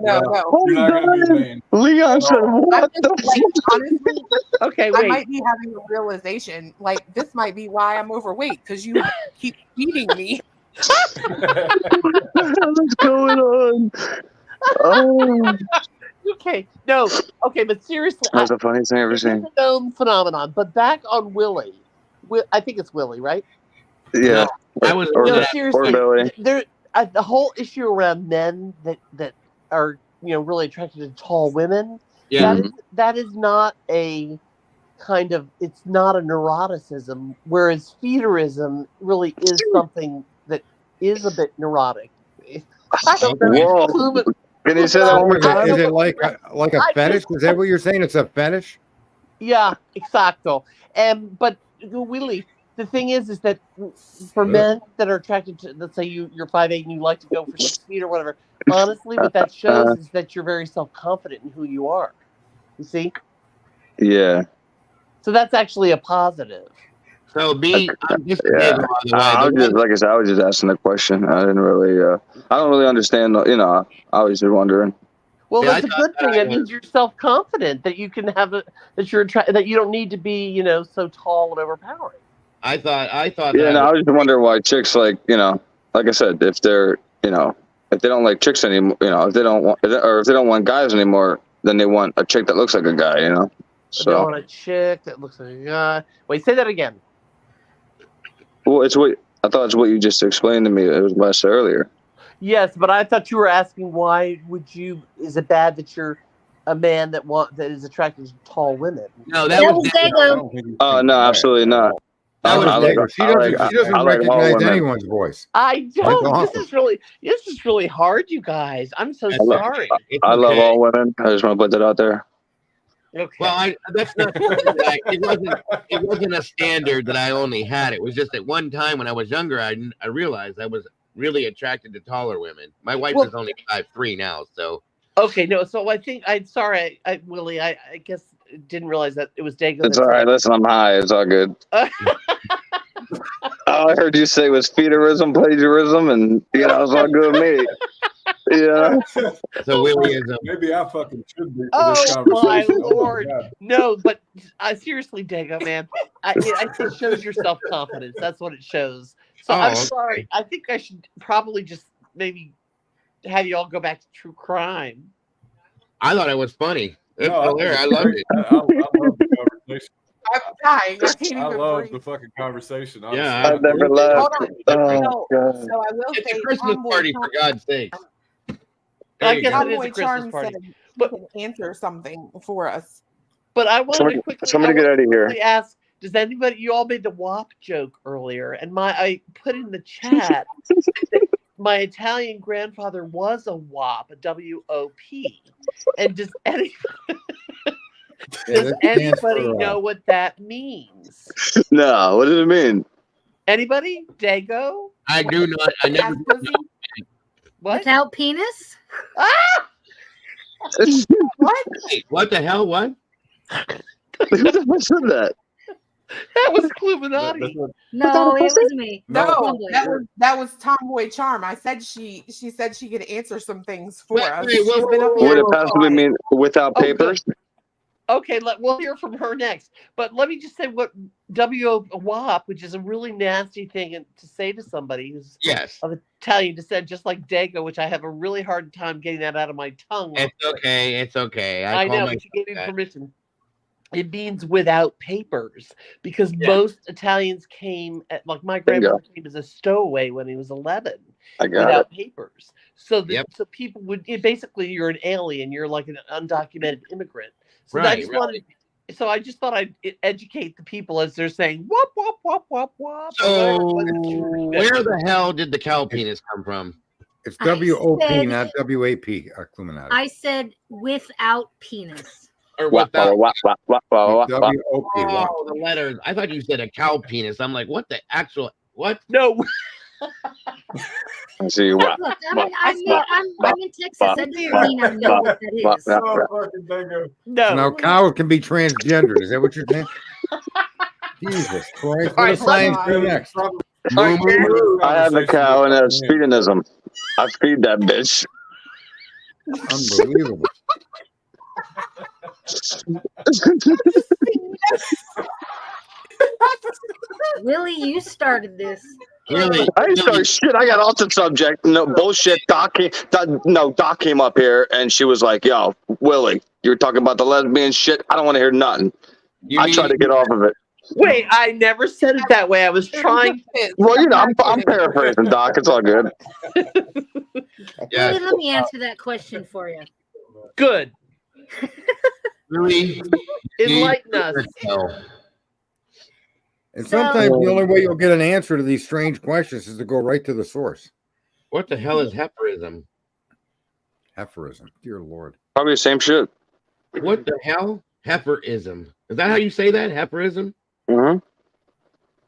You're not going to be banned. Leon said, "What I'm the just like, honestly, Okay, I wait. might be having a realization. Like, this might be why I'm overweight because you keep feeding me. What's going on?" Oh, Okay, no. Okay, but seriously, that's the funniest thing I've ever this is seen. a known phenomenon. But back on Willie, I think it's Willie, right? Yeah, I was or, No, or seriously, Billy. there the whole issue around men that are really attracted to tall women. Yeah. That is not a kind of, it's not a neuroticism, whereas feederism really is something that is a bit neurotic. I don't know. Whoa. Clue- Can you say that one more Is it, time? is it like a I fetish? Is that what you're saying? It's a fetish? Yeah, exacto. But Willie, the thing is that for men that are attracted to, let's say you're 5'8" and you like to go for 6 feet or whatever. Honestly, what that shows is that you're very self-confident in who you are. You see? Yeah. So that's actually a positive. So I'm just Yeah. Dago, by the way. I was just, like I said, I was just asking the question. I didn't really, I don't really understand. I was just wondering. Well, Yeah, that's a good thing. That means you're self-confident, that you can have that you don't need to be, so tall and overpowering. I thought. Yeah, I was just wondering why chicks like I said, if they're if they don't like chicks anymore, if they don't want if they don't want guys anymore, then they want a chick that looks like a guy, So they want a chick that looks like a guy. Wait, say that again. Well, I thought it's what you just explained to me. It was what I said earlier. Yes, but I thought you were asking why is it bad that you're a man that is attracted to tall women? No, that was Dago. Oh no, absolutely not. She doesn't I like all recognize women. anyone's voice. I don't. awesome. This is really hard, you guys. I'm so sorry. I love all women. I just want to put that out there. Okay. Well, that's not it wasn't a standard that I only had. It was just at one time when I was younger, I realized I was really attracted to taller women. My wife is only 5'3" now, so. Okay, no. So I think I'm sorry, Willie. I guess didn't realize that it was Dago. It's all right. Listen, I'm high. It's all good. All I heard you say was feederism, plagiarism, and it's all good with me. Yeah. So Willie maybe I fucking should be for this conversation. My Lord. No, but seriously, Dago, man, it shows your self-confidence. That's what it shows. So I'm sorry. I think I should probably just maybe have you all go back to true crime. I thought it was funny. It's hilarious. I loved it. I love the conversation. I'm dying. I can't even I love breathe. the fucking conversation. Yeah, I've never laughed. Hold on. Oh, God. So I will It's say, a Christmas party, for God's sake. I guess it is a Tomboy Christmas Charm party. said he can answer something for us. But I wanted to quickly. Somebody get out of here. Ask: does anybody? You all made the WAP joke earlier, and I put in the chat that my Italian grandfather was a WAP, a W-O-P. And does anybody know what that means? No, what does it mean? Anybody? Dago? I do not. I never. What? Without penis? Ah! What? Wait, what the hell? What? Who the fuck said that? That was Clueminati. No, it was me. No, that was Tomboy Charm. I said she said she could answer some things for us. She's been up Would here it possibly mean without papers? Okay, we'll hear from her next. But let me just say what WAP, which is a really nasty thing to say to somebody who's of Italian descent, just like Dago, which I have a really hard time getting that out of my tongue. It's okay. It's okay. I know, but you gave me permission. it means without papers, because Yeah. most Italians came at, like my Bingo. grandfather came as a stowaway when he was 11 I got it. without papers. So Yep. so people would basically you're an alien, you're like an undocumented immigrant. So I Right, just right. wanted so I just thought I'd educate the people as they're saying wop wop wop wop wop. So where the hell did the cow penis come from? It's I WOP, said- not WAP. Clueminati. I said without penis. Or Wah, without wah, wah, wah, wah, wah, wah. WOP. oh, the letters. I thought you said a cow penis. I'm like, what the actual what? No, I see. Wah, Look, wah, I'm in Texas. That doesn't mean I know what that wah, is. wah. Oh, fucking Dago. no. Now cows can be transgendered. Is that what you're saying? Jesus Christ! What All right, does science let's- do next? I have a cow and a feedingism. I feed that bitch. Unbelievable. Willie, you started this. Really? I didn't start shit. I got off the subject. No bullshit. Doc came up here and she was like, "Yo, Willie, you're talking about the lesbian shit. I don't want to hear nothing." I tried to get off of it. Wait, I never said it that way. I was trying. Well, you know, I'm paraphrasing, Doc. It's all good. Yeah. Willie, let me answer that question for you. Good. Really? Enlighten us. And sometimes the only way you'll get an answer to these strange questions is to go right to the source. What the hell is heiferism? Heiferism, dear Lord. Probably the same shit. What the hell? Heiferism. Is that how you say that? Heiferism? Mm-hmm.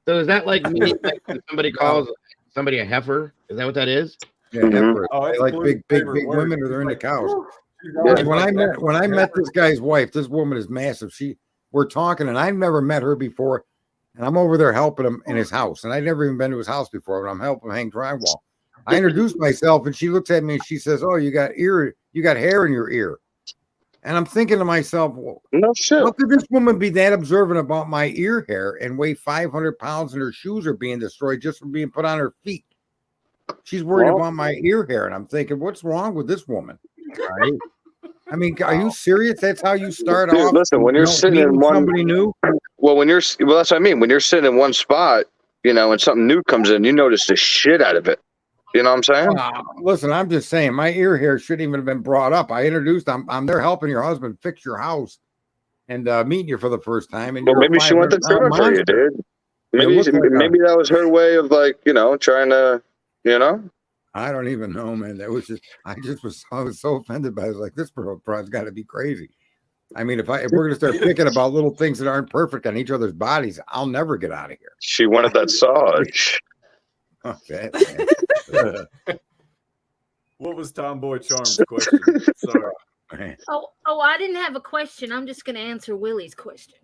So is that like meaning like when somebody calls somebody a heifer? Is that what that is? Yeah, Mhm. heiferism. Oh, They it's like Blue's big, big, favorite big word. women, or they're into cows. She's always And when like I that. met this guy's wife, this woman is massive. We're talking, and I've never met her before. And I'm over there helping him in his house, and I'd never even been to his house before. But I'm helping him hang drywall. I introduced myself, and she looks at me and she says, "Oh, you got hair in your ear." And I'm thinking to myself, well, No shit. how could this woman be that observant about my ear hair and weigh 500 pounds and her shoes are being destroyed just from being put on her feet? She's worried Well- about my ear hair, and I'm thinking, what's wrong with this woman? Right. I mean, are you serious? That's how you start Dude, off? listen, when you're sitting in meeting one- somebody new. Well, that's what I mean. When you're sitting in one spot, you know, and something new comes in, you notice the shit out of it. You know what I'm saying? Listen, I'm just saying, my ear hair shouldn't even have been brought up. I introduced. I'm there helping your husband fix your house, and meeting you for the first time. And Well, you're a maybe she went to 500-pound therapy for you, monster. dude. Maybe look like a- maybe that was her way of, like, you know, trying to, you know. I don't even know, man. That was just. I was so offended by it. I was like, this broad's got to be crazy. I mean, if we're gonna start picking about little things that aren't perfect on each other's bodies, I'll never get out of here. She wanted that massage. Oh, that, What was Tomboy Charm's question? Sorry. man. Oh, I didn't have a question. I'm just going to answer Willie's question.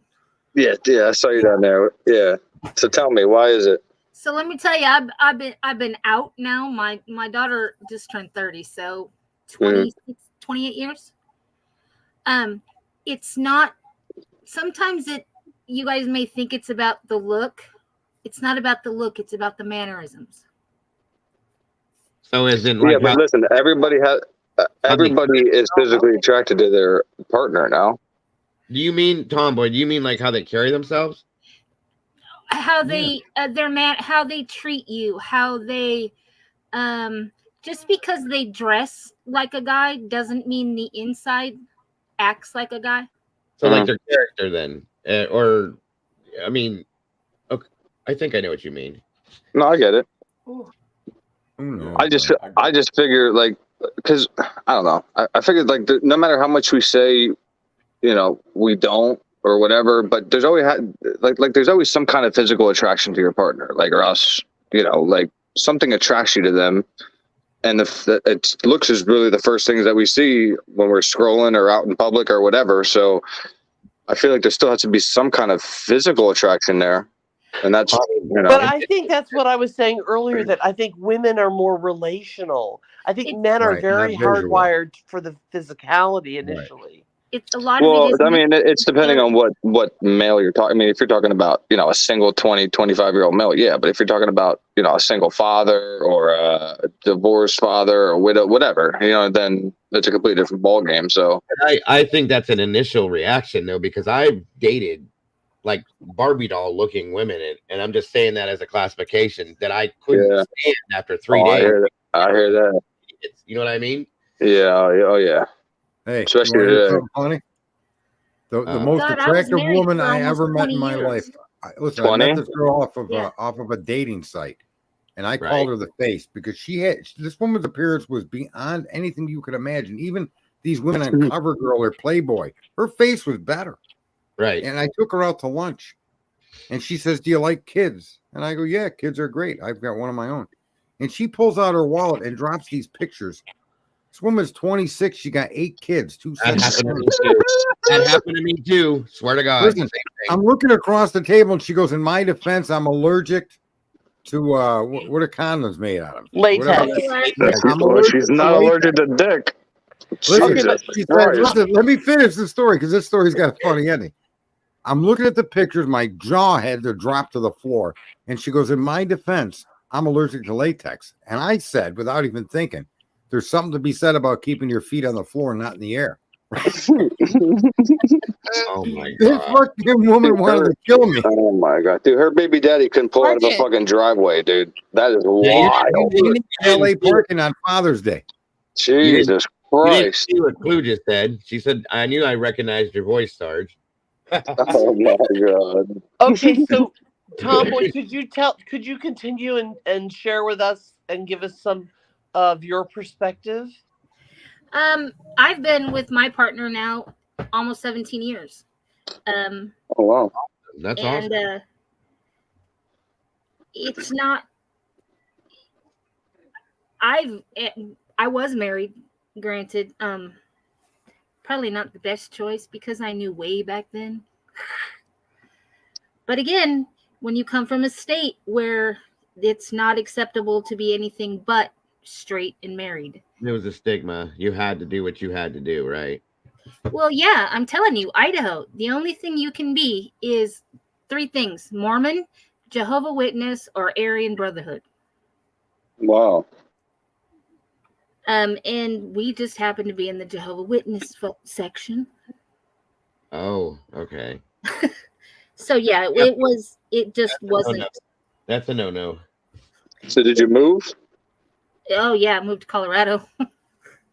Yeah, I saw you down there. Yeah. So tell me, why is it? So let me tell you, I've been out now. My daughter just turned 30, so 28 years. It's not. Sometimes you guys may think it's about the look. It's not about the look. It's about the mannerisms. So is it Yeah, like but how, listen, everybody is physically attracted to their partner now. do you mean tomboy? Do you mean like how they carry themselves? How they how they treat you, how they just because they dress like a guy doesn't mean the inside acts like a guy. So like their character then, or I mean, okay, I think I know what you mean. No, I get it. Who knows, I just man? figure, like, because I don't know. I figured, like, no matter how much we say, you know, we don't or whatever, but there's always there's always some kind of physical attraction to your partner, like, or else, you know, like, something attracts you to them, and it looks is really the first things that we see when we're scrolling or out in public or whatever. So I feel like there still has to be some kind of physical attraction there, and that's, you know. But I think that's what I was saying earlier, that I think women are more relational. I think men are Right, very not visual. hardwired for the physicality initially. It's a lot Well, of it is. I mean, it's depending on what male you're talking. I mean, if you're talking about, a single 20, 25-year-old male, yeah. But if you're talking about, a single father or a divorced father or widow, whatever, then it's a completely different ball game. So I think that's an initial reaction though, because I've dated like Barbie doll looking women, and I'm just saying that as a classification that I couldn't stand after 3 days. I hear that. You know what I mean? Yeah. Oh yeah. Hey, Especially you want to hear today. something funny? The most God, I was attractive married woman for I almost ever met 20 in my years. life. Listen, I 20? met this girl off Yeah. of a dating site, and I Right. called her the face because this woman's appearance was beyond anything you could imagine. Even these women on CoverGirl or Playboy, her face was better. Right. And I took her out to lunch, and she says, "Do you like kids?" And I go, "Yeah, kids are great. I've got one of my own." And she pulls out her wallet and drops these pictures. This woman's 26. She got 8 kids, 2 That sets of happened to twins. me too. That happened to me too. Swear to God. Listen, I'm looking across the table, and she goes, "In my defense, I'm allergic to what are condoms made out of? Latex. I'm Well, allergic she's to not latex." allergic to dick. Listen, Okay, but- she said, "Listen, let me finish the story because this story's got a funny ending." I'm looking at the pictures, my jaw had to drop to the floor, and she goes, "In my defense, I'm allergic to latex." And I said, without even thinking, "There's something to be said about keeping your feet on the floor, not in the air." Oh my This God. fucking woman wanted to kill me. Oh my God, dude! Her baby daddy couldn't pull out of a Sergeant. fucking driveway, dude. That is you wild. Seen it in LA parking on Father's Day. Jesus You didn't Christ! see what Clue just said. She said, "I knew I recognized your voice, Sarge." Oh my God! Okay, so Tomboy, could you continue and share with us and give us some of your perspective? I've been with my partner now almost 17 years. Oh wow! That's And awesome. it's not. I was married, granted. Probably not the best choice because I knew way back then. But again, when you come from a state where it's not acceptable to be anything but straight and married. It was a stigma. You had to do what you had to do, right? Well, yeah, I'm telling you, Idaho, the only thing you can be is 3 things: Mormon, Jehovah's Witness, or Aryan Brotherhood. Wow! And we just happen to be in the Jehovah's Witness section. Oh, okay. So yeah, it just wasn't. That's a no-no. So did you move? Oh yeah, I moved to Colorado.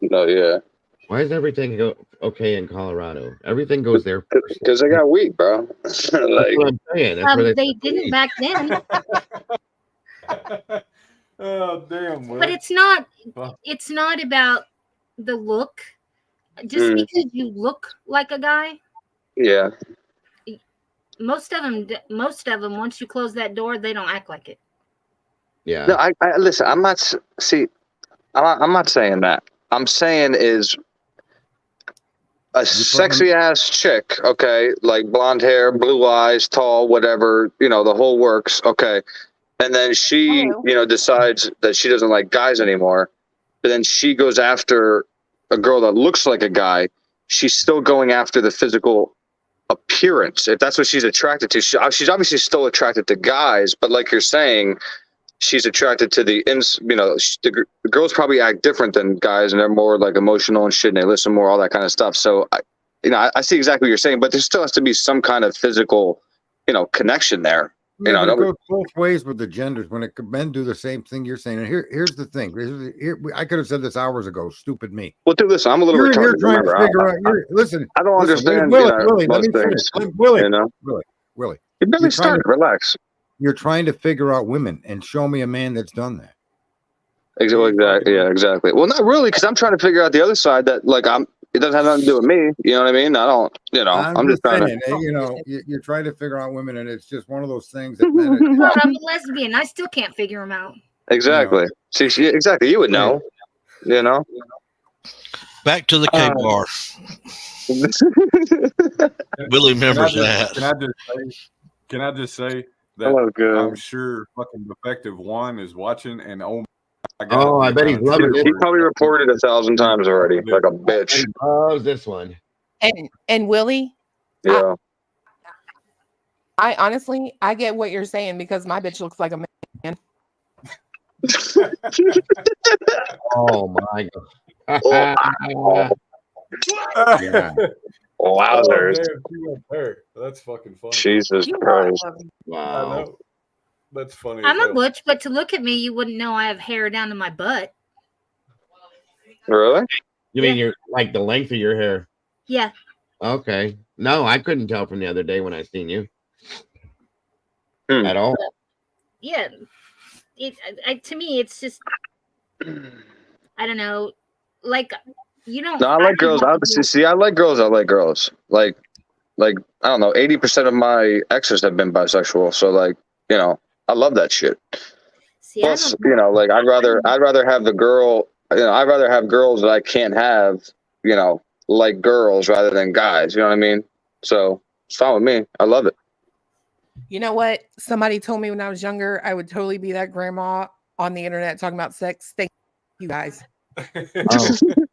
No, yeah. Why does everything go okay in Colorado? Everything goes there first. Because they got weed, bro. That's Like, what I'm saying. That's where They didn't back then, Oh damn! Well, but it's not about the look. Just because you look like a guy, yeah. most of them, once you close that door, they don't act like it. Yeah. No, I listen. I'm not. See, I'm not saying that. I'm saying is a sexy ass chick, okay, like blonde hair, blue eyes, tall, whatever, the whole works, okay. And then she, decides that she doesn't like guys anymore. But then she goes after a girl that looks like a guy. She's still going after the physical appearance. If that's what she's attracted to, she's obviously still attracted to guys. But like you're saying, she's attracted to the girls probably act different than guys, and they're more like emotional and shit, and they listen more, all that kind of stuff. So I see exactly what you're saying, but there still has to be some kind of physical, connection there. Yeah, but it goes both ways with the genders. When men do the same thing you're saying, and here's the thing. I could have said this hours ago. Stupid me. Well, do listen. I'm a little retarded. You're trying to figure out. Listen. I don't understand. Willie, let me finish. Willie. You barely started. Relax. You're trying to figure out women and show me a man that's done that. Exactly. Yeah, exactly. Well, not really, because I'm trying to figure out the other side that, like, it doesn't have nothing to do with me. You know what I mean? I don't, I'm just trying to. You're trying to figure out women, and it's just one of those things that men. Well, I'm a lesbian. I still can't figure them out. Exactly. See, exactly. You would know. Back to the cake bar. Willie remembers that. Can I just say that I'm sure fucking Defective One is watching, and oh my God. Oh, I bet he's loving it. He probably reported 1,000 times already, like a bitch. He loves this one. And Willie, Yeah. I honestly, I get what you're saying because my bitch looks like a man. Oh my Oh, god. Yeah. Oh, wowzers. damn, she went there. That's fucking funny. Jesus You Christ. are lovely. I Wow. know. That's funny. I'm as a hell. butch, but to look at me, you wouldn't know I have hair down to my butt. Really? You mean your like the length of your hair? Yeah. Okay. No, I couldn't tell from the other day when I seen you Hmm. at all. Yeah. To me, it's just, I don't know. Like, you don't. No, I like girls. I like girls. I like girls. Like I don't know. 80% of my exes have been bisexual. So like, you know, I love that shit. See, I Plus, don't you know, like I'd rather have the girl. You know, I'd rather have girls that I can't have. You know, like girls rather than guys. You know what I mean? So it's fine with me. I love it. You know what? Somebody told me when I was younger, I would totally be that grandma on the internet talking about sex. Thank you guys. Oh,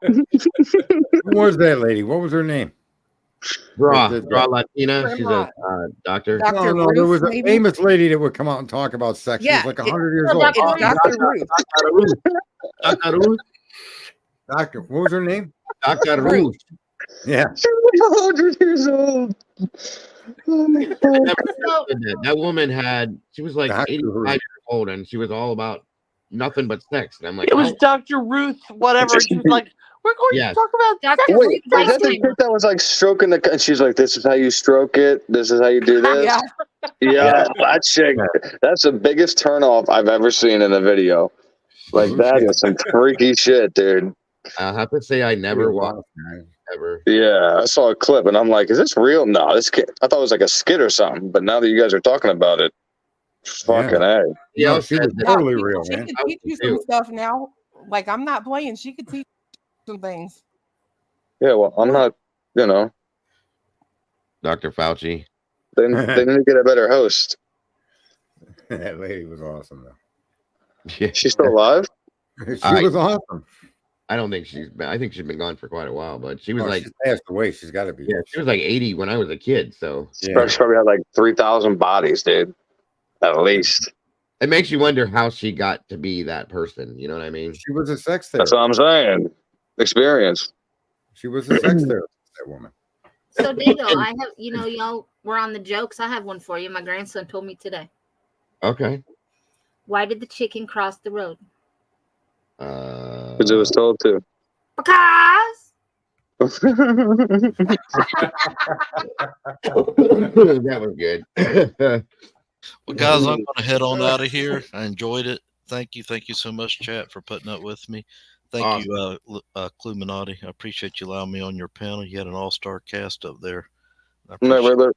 Who was that lady? What was her name? draw The- Latina. She's a doctor. Dr. No, there Ruth, was a maybe? famous lady that would come out and talk about sex. She Yeah, was like it- 100 years Oh, old. Dr. It's Dr. Ruth. Dr. Ruth. Doctor, what was her name? Dr. Ruth. Ruth. Yeah. 100 years old. Oh my God. I never understood that. That woman she was like Dr. 85 Ruth. years old, and she was all about nothing but sex. And I'm like, It was oh, Dr. Ruth, whatever. And she was like, "We're going Yes. to talk about Dr. sex." Ruth. Wait, is that the Tyson. chick that was like stroking the? And she's like, "This is how you stroke it. This is how you do this." Yeah. Yeah, that chick. That's the biggest turnoff I've ever seen in a video. Like that is some freaky shit, dude. I'll have to say I never watched that ever. Yeah, I saw a clip and I'm like, "Is this real?" No, this kid. I thought it was like a skit or something. But now that you guys are talking about it, fucking a. He No, else she was said that. totally she, real, she man. could I teach you was some too. stuff now. Like, I'm not playing. She could teach you some things. Yeah, well, I'm not. You know, Dr. Fauci. they need to get a better host. That lady was awesome, though. Yeah. She's still alive. She was awesome. I don't think I think she's been gone for quite a while, but she was Oh, like, she's passed away. She's got to be. yeah, she was like 80 when I was a kid. So She probably had like 3,000 bodies, dude. At least. it makes you wonder how she got to be that person. You know what I mean? She was a sex That's therapist. what I'm saying. Experience. She was a sex therapist, that woman. So, Dago, I have, y'all were on the jokes. I have one for you. My grandson told me today. Okay. Why did the chicken cross the road? Because it was told to. Because. That was good. Well, guys, I'm going to head on out of here. I enjoyed it. Thank you so much, chat, for putting up with me. Thank you, Clueminati. I appreciate you allowing me on your panel. You had an all-star cast up there. I appreciate it.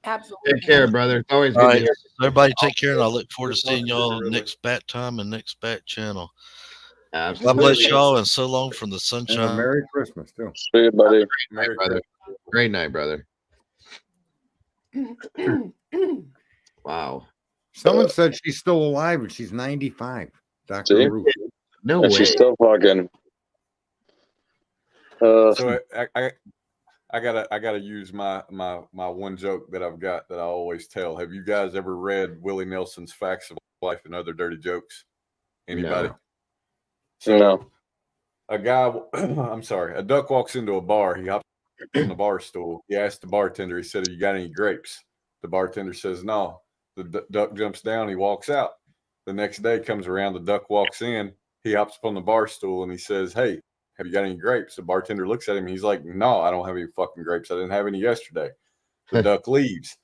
Absolutely. Take care, brother. It's always All good right. to hear. Everybody take care, and I look forward to seeing y'all next bat time and next bat channel. God Absolutely. bless y'all, and so long from the And a sunshine. Merry Christmas, too. See you, buddy. Great, brother. Great night, brother. Wow. Someone said she's still alive and she's 95. Dr. See? Ruth. No And way. she's still fucking. So I gotta use my one joke that I've got that I always tell. Have you guys ever read Willie Nelson's Facts of Life and Other Dirty Jokes? Anybody? No. So No. a guy, I'm sorry, a duck walks into a bar. He hops on the bar stool. He asks the bartender. He said, "You got any grapes?" The bartender says, "No." The duck jumps down. He walks out. The next day comes around. The duck walks in. He hops up on the bar stool and he says, "Hey, have you got any grapes?" The bartender looks at him. He's like, "No, I don't have any fucking grapes. I didn't have any yesterday." The duck leaves.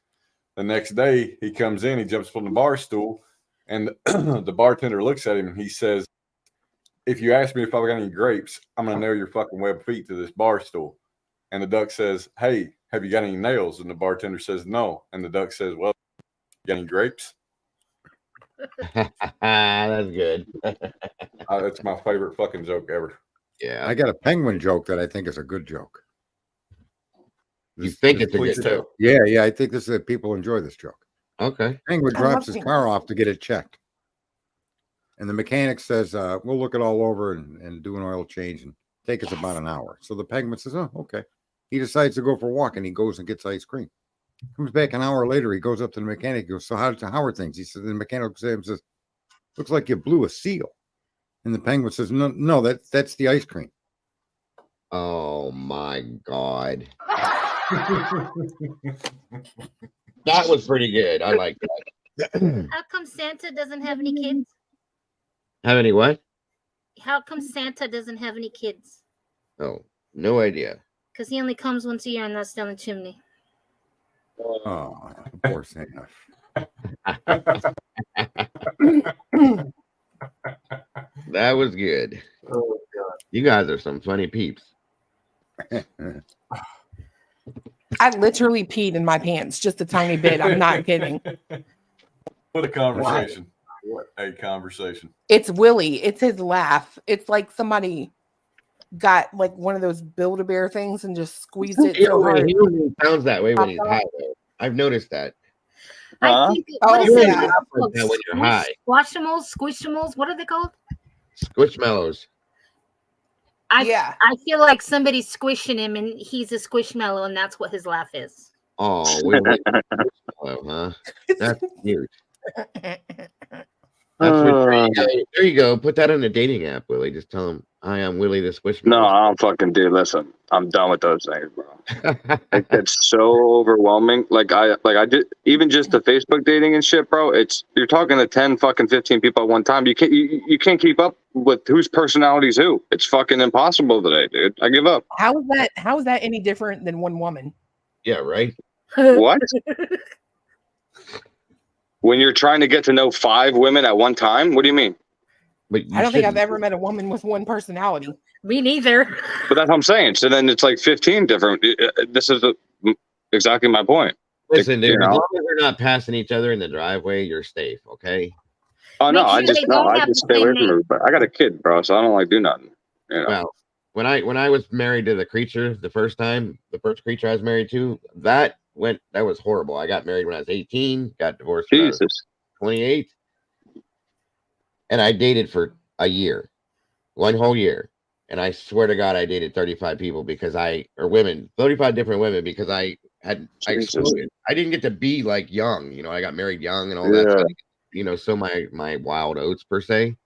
The next day he comes in. He jumps up on the bar stool, and the bartender looks at him and he says, "If you ask me if I've got any grapes, I'm gonna nail your fucking web feet to this bar stool." And the duck says, "Hey, have you got any nails?" And the bartender says, "No." And the duck says, "Well, you got any grapes?" That's good. That's my favorite fucking joke ever. Yeah. I got a penguin joke that I think is a good joke. You think it's a Please good tell. joke. Yeah. I think people enjoy this joke. Okay. Penguin I love drops his penguins. car off to get it checked. And the mechanic says, we'll look it all over and do an oil change and take us about an hour. So the penguin says, oh, okay. He decides to go for a walk, and he goes and gets ice cream. Comes back an hour later. He goes up to the mechanic. He goes, "So how are things?" He says, the mechanic says, "Looks like you blew a seal." And the penguin says, "No, that's the ice cream." Oh my God. That was pretty good. I like that. How come Santa doesn't have any kids? Have any what? How come Santa doesn't have any kids? Oh, no idea. Because he only comes once a year, and that's down the chimney. Oh, poor Santa. That was good. Oh, God. You guys are some funny peeps. I literally peed in my pants just a tiny bit. I'm not kidding. What a conversation. What a conversation. It's Willie. It's his laugh. It's like somebody got like one of those Build-A-Bear things and just squeezed it so hard. He only sounds that way when he's high, though. I've noticed that. I think, Oh, what is it? yeah. What's it called? When you're high. Squashimals, squishimals, what are they called? Squishmallows. Yeah. I feel like somebody's squishing him, and he's a squishmallow, and that's what his laugh is. Oh, Willie. Huh? That's cute. There you go. Put that on a dating app, Willie. Just tell him, "Hi, I'm Willie the Squishmallow." No, I don't fucking do. Listen, I'm done with those things, bro. It's so overwhelming. Like I did, even just the Facebook dating and shit, bro. You're talking to 10, fucking 15 people at one time. You can't keep up with whose personality's who. It's fucking impossible today, dude. I give up. How is that any different than one woman? Yeah, right. What? When you're trying to get to know 5 women at one time? What do you mean? But I don't think I've ever met a woman with one personality. Me neither. But that's what I'm saying. So then it's like 15 different. This is exactly my point. Listen, dude, as long as they're not passing each other in the driveway, you're safe, okay? Oh no, Make I sure just they don't have stay the away same from name. everybody. I got a kid, bro, so I don't like do nothing. You know? Well, when I was married to the creature the first creature I was married to, that was horrible. I got married when I was 18, got divorced when I was Jesus. 28, and I dated for a year, one whole year. And I swear to God, I dated 35 people 35 different women because I exploded. I didn't get to be like young, I got married young and all that. So so my wild oats per se.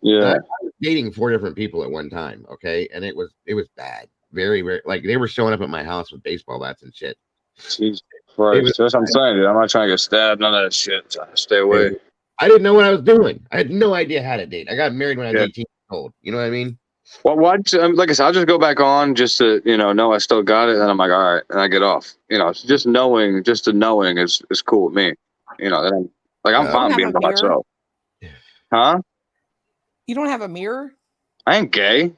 Yeah. I was dating 4 different people at one time. Okay. And it was bad. Very, very, like they were showing up at my house with baseball bats and shit. Jesus Christ. That's what I'm saying, dude. I'm not trying to get stabbed, none of that shit. Stay away. I didn't know what I was doing. I had no idea how to date. I got married when I was 18 years old. You know what I mean? Well, like I said, I'll just go back on just to, know I still got it. And I'm like, all right. And I get off. Just knowing is cool with me. Then I'm fine being by myself. Huh? You don't have a mirror? I ain't gay.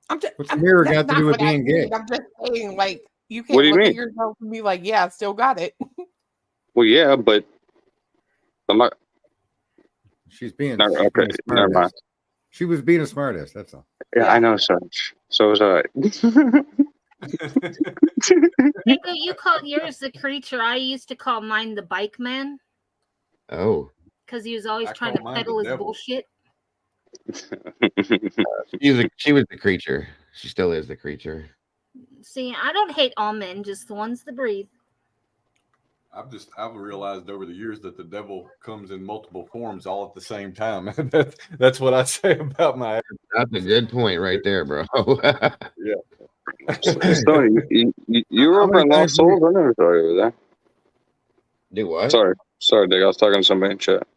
What's the mirror got to do with being gay? I'm just saying, like, you What can't do you look mean? at yourself and be like, yeah, I still got it. Well, yeah, but I'm not. She's being Okay, never mind. She was being a smartass. That's all. Yeah, I know, such. So was I. Dago, you call yours the creature. I used to call mine the bike man. Oh. Because he was always trying to peddle his bullshit. She was the creature. She still is the creature. See, I don't hate all men, just the ones that breathe. I've realized over the years that the devil comes in multiple forms all at the same time. That's what I say about my. That's a good point right there, bro. Yeah. Stoney, you were over in Lost Souls. I never saw you over there. Do what? Sorry, Dick. I was talking to somebody in chat.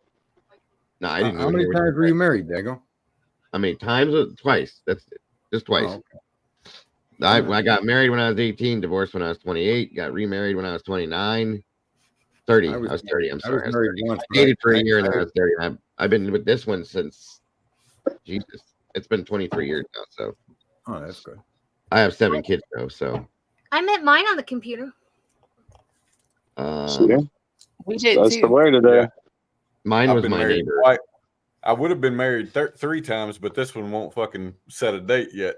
No, I didn't know. How many times were you married, Dago? I mean, twice. That's just twice. Oh, okay. I got married when I was 18, divorced when I was 28, got remarried when I was 29, 30. I was 30. I'm sorry. I was 30. Once, I dated for a year and then I was 30. I've been with this one since, Jesus, it's been 23 years now. So, oh, that's good. I have 7 kids though. So, I met mine on the computer. We did That's too. the way today. Yeah. Mine was my neighbor. I would have been married 3 times, but this one won't fucking set a date yet.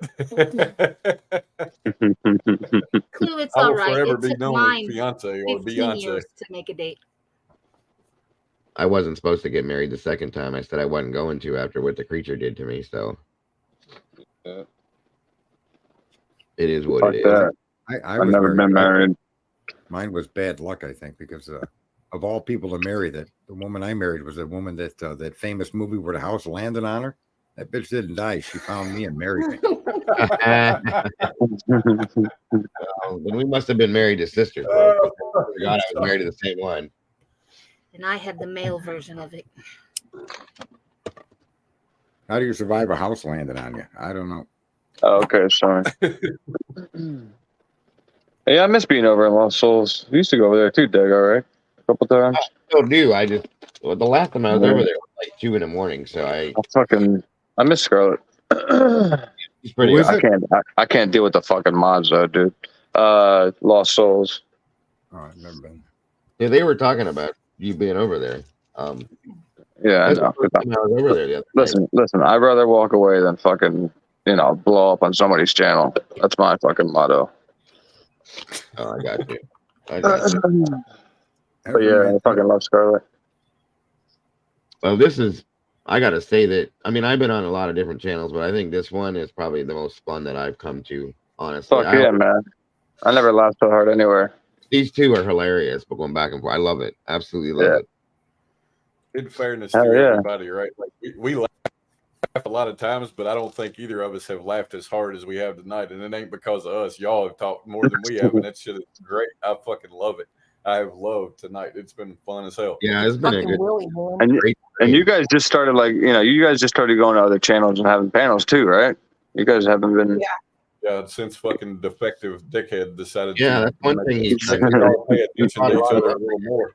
Clue, it's I all will right. forever It be took known mine as fiance or 15 Beyonce. years to make a date. I wasn't supposed to get married the second time. I said I wasn't going to after what the creature did to me. So, Yeah. it is what Fuck it is. that. I I've was never been married. Mine was bad luck, I think, because of all people to marry, that the woman I married was a woman that famous movie where the house landed on her. That bitch didn't die. She found me and married me. Then we must have been married to sisters, bro. I forgot I was married to the same one. And I had the male version of it. How do you survive a house landing on you? I don't know. Oh, okay, sorry. Yeah, I miss being over in Lost Souls. We used to go over there too, Dago, right? A couple times. I still do. The last time I was over there was like 2 a.m. So I miss Scarlet. it's pretty. Who is awesome. it? I can't deal with the fucking mods though, dude. Lost Souls. Oh, I've never been. Yeah, they were talking about you being over there. Yeah, I That's know. the first time I was over there the other night. Listen. I'd rather walk away than fucking, blow up on somebody's channel. That's my fucking motto. Oh, I got you. But yeah, I fucking love Scarlet. Well, I got to say that, I mean, I've been on a lot of different channels, but I think this one is probably the most fun that I've come to, honestly. Fuck yeah, man. I never laughed so hard anywhere. These two are hilarious, but going back and forth. I love it. Absolutely love it. In fairness Hell to yeah. everybody, right? Like we laugh a lot of times, but I don't think either of us have laughed as hard as we have tonight. And it ain't because of us. Y'all have talked more than we have, and that shit is great. I fucking love it. I have loved tonight. It's been fun as hell. Yeah, it's been a Fucking good. Willie, man. And you guys just started you guys just started going to other channels and having panels too, right? You guys haven't been. Yeah, since fucking defective dickhead decided. Yeah, to that's one thing he's done. pay attention to each other a little more.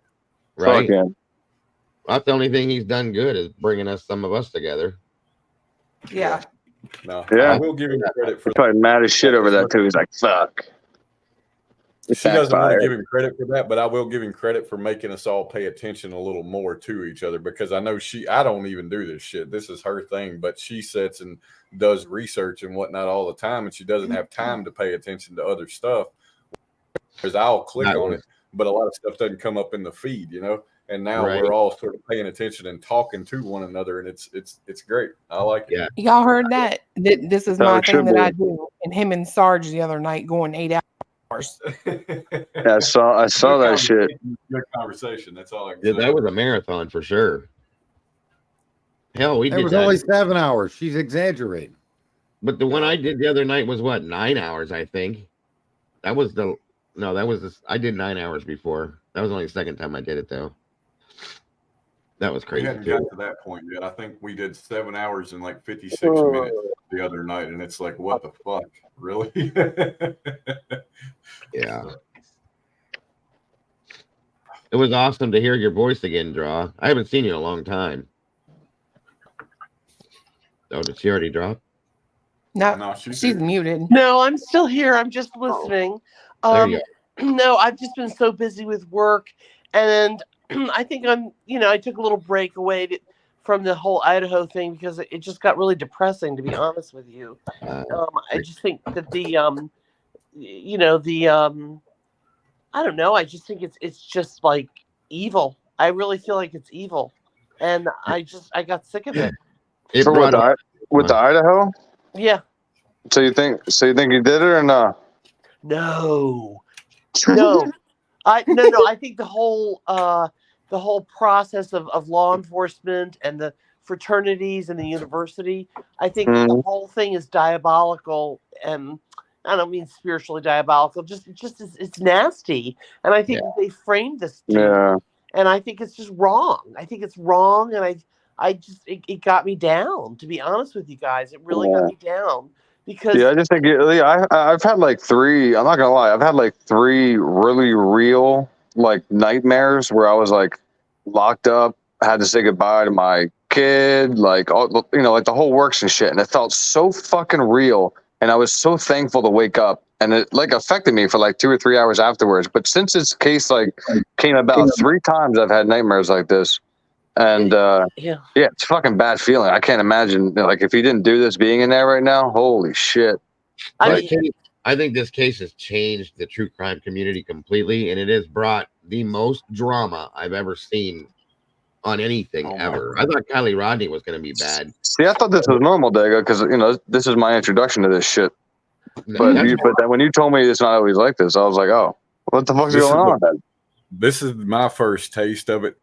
Right? Fuck yeah. That's the only thing he's done good is bringing some of us together. Yeah. No, Yeah. I will give him credit for He's probably mad as shit over that too. He's like, fuck. She doesn't want to give him credit for that, but I will give him credit for making us all pay attention a little more to each other, because I know I don't even do this shit. This is her thing, but she sits and does research and whatnot all the time, and she doesn't have time to pay attention to other stuff. Because I'll click on it, but a lot of stuff doesn't come up in the feed, And now we're all sort of paying attention and talking to one another, and it's great. I like it. Yeah. Y'all heard that? This is So my it should thing that be. I do. And him and Sarge the other night going 8 hours. Yeah, I saw that shit. Good conversation. That's all I can Yeah, say. that was a marathon for sure. Hell, we It did was that. only 7 hours. She's exaggerating. But the one I did the other night was what, 9 hours, I think. I did 9 hours before. That was only the second time I did it though. That was We crazy. hadn't gotten to that point yet. I think we did 7 hours and like 56 minutes the other night, and it's like, what the fuck? Really? Yeah. It was awesome to hear your voice again, Draw. I haven't seen you in a long time. Oh, did she already drop? No, she's muted. No, I'm still here. I'm just listening. There you No, I've just been so busy with work, and I think I took a little break away from the whole Idaho thing because it just got really depressing, to be honest with you. I just think that I don't know. I just think it's just like evil. I really feel like it's evil, and I got sick of it. With the Idaho? Yeah. So you think you did it or no? No. I think the whole process of law enforcement and the fraternities and the university, I think the whole thing is diabolical, and I don't mean spiritually diabolical, just it's nasty. And I think that they framed this and I think it's just wrong. I think it's wrong, and it got me down, to be honest with you guys. It really got me down. Because I just think I've had like 3. I'm not gonna lie. I've had like 3 really real like nightmares where I was like locked up, had to say goodbye to my kid, like like the whole works and shit, and it felt so fucking real. And I was so thankful to wake up, and it like affected me for like 2 or 3 hours afterwards. But since this case like came about 3 times, I've had nightmares like this. And it's a fucking bad feeling. I can't imagine like if you didn't do this being in there right now. Holy shit! I think this case has changed the true crime community completely, and it has brought the most drama I've ever seen on anything ever. I thought Kylie Rodney was going to be bad. See, I thought this was normal, Dago, because this is my introduction to this shit. But then when you told me it's not always like this, I was like, oh, what the fuck's going on? This is my first taste of it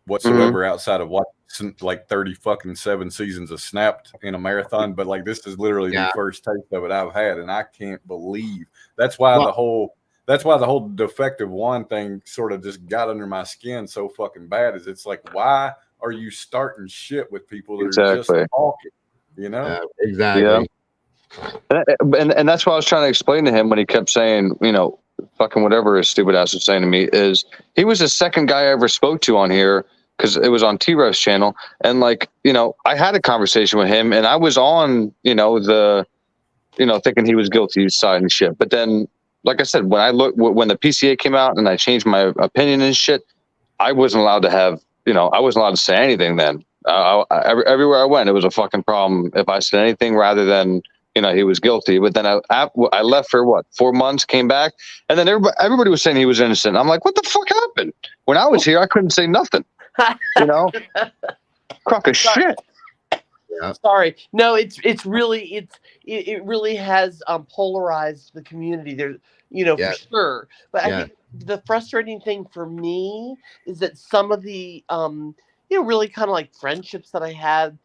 whatsoever outside of watching like 30 fucking 7 seasons of Snapped in a marathon. But like this is literally the first taste of it I've had, and I can't believe that's why the whole defective one thing sort of just got under my skin so fucking bad. Is it's like, why are you starting shit with people that are just talking? You know? Exactly. Yeah. And that's what I was trying to explain to him when he kept saying, you know, fucking whatever his stupid ass was saying to me, is he was the second guy I ever spoke to on here, because it was on T-Rev's channel. And like, you know, I had a conversation with him and I was on, you know, thinking he was guilty side and shit. But then, like I said, when the PCA came out and I changed my opinion and shit, I wasn't allowed to say anything then. Everywhere I went, it was a fucking problem if I said anything rather than, you know, he was guilty. But then I left for 4 months, came back, and then everybody was saying he was innocent. I'm like, what the fuck happened? When I was here, I couldn't say nothing. You know, crock of shit. Yeah. Sorry, no, it really has polarized the community. There's, you know, for sure. But I think the frustrating thing for me is that some of the really kind of like friendships that I had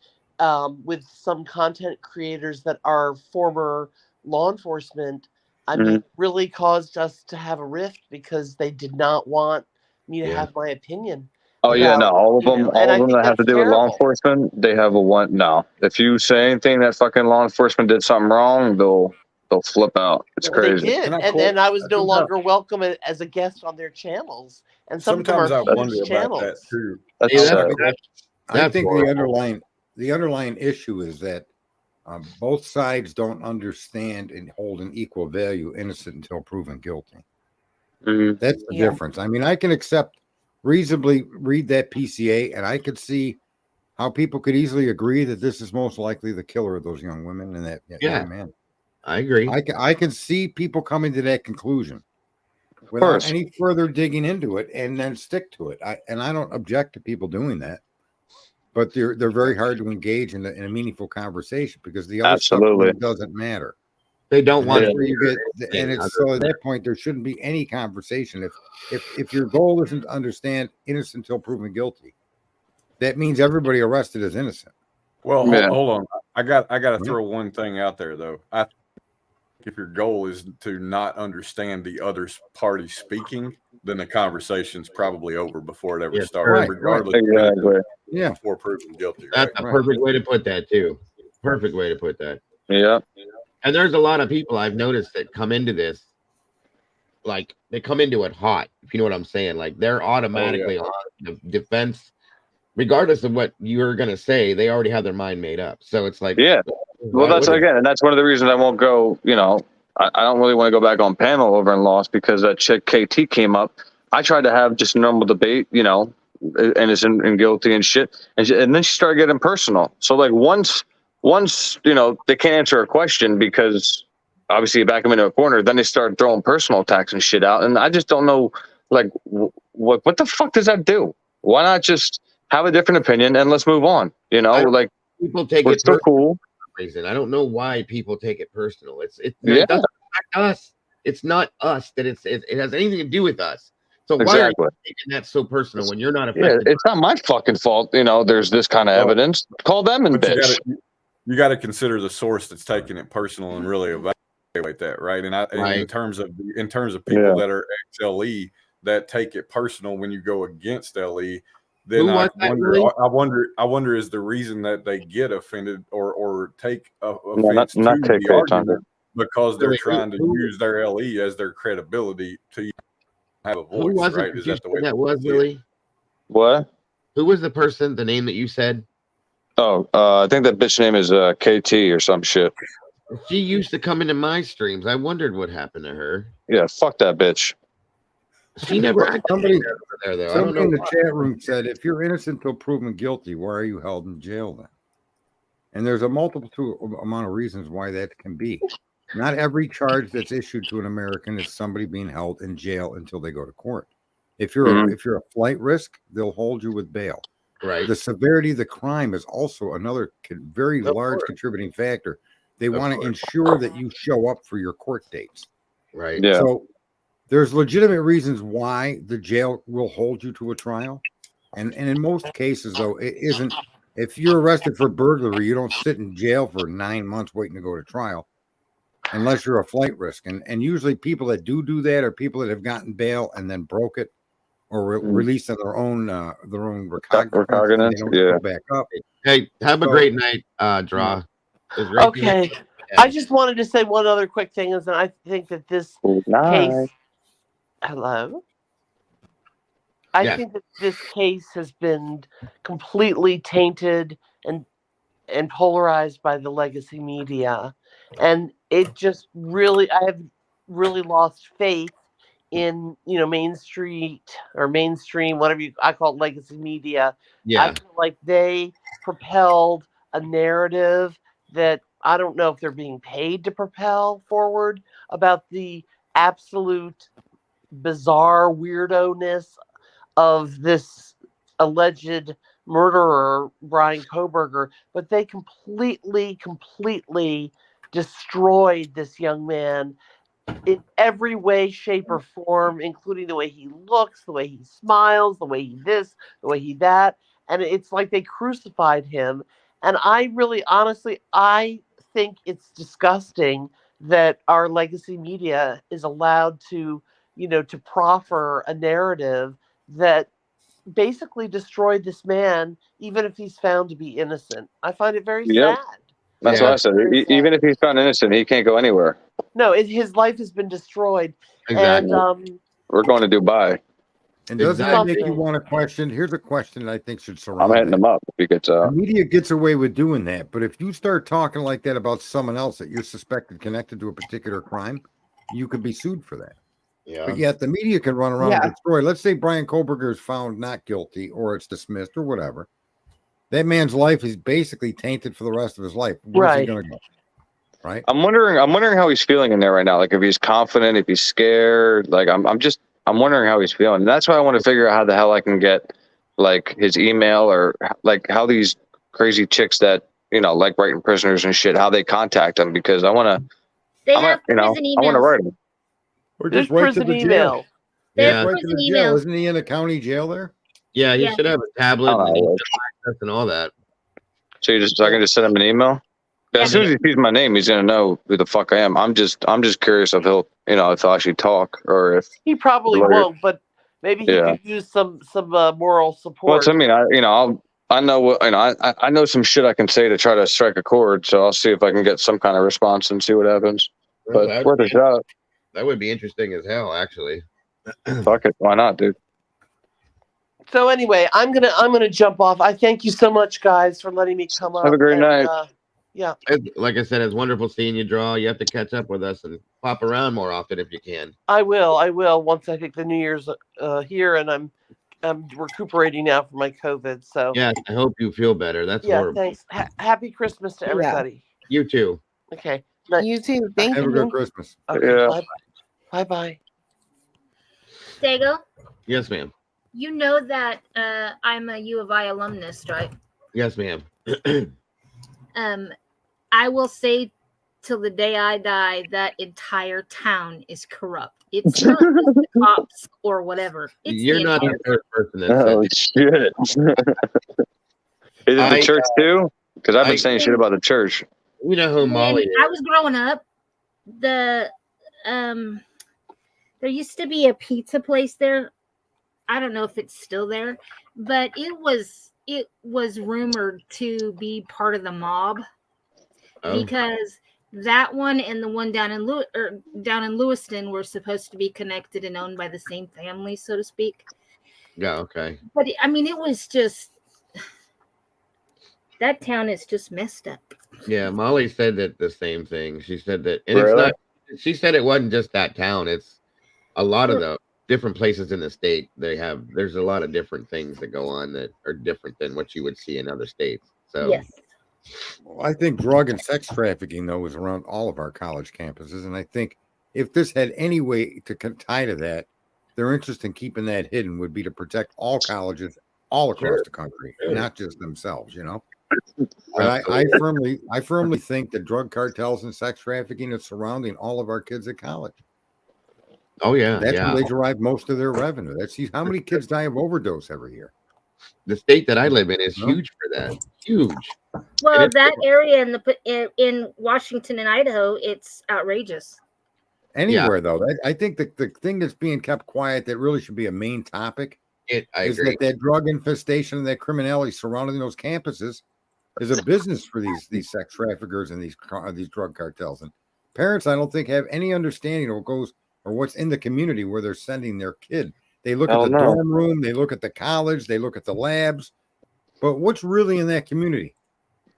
with some content creators that are former law enforcement, I mean, really caused us to have a rift because they did not want me to have my opinion. Oh yeah, no, all of them that have to do with law enforcement, they have a one. No, if you say anything that fucking law enforcement did something wrong, they'll flip out. It's crazy. They did, and then I was no longer welcome as a guest on their channels. And sometimes I wonder about that too. I think the underlying issue is that both sides don't understand and hold an equal value innocent until proven guilty. That's the difference. I mean, I can reasonably read that PCA, and I could see how people could easily agree that this is most likely the killer of those young women and that young man. I agree. I can see people coming to that conclusion without any further digging into it, and then stick to it. I don't object to people doing that, but they're very hard to engage in a meaningful conversation because the other stuff really doesn't matter. They don't want to. And it's so at that point there shouldn't be any conversation. If your goal isn't to understand innocent until proven guilty, that means everybody arrested is innocent. Well, hold on. I got to throw one thing out there though. I think if your goal is to not understand the other party speaking, then the conversation's probably over before it ever started, regardless. Before proven guilty. That's a perfect way to put that too. Perfect way to put that. Yeah. And there's a lot of people I've noticed that come into this, like they come into it hot, if you know what I'm saying. Like they're automatically on the defense, regardless of what you're going to say, they already have their mind made up. So it's like, well, that's and that's one of the reasons I won't go, you know, I don't really want to go back on panel over in Lost because that chick KT came up. I tried to have just a normal debate, you know, innocent and guilty and shit. And then she started getting personal. So like once, you know, they can't answer a question because obviously you back them into a corner, then they start throwing personal attacks and shit out. And I just don't know, like, what the fuck does that do? Why not just have a different opinion and let's move on? You know, like people take it still cool. Reason. I don't know why people take it personal. It doesn't affect us. It's not us that it has anything to do with us. So why are you taking that so personal when you're not affected? Yeah, it's not my fucking fault. You know, there's this kind of evidence. Call them and bitch. You got to consider the source that's taking it personal and really evaluate that, right? And in terms of people that are ex-LE that take it personal when you go against LE, then I wonder is the reason that they get offended or take offense to the argument because they're trying to use their LE as their credibility to have a voice, right? Is that the way that was, Willie? What? Who was the person, the name that you said? Oh, I think that bitch name is KT or some shit. She used to come into my streams. I wondered what happened to her. Yeah, fuck that bitch. She never somebody in the chat room said, if you're innocent till proven guilty, why are you held in jail then? And there's a multiple amount of reasons why that can be. Not every charge that's issued to an American is somebody being held in jail until they go to court. If you're a flight risk, they'll hold you with bail. Right. The severity of the crime is also another very large contributing factor They want to ensure that you show up for your court dates. Right. Yeah. So there's legitimate reasons why the jail will hold you to a trial. And in most cases, though, it isn't. If you're arrested for burglary, you don't sit in jail for 9 months waiting to go to trial, unless you're a flight risk. And usually people that do that are people that have gotten bail and then broke it, or released on their own recognizance, and they don't go back up. Hey, have a great night, Draw. It was great. Okay. I just wanted to say one other quick thing is that I think that this case. Hello. I think that this case has been completely tainted and polarized by the legacy media, and it just really, I have really lost faith in Main Street or mainstream, whatever I call it, legacy media. Yeah. I feel like they propelled a narrative that I don't know if they're being paid to propel forward about the absolute bizarre weirdo-ness of this alleged murderer, Brian Kohberger, but they completely destroyed this young man in every way, shape, or form, including the way he looks, the way he smiles, the way he this, the way he that. And it's like they crucified him. And I really, honestly, I think it's disgusting that our legacy media is allowed to, to proffer a narrative that basically destroyed this man, even if he's found to be innocent. I find it very sad. That's what I said. Even if he's found innocent, he can't go anywhere. No, his life has been destroyed. Exactly. And we're going to Dubai. And doesn't that make you want to question? Here's a question that I think should surround. I'm hitting him up if he gets The media gets away with doing that, but if you start talking like that about someone else that you're suspected connected to a particular crime, you could be sued for that. Yeah. But yet the media can run around and destroy. Let's say Brian Kohberger is found not guilty, or it's dismissed, or whatever. That man's life is basically tainted for the rest of his life. Where's he going to go? Right. I'm wondering how he's feeling in there right now. Like if he's confident, if he's scared. Like I'm wondering how he's feeling. And that's why I want to figure out how the hell I can get like his email, or like how these crazy chicks that like writing prisoners and shit, how they contact him, because I want to. I want to write him. Or just write to the jail. There's Right to the jail. Isn't he in a county jail there? Yeah, he should have a tablet and all that. So I can just send him an email. As soon as he sees my name, he's gonna know who the fuck I am. I'm just curious if he'll if he'll actually talk, or if he probably won't, but maybe he could use some moral support. Well, I mean, I know what I know some shit I can say to try to strike a chord. So I'll see if I can get some kind of response and see what happens. But worth a shot. That would be interesting as hell, actually. Fuck it, why not, dude? So anyway, I'm gonna jump off. I thank you so much, guys, for letting me come up. Have a great night. Yeah. Like I said, it's wonderful seeing you, Draw. You have to catch up with us and pop around more often if you can. I will. Once I think the New Year's here, and I'm recuperating now from my COVID. So yeah, I hope you feel better. That's horrible. Thanks. Happy Christmas to everybody. You too. Okay. You too. Thank you. Have a good Christmas. Okay, bye. Dago? Yes, ma'am. You know that I'm a U of I alumnus, right? Yes, ma'am. I will say till the day I die, that entire town is corrupt. It's not just the cops or whatever. You're not the first person that oh shit. Is it the church too? Because I've been saying shit about the church. You know who Molly is. I was growing up, there used to be a pizza place there. I don't know if it's still there, but it was rumored to be part of the mob because that one and the one down in Lewiston were supposed to be connected and owned by the same family, so to speak. Yeah, okay. But I mean, it was just, that town is just messed up. Yeah, Molly said that the same thing. She said that, and it's not. She said it wasn't just that town. It's a lot of the different places in the state. There's a lot of different things that go on that are different than what you would see in other states. So yes. Well, I think drug and sex trafficking, though, is around all of our college campuses. And I think if this had any way to tie to that, their interest in keeping that hidden would be to protect all colleges all across the country, not just themselves, But I firmly think that drug cartels and sex trafficking is surrounding all of our kids at college. Oh yeah, That's yeah. where they derive most of their revenue. That's how many kids die of overdose every year. The state that I live in is huge for that. Huge. Well, that area in Washington and Idaho, it's outrageous. Anywhere though, I think the thing that's being kept quiet that really should be a main topic is that drug infestation and that criminality surrounding those campuses is a business for these sex traffickers and these drug cartels. And parents, I don't think, have any understanding of what goes or what's in the community where they're sending their kid. They look at the dorm room, they look at the college, they look at the labs, but what's really in that community?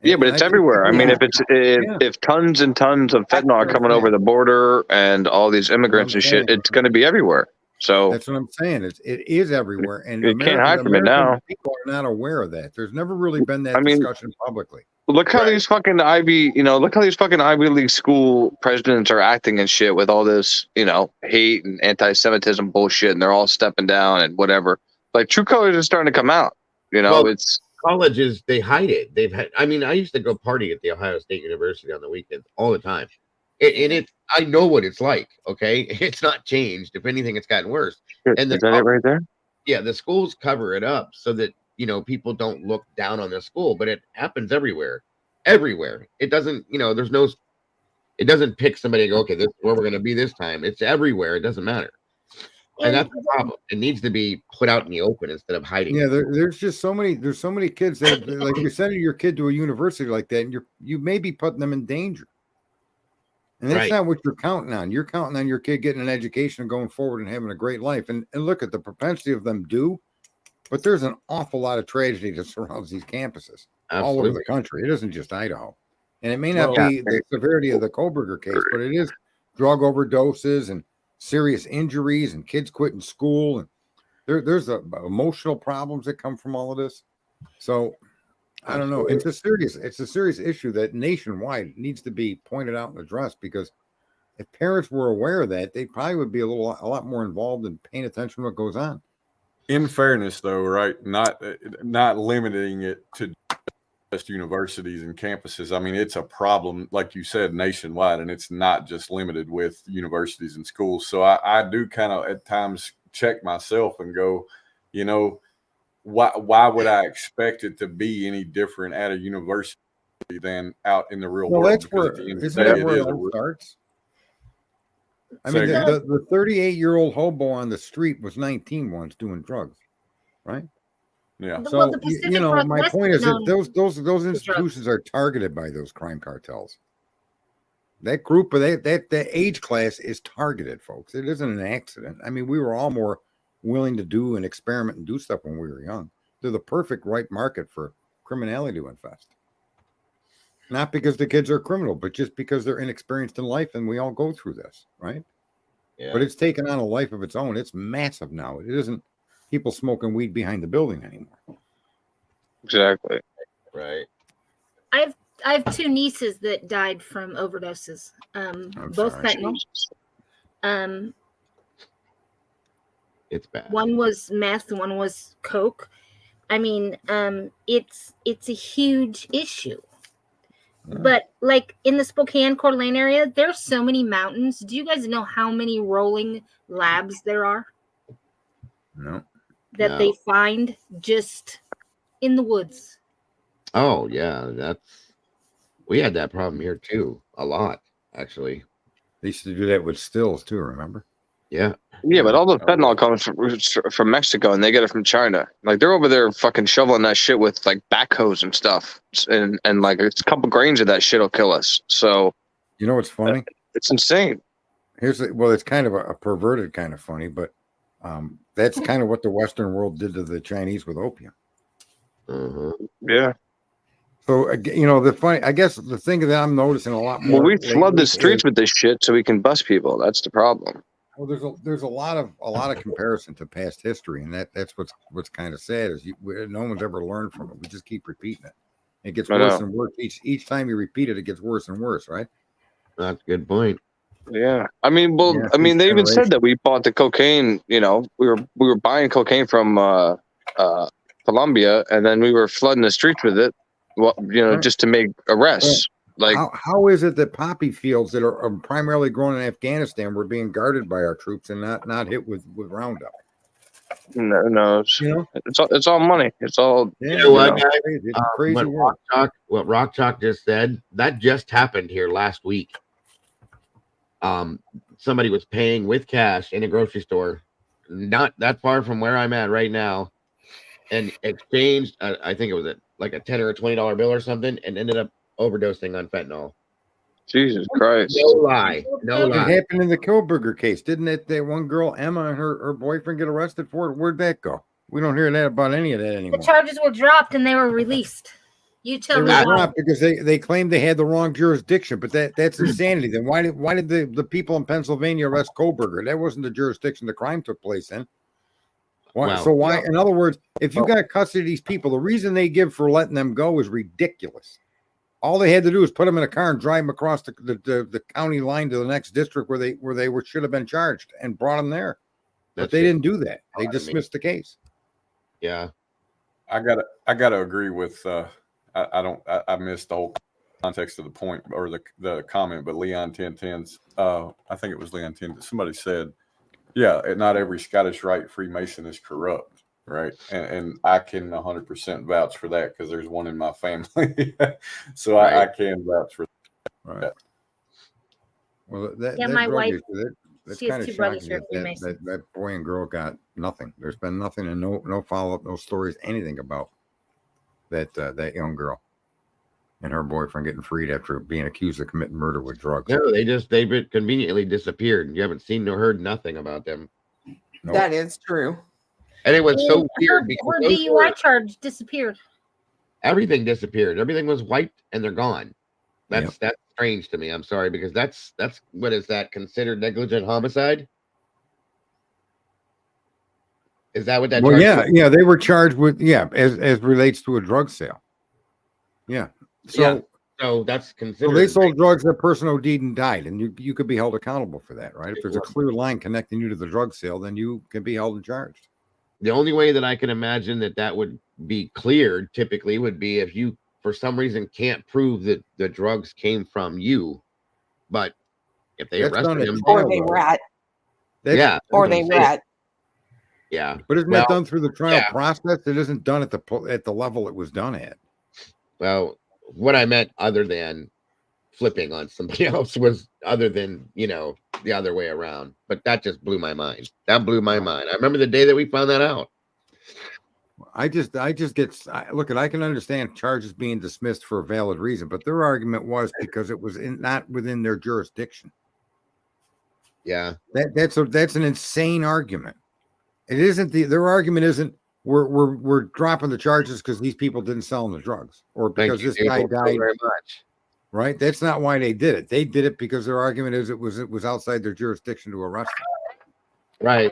Yeah, but it's everywhere. I mean, if tons and tons of fentanyl are coming over the border and all these immigrants and shit, it's going to be everywhere. So that's what I'm saying. It is everywhere, and you can't hide from it now. People are not aware of that. There's never really been that discussion publicly. Look how these fucking look how these fucking Ivy League school presidents are acting and shit with all this, hate and anti-Semitism bullshit, and they're all stepping down and whatever. Like true colors are starting to come out. It's colleges, they hide it. I used to go party at the Ohio State University on the weekends all the time. And I know what it's like. Okay. It's not changed. If anything, it's gotten worse. And is that it right there? Yeah. The schools cover it up so that, people don't look down on the school, but it happens everywhere. It doesn't, it doesn't pick somebody and go, okay, this is where we're going to be this time. It's everywhere. It doesn't matter. And that's the problem. It needs to be put out in the open instead of hiding. Yeah, there's just so many kids that like you're sending your kid to a university like that, and you may be putting them in danger. And that's not what you're counting on. You're counting on your kid getting an education and going forward and having a great life. And look at the propensity of them but there's an awful lot of tragedy that surrounds these campuses all over the country. It isn't just Idaho. And it may not be the severity of the Koberger case, but it is drug overdoses and serious injuries and kids quitting school. And there's emotional problems that come from all of this. So I don't know. It's a serious issue that nationwide needs to be pointed out and addressed, because if parents were aware of that, they probably would be a lot more involved in paying attention to what goes on. In fairness, though, right? Not limiting it to just universities and campuses. I mean, it's a problem, like you said, nationwide, and it's not just limited with universities and schools. So I do kind of at times check myself and go, why would I expect it to be any different at a university than out in the real world? That's where it starts. I mean, the 38-year-old hobo on the street was 19 once doing drugs, right? Yeah. So my point is that those institutions are targeted by those crime cartels. That group of that age class is targeted, folks. It isn't an accident. I mean, we were all more willing to do and experiment and do stuff when we were young. They're the perfect right market for criminality to infest. Not because the kids are criminal, but just because they're inexperienced in life, and we all go through this, right? Yeah. But it's taken on a life of its own. It's massive now. It isn't people smoking weed behind the building anymore. Exactly. Right. I have two nieces that died from overdoses. Both fentanyl. It's bad. One was meth, one was coke. I mean, it's a huge issue. But like in the Spokane, Coeur d'Alene area, there's so many mountains. Do you guys know how many rolling labs there are? No. That they find just in the woods. Oh yeah, we had that problem here too, a lot actually. They used to do that with stills too, remember? Yeah. Yeah, but all the fentanyl comes from Mexico, and they get it from China. Like they're over there fucking shoveling that shit with like backhoes and stuff, and like it's a couple grains of that shit will kill us. So you know what's funny? It's insane. It's kind of a perverted kind of funny, but that's kind of what the Western world did to the Chinese with opium. Yeah. So I guess the thing that I'm noticing a lot more. Well, we flood the streets with this shit so we can bust people. That's the problem. Well, there's a lot of comparison to past history, and that's what's kind of sad is no one's ever learned from it. We just keep repeating it. It gets worse and worse each time you repeat it. It gets worse and worse, right? That's a good point. Yeah, I mean, they even said that we bought the cocaine. We were buying cocaine from Colombia, and then we were flooding the streets with it. Well, just to make arrests. Like, how is it that poppy fields that are primarily grown in Afghanistan were being guarded by our troops and not hit with Roundup? no, it's all money. It's all It's crazy world. What Rock Chalk just said, that just happened here last week. Somebody was paying with cash in a grocery store, not that far from where I'm at right now, and exchanged. I think it was like a $10 or $20 bill or something, and ended up overdosing on fentanyl. Jesus Christ! No lie. It happened in the Kilburger case, didn't it? That one girl, Emma, and her boyfriend get arrested for it. Where'd that go? We don't hear that about any of that anymore. The charges were dropped and they were released. You tell me why. Because they claimed they had the wrong jurisdiction, but that's insanity. Then why did the people in Pennsylvania arrest Koberger? That wasn't the jurisdiction the crime took place in. Why? So why? In other words, if you got custody of these people, the reason they give for letting them go is ridiculous. All they had to do was put them in a car and drive them across the county line to the next district where they should have been charged and brought them there. But they didn't do that. They dismissed the case. Yeah, I gotta agree with. I missed the whole context of the point or the comment, but Leon 1010's. I think it was Leon 10. Somebody said, "Yeah, not every Scottish Rite Freemason is corrupt." Right. And I can 100% vouch for that because there's one in my family. So I can vouch for that. Right. Well, my wife, that's she has two brothers who are Freemasons. That boy and girl got nothing. There's been nothing and no follow-up, no stories, anything about that young girl and her boyfriend getting freed after being accused of committing murder with drugs. No, they've conveniently disappeared. You haven't seen or heard nothing about them. Nope. That is true. And it was so weird because her DUI charge disappeared. Everything disappeared. Everything was wiped and they're gone. That's strange to me. I'm sorry, because that's what is that considered negligent homicide? Is that what that? Well, yeah, they were charged with as relates to a drug sale. Yeah. So that's considered. So they sold drugs, that person OD'd and died, and you could be held accountable for that, right? If there's a clear line connecting you to the drug sale, then you can be held and charged. The only way that I can imagine that would be cleared typically would be if you, for some reason, can't prove that the drugs came from you. But if they arrested him, or they rat. Or they rat. Yeah. But isn't that done through the trial process? It isn't done at the level it was done at. Well, what I meant, other than flipping on somebody else, was other than the other way around. But that just blew my mind. That blew my mind. I remember the day that we found that out. I can understand charges being dismissed for a valid reason, but their argument was because it was not within their jurisdiction. Yeah, that's an insane argument. It isn't their argument isn't we're dropping the charges because these people didn't sell them the drugs or because this guy died. Very much. Right? That's not why they did it. They did it because their argument is it was outside their jurisdiction to arrest them.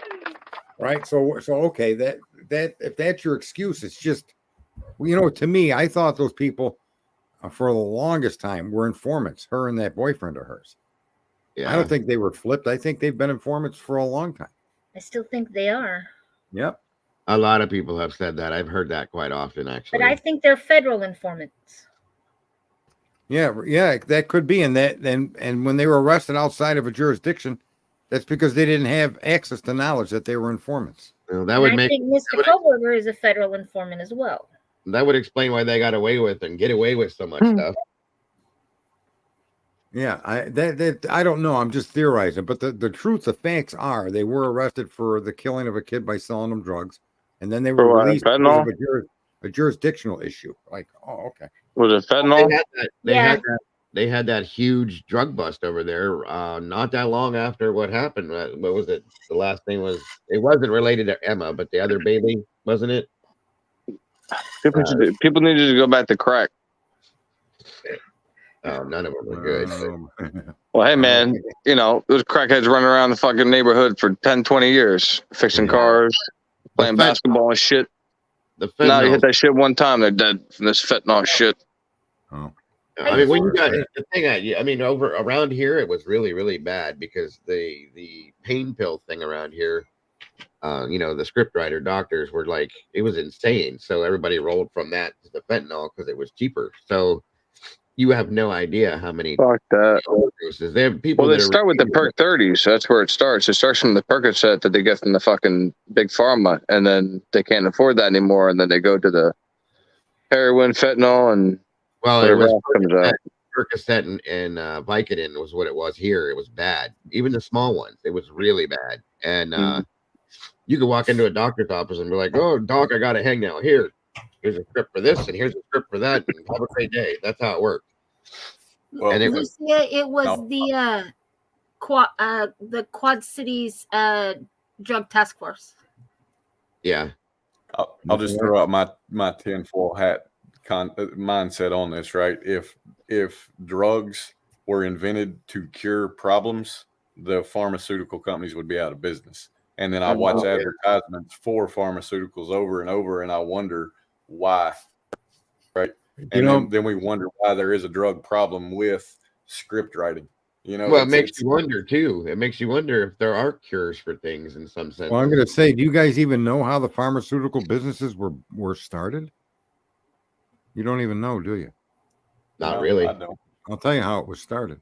Right. So okay, that if that's your excuse, it's just to me, I thought those people for the longest time were informants, her and that boyfriend of hers. Yeah. I don't think they were flipped. I think they've been informants for a long time. I still think they are. Yep. A lot of people have said that. I've heard that quite often, actually. But I think they're federal informants. Yeah, that could be. And when they were arrested outside of a jurisdiction, that's because they didn't have access to knowledge that they were informants. Well, I think Mr. Koberger is a federal informant as well. That would explain why they got away with and get away with so much stuff. Yeah, I don't know. I'm just theorizing, but the truth, the facts are they were arrested for the killing of a kid by selling them drugs, and then they were released because of a jurisdictional issue. Like, oh, okay. Was it fentanyl? They had that huge drug bust over there not that long after what happened. What was it? The last thing was, it wasn't related to Emma, but the other baby, wasn't it? People needed to go back to crack. Oh, none of them were good. Well, hey, man, those crackheads running around the fucking neighborhood for 10, 20 years, fixing cars, playing basketball and shit. Now you hit that shit one time, they're dead from this fentanyl shit. Oh. I mean, when you got the thing, over around here, it was really, really bad because the pain pill thing around here the script writer doctors were like, it was insane. So everybody rolled from that to the fentanyl because it was cheaper. So you have no idea how many Fuck that. overdoses. They have people Well, they that start with the Perk 30s. That's where it starts. It starts from the Percocet that they get from the fucking big pharma, and then they can't afford that anymore, and then they go to the heroin, fentanyl, and well, it whatever was else comes out. Percocet and Vicodin was what it was here. It was bad. Even the small ones, it was really bad. And you could walk into a doctor's office and be like, "Oh, doc, I got a hang now. Here's a script for this, and here's a script for that, and have a great day." That's how it worked. Well, And it was Lucia, it was No. the Quad Cities Drug Task Force. yeah. I'll just throw out my tinfoil hat mindset on this, right? If drugs were invented to cure problems, the pharmaceutical companies would be out of business. And then I watch advertisements for pharmaceuticals over and over, and I wonder why, right? And then we wonder why there is a drug problem with script writing. Well, it makes you wonder too. It makes you wonder if there are cures for things in some sense. Well, I'm going to say, do you guys even know how the pharmaceutical businesses were started? You don't even know, do you? Not really. I don't. I'll tell you how it was started.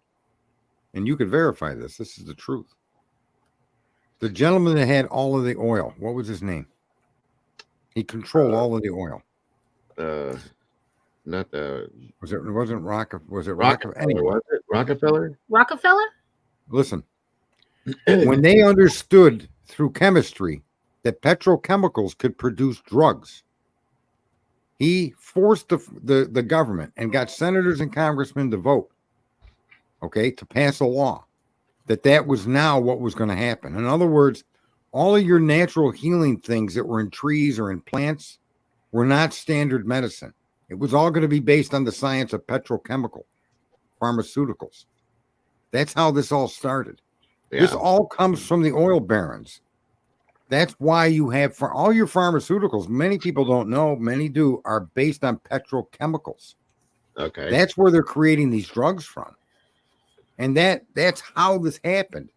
And you could verify this. This is the truth. The gentleman that had all of the oil, what was his name? He controlled all of the oil. Not the It wasn't Rockefeller. Was it Rockefeller? Anyway, Was it Rockefeller? Rockefeller? listen. When they understood through chemistry that petrochemicals could produce drugs, he forced the government and got senators and congressmen to vote, okay, to pass a law that was now what was going to happen. In other words, all of your natural healing things that were in trees or in plants were not standard medicine. It was all going to be based on the science of petrochemical pharmaceuticals. That's how this all started. Yeah. This all comes from the oil barons. That's why you have, for all your pharmaceuticals, many people don't know, many do, are based on petrochemicals. Okay. That's where they're creating these drugs from. And that's how this happened.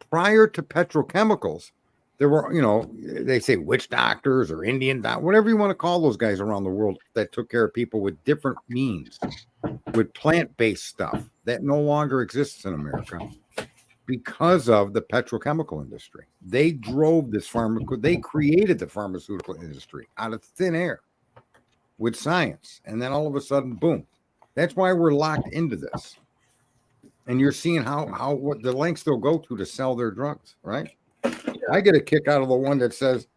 Prior to petrochemicals, there were, they say witch doctors or Indian doctors, whatever you want to call those guys around the world that took care of people with different means, with plant-based stuff that no longer exists in America because of the petrochemical industry. They drove this they created the pharmaceutical industry out of thin air with science. And then all of a sudden, boom. That's why we're locked into this. And you're seeing what the lengths they'll go to sell their drugs, right? I get a kick out of the one that says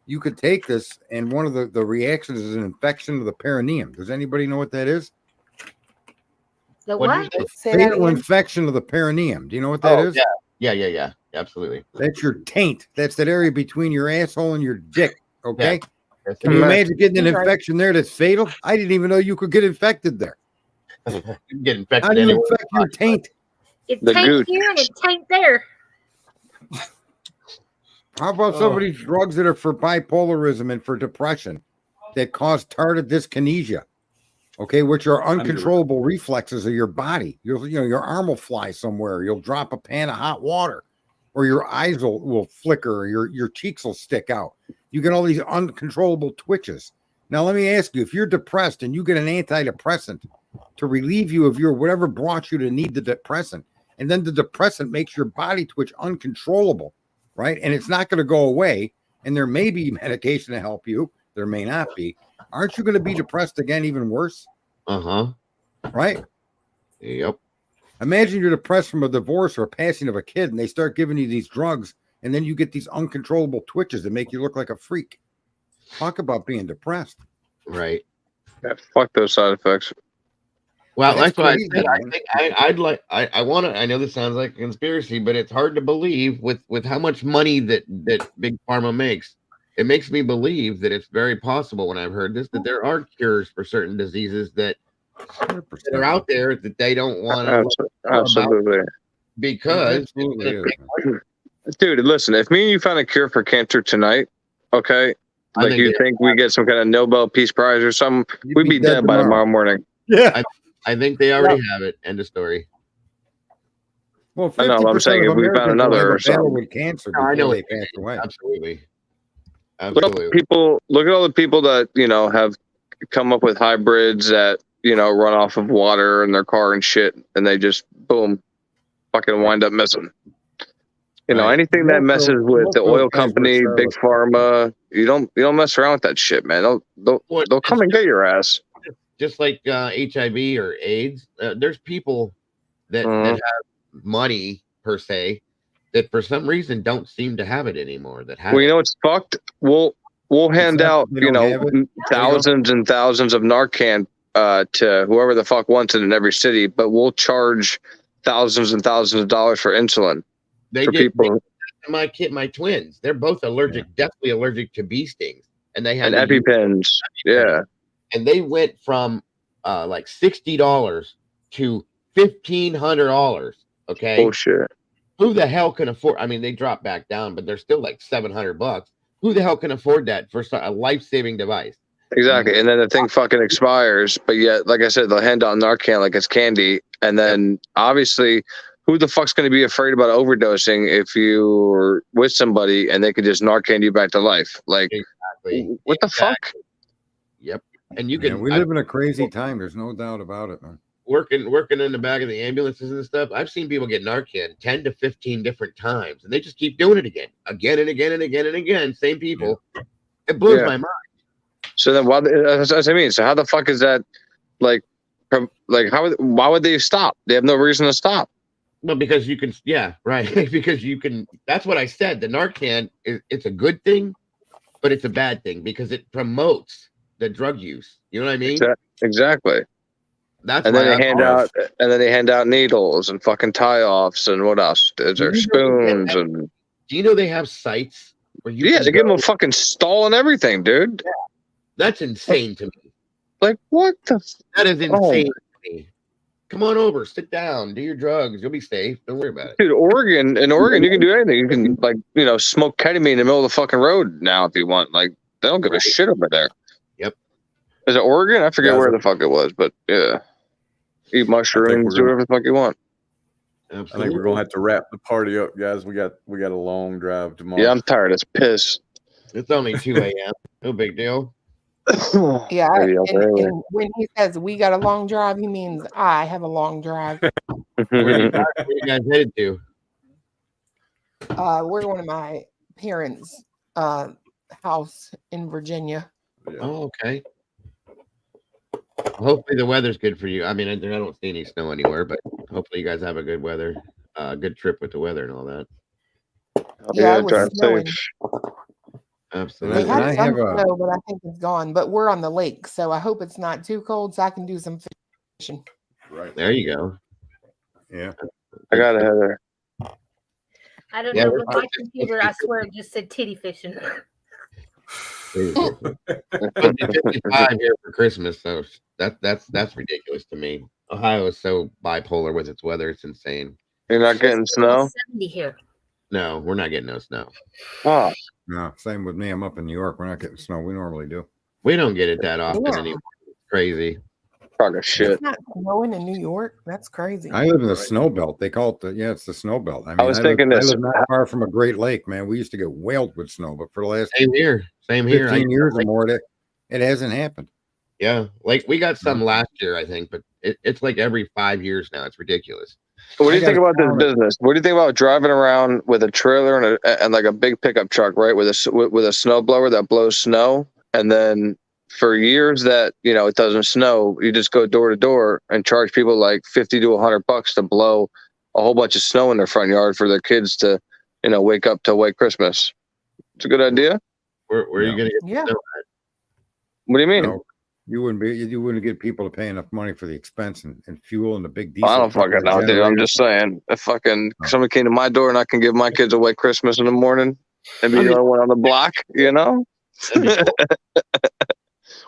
you could take this, and one of the reactions is an infection of the perineum. Does anybody know what that is? The what? Fatal infection of the perineum. Do you know what that is? Yeah. Absolutely. That's your taint. That's that area between your asshole and your dick. Okay. Yeah. Can you imagine getting an infection there that's fatal? I didn't even know you could get infected there. You can get infected. How do you infect your taint? It taint here and it taint there. How about some of these drugs that are for bipolarism and for depression that cause tardive dyskinesia? Okay, which are uncontrollable reflexes of your body. Your arm will fly somewhere. You'll drop a pan of hot water, or your eyes will flicker, or your cheeks will stick out. You get all these uncontrollable twitches. Now, let me ask you, if you're depressed and you get an antidepressant to relieve you of your whatever brought you to need the depressant, and then the depressant makes your body twitch uncontrollable, right? And it's not going to go away, and there may be medication to help you. There may not be. Aren't you going to be depressed again, even worse? Right? Yep. Imagine you're depressed from a divorce or a passing of a kid, and they start giving you these drugs, and then you get these uncontrollable twitches that make you look like a freak. Talk about being depressed. Right. Yeah, fuck those side effects. Well, that's why I said I want to. I know this sounds like a conspiracy, but it's hard to believe with how much money that big pharma makes. It makes me believe that it's very possible, when I've heard this, that there are cures for certain diseases that are out there that they don't want to. Absolutely. Because dude, listen, if me and you found a cure for cancer tonight, okay, like you think we get some kind of Nobel Peace Prize or something, we'd be dead by tomorrow morning. Yeah. I think they already have it. End of story. Well, I know. I'm saying if we found another or something, with cancer, I know they passed away. Absolutely. Absolutely. Look at all the people that have come up with hybrids that run off of water in their car and shit, and they just boom, fucking wind up missing. Anything that messes with the oil company, big pharma, you don't mess around with that shit, man. They'll come and get your ass. Just like HIV or AIDS, there's people that have money per se that for some reason don't seem to have it anymore. That have. Well, you know what's fucked? We'll hand out thousands and thousands of Narcan to whoever the fuck wants it in every city, but we'll charge thousands and thousands of dollars for insulin. My twins, they're both definitely allergic to bee stings, and they had EpiPens. Yeah, and they went from like $60 to $1,500. Okay, bullshit. Who the hell can afford? I mean, they dropped back down, but they're still like $700. Who the hell can afford that for a life-saving device? Exactly, and then the thing fucking expires, but yet, like I said, they'll hand out Narcan like it's candy, and then obviously, who the fuck's going to be afraid about overdosing if you're with somebody and they could just Narcan you back to life? Like, what the fuck? Yep, and you can. We live in a crazy time. There's no doubt about it, man. Working in the back of the ambulances and stuff. I've seen people get Narcan 10 to 15 different times, and they just keep doing it again and again and again and again. Same people. Yeah. It blows my mind. So then, that's what I mean. So how the fuck is that? Like why would they stop? They have no reason to stop. Well, because you can. Yeah, right. Because you can. That's what I said. The Narcan it's a good thing, but it's a bad thing because it promotes the drug use. You know what I mean? Exactly. That's and then they hand out needles and fucking tie-offs and what else? There's spoons and. Do you know they have sites where you? Yeah, they give them a fucking stall and everything, dude. Yeah. That's insane to me. Like what the? That is insane to me. Come on over, sit down, do your drugs. You'll be safe. Don't worry about it. Dude, in Oregon, you can do anything. You can smoke ketamine in the middle of the fucking road now if you want. Like they don't give a shit over there. Yep. Is it Oregon? I forget where the fuck it was, but yeah. Eat mushrooms, do whatever the fuck you want. Absolutely. I think we're gonna have to wrap the party up, guys. We got a long drive tomorrow. Yeah, I'm tired as piss. It's only 2 a.m. No big deal. Yeah, and when he says we got a long drive, he means I have a long drive. Where you guys headed to? We're going to my parents' house in Virginia. Yeah. Oh, okay. Hopefully the weather's good for you. I mean, I don't see any snow anywhere, but hopefully you guys have a good weather, good trip with the weather and all that. Yeah, it was snowing. Absolutely. They had some snow, but I think it's gone. But we're on the lake, so I hope it's not too cold so I can do some fishing. Right. There you go. Yeah. I got it, Heather. I don't know, but my computer, I swear, it just said titty fishing. 55 here for Christmas, so that's ridiculous to me. Ohio is so bipolar with its weather; it's insane. You're not getting snow? 70 here. No, we're not getting no snow. Oh, no, same with me. I'm up in New York. We're not getting snow. We normally do. We don't get it that often anymore. It's crazy. Crock of shit. It's not snowing in New York. That's crazy. I live in the snow belt. They call it it's the snow belt. I mean, I was thinking this. I live not far from a Great Lake, man. We used to get whaled with snow, but for the last same here. 15 years or more, it hasn't happened. Yeah, like we got some last year, I think, but it's like every 5 years now. It's ridiculous. What do you think about this business? What do you think about driving around with a trailer and like a big pickup truck, right, with a snow blower that blows snow, and then for years that it doesn't snow, you just go door to door and charge people like $50 to $100 to blow a whole bunch of snow in their front yard for their kids to wake up to white Christmas. It's a good idea. Where are you gonna get snow at? What do you mean? No, you wouldn't get people to pay enough money for the expense and fuel and the big diesel. I don't fucking know, dude. I'm just saying, if somebody came to my door and I can give my kids a white Christmas in the morning and be the only one on the block,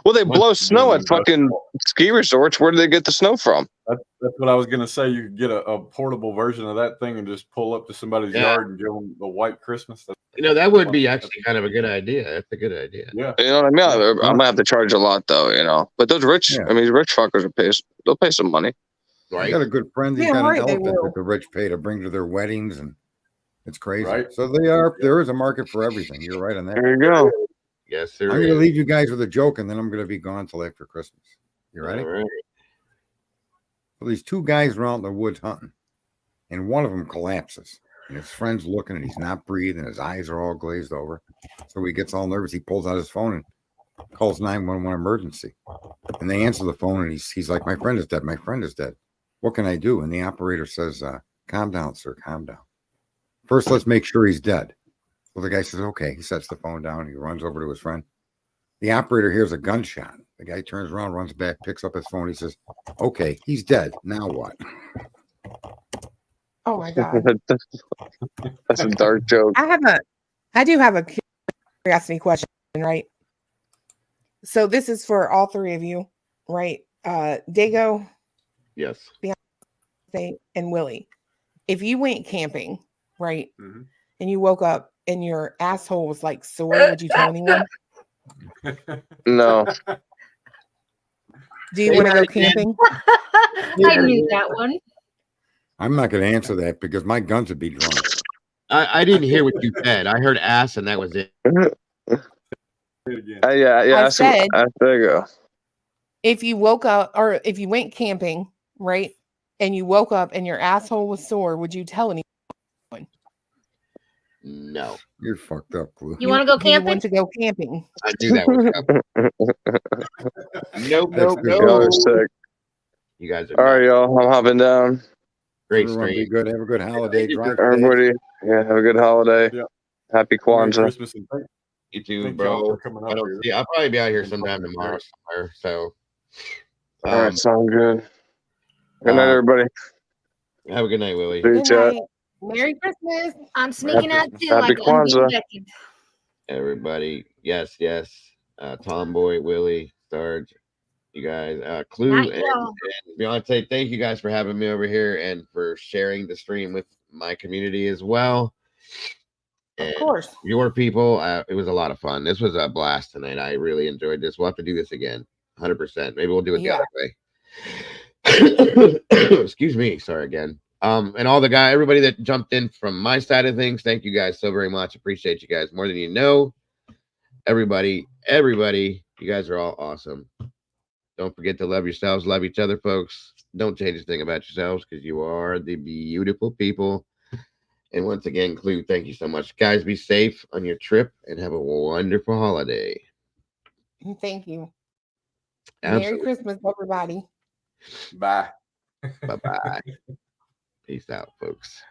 Well, they blow snow at fucking ski resorts. Where do they get the snow from? That's what I was going to say. You could get a portable version of that thing and just pull up to somebody's yard and give them a white Christmas. That would be actually kind of a good idea. That's a good idea. Yeah. You know what I mean? I might have to charge a lot, though, But those rich, rich fuckers they'll pay some money. Right. I got a good friend. He's got an elephant that the rich pay to bring to their weddings, and it's crazy. Right. So there is a market for everything. You're right on that. There you go. Yes, sir. I'm going to leave you guys with a joke, and then I'm going to be gone till after Christmas. You ready? All right. Well, these two guys are out in the woods hunting, and one of them collapses. And his friend's looking, and he's not breathing. His eyes are all glazed over. So he gets all nervous. He pulls out his phone and calls 911 emergency. And they answer the phone, and he's like, my friend is dead. My friend is dead. What can I do? And the operator says, calm down, sir. Calm down. First, let's make sure he's dead. So the guy says, okay. He sets the phone down. He runs over to his friend. The operator hears a gunshot. The guy turns around, runs back, picks up his phone. He says, okay, he's dead. Now what? Oh my God. That's a dark joke. I do have a curiosity question, right? So this is for all three of you, right? Dago, Yes. Beyonce, and Willie. If you went camping, right, Mhm. and you woke up and your asshole was like sore, would you tell anyone? No. Do you want to go camping? I knew that one. I'm not going to answer that because my guns would be drawn. I didn't hear what you said. I heard ass, and that was it. Yeah. I said, there you go. if you woke up or if you went camping, right, and you woke up and your asshole was sore, would you tell anyone? No. You're fucked up, Clue. You want to go Do you camping? want to go camping? I knew that was coming. Nope. Y'all are sick. You guys are All right, nuts. y'all. I'm hopping down. Great Everyone be stream. good. Have a good holiday. Drive safe. Everybody, yeah, have a good holiday. Yeah. Happy Merry Kwanzaa. Christmas and You too, thank y'all bro. for coming up here. I'll probably be out here sometime tomorrow somewhere. So, All right, sound good. Good night, uh, everybody. have a good night, Willie. See you, Good chat. night. Merry Christmas. I'm sneaking out too. Happy like Kwanzaa. Becky. Everybody, yes. Tomboy, Willie, Sarge, you guys, Clue, Night, and y'all. Beyonce. Thank you guys for having me over here and for sharing the stream with my community as well. Of And course. your people, it was a lot of fun. This was a blast tonight. I really enjoyed this. We'll have to do this again, 100%. Maybe we'll do it the other way. Excuse me. Sorry again. And all the everybody that jumped in from my side of things, thank you guys so very much. Appreciate you guys more than you know. Everybody, you guys are all awesome. Don't forget to love yourselves, love each other, folks. Don't change a thing about yourselves because you are the beautiful people. And once again, Clue, thank you so much. Guys, be safe on your trip and have a wonderful holiday. Thank you. Absolutely. Merry Christmas, everybody. Bye. Bye-bye. Peace out, folks.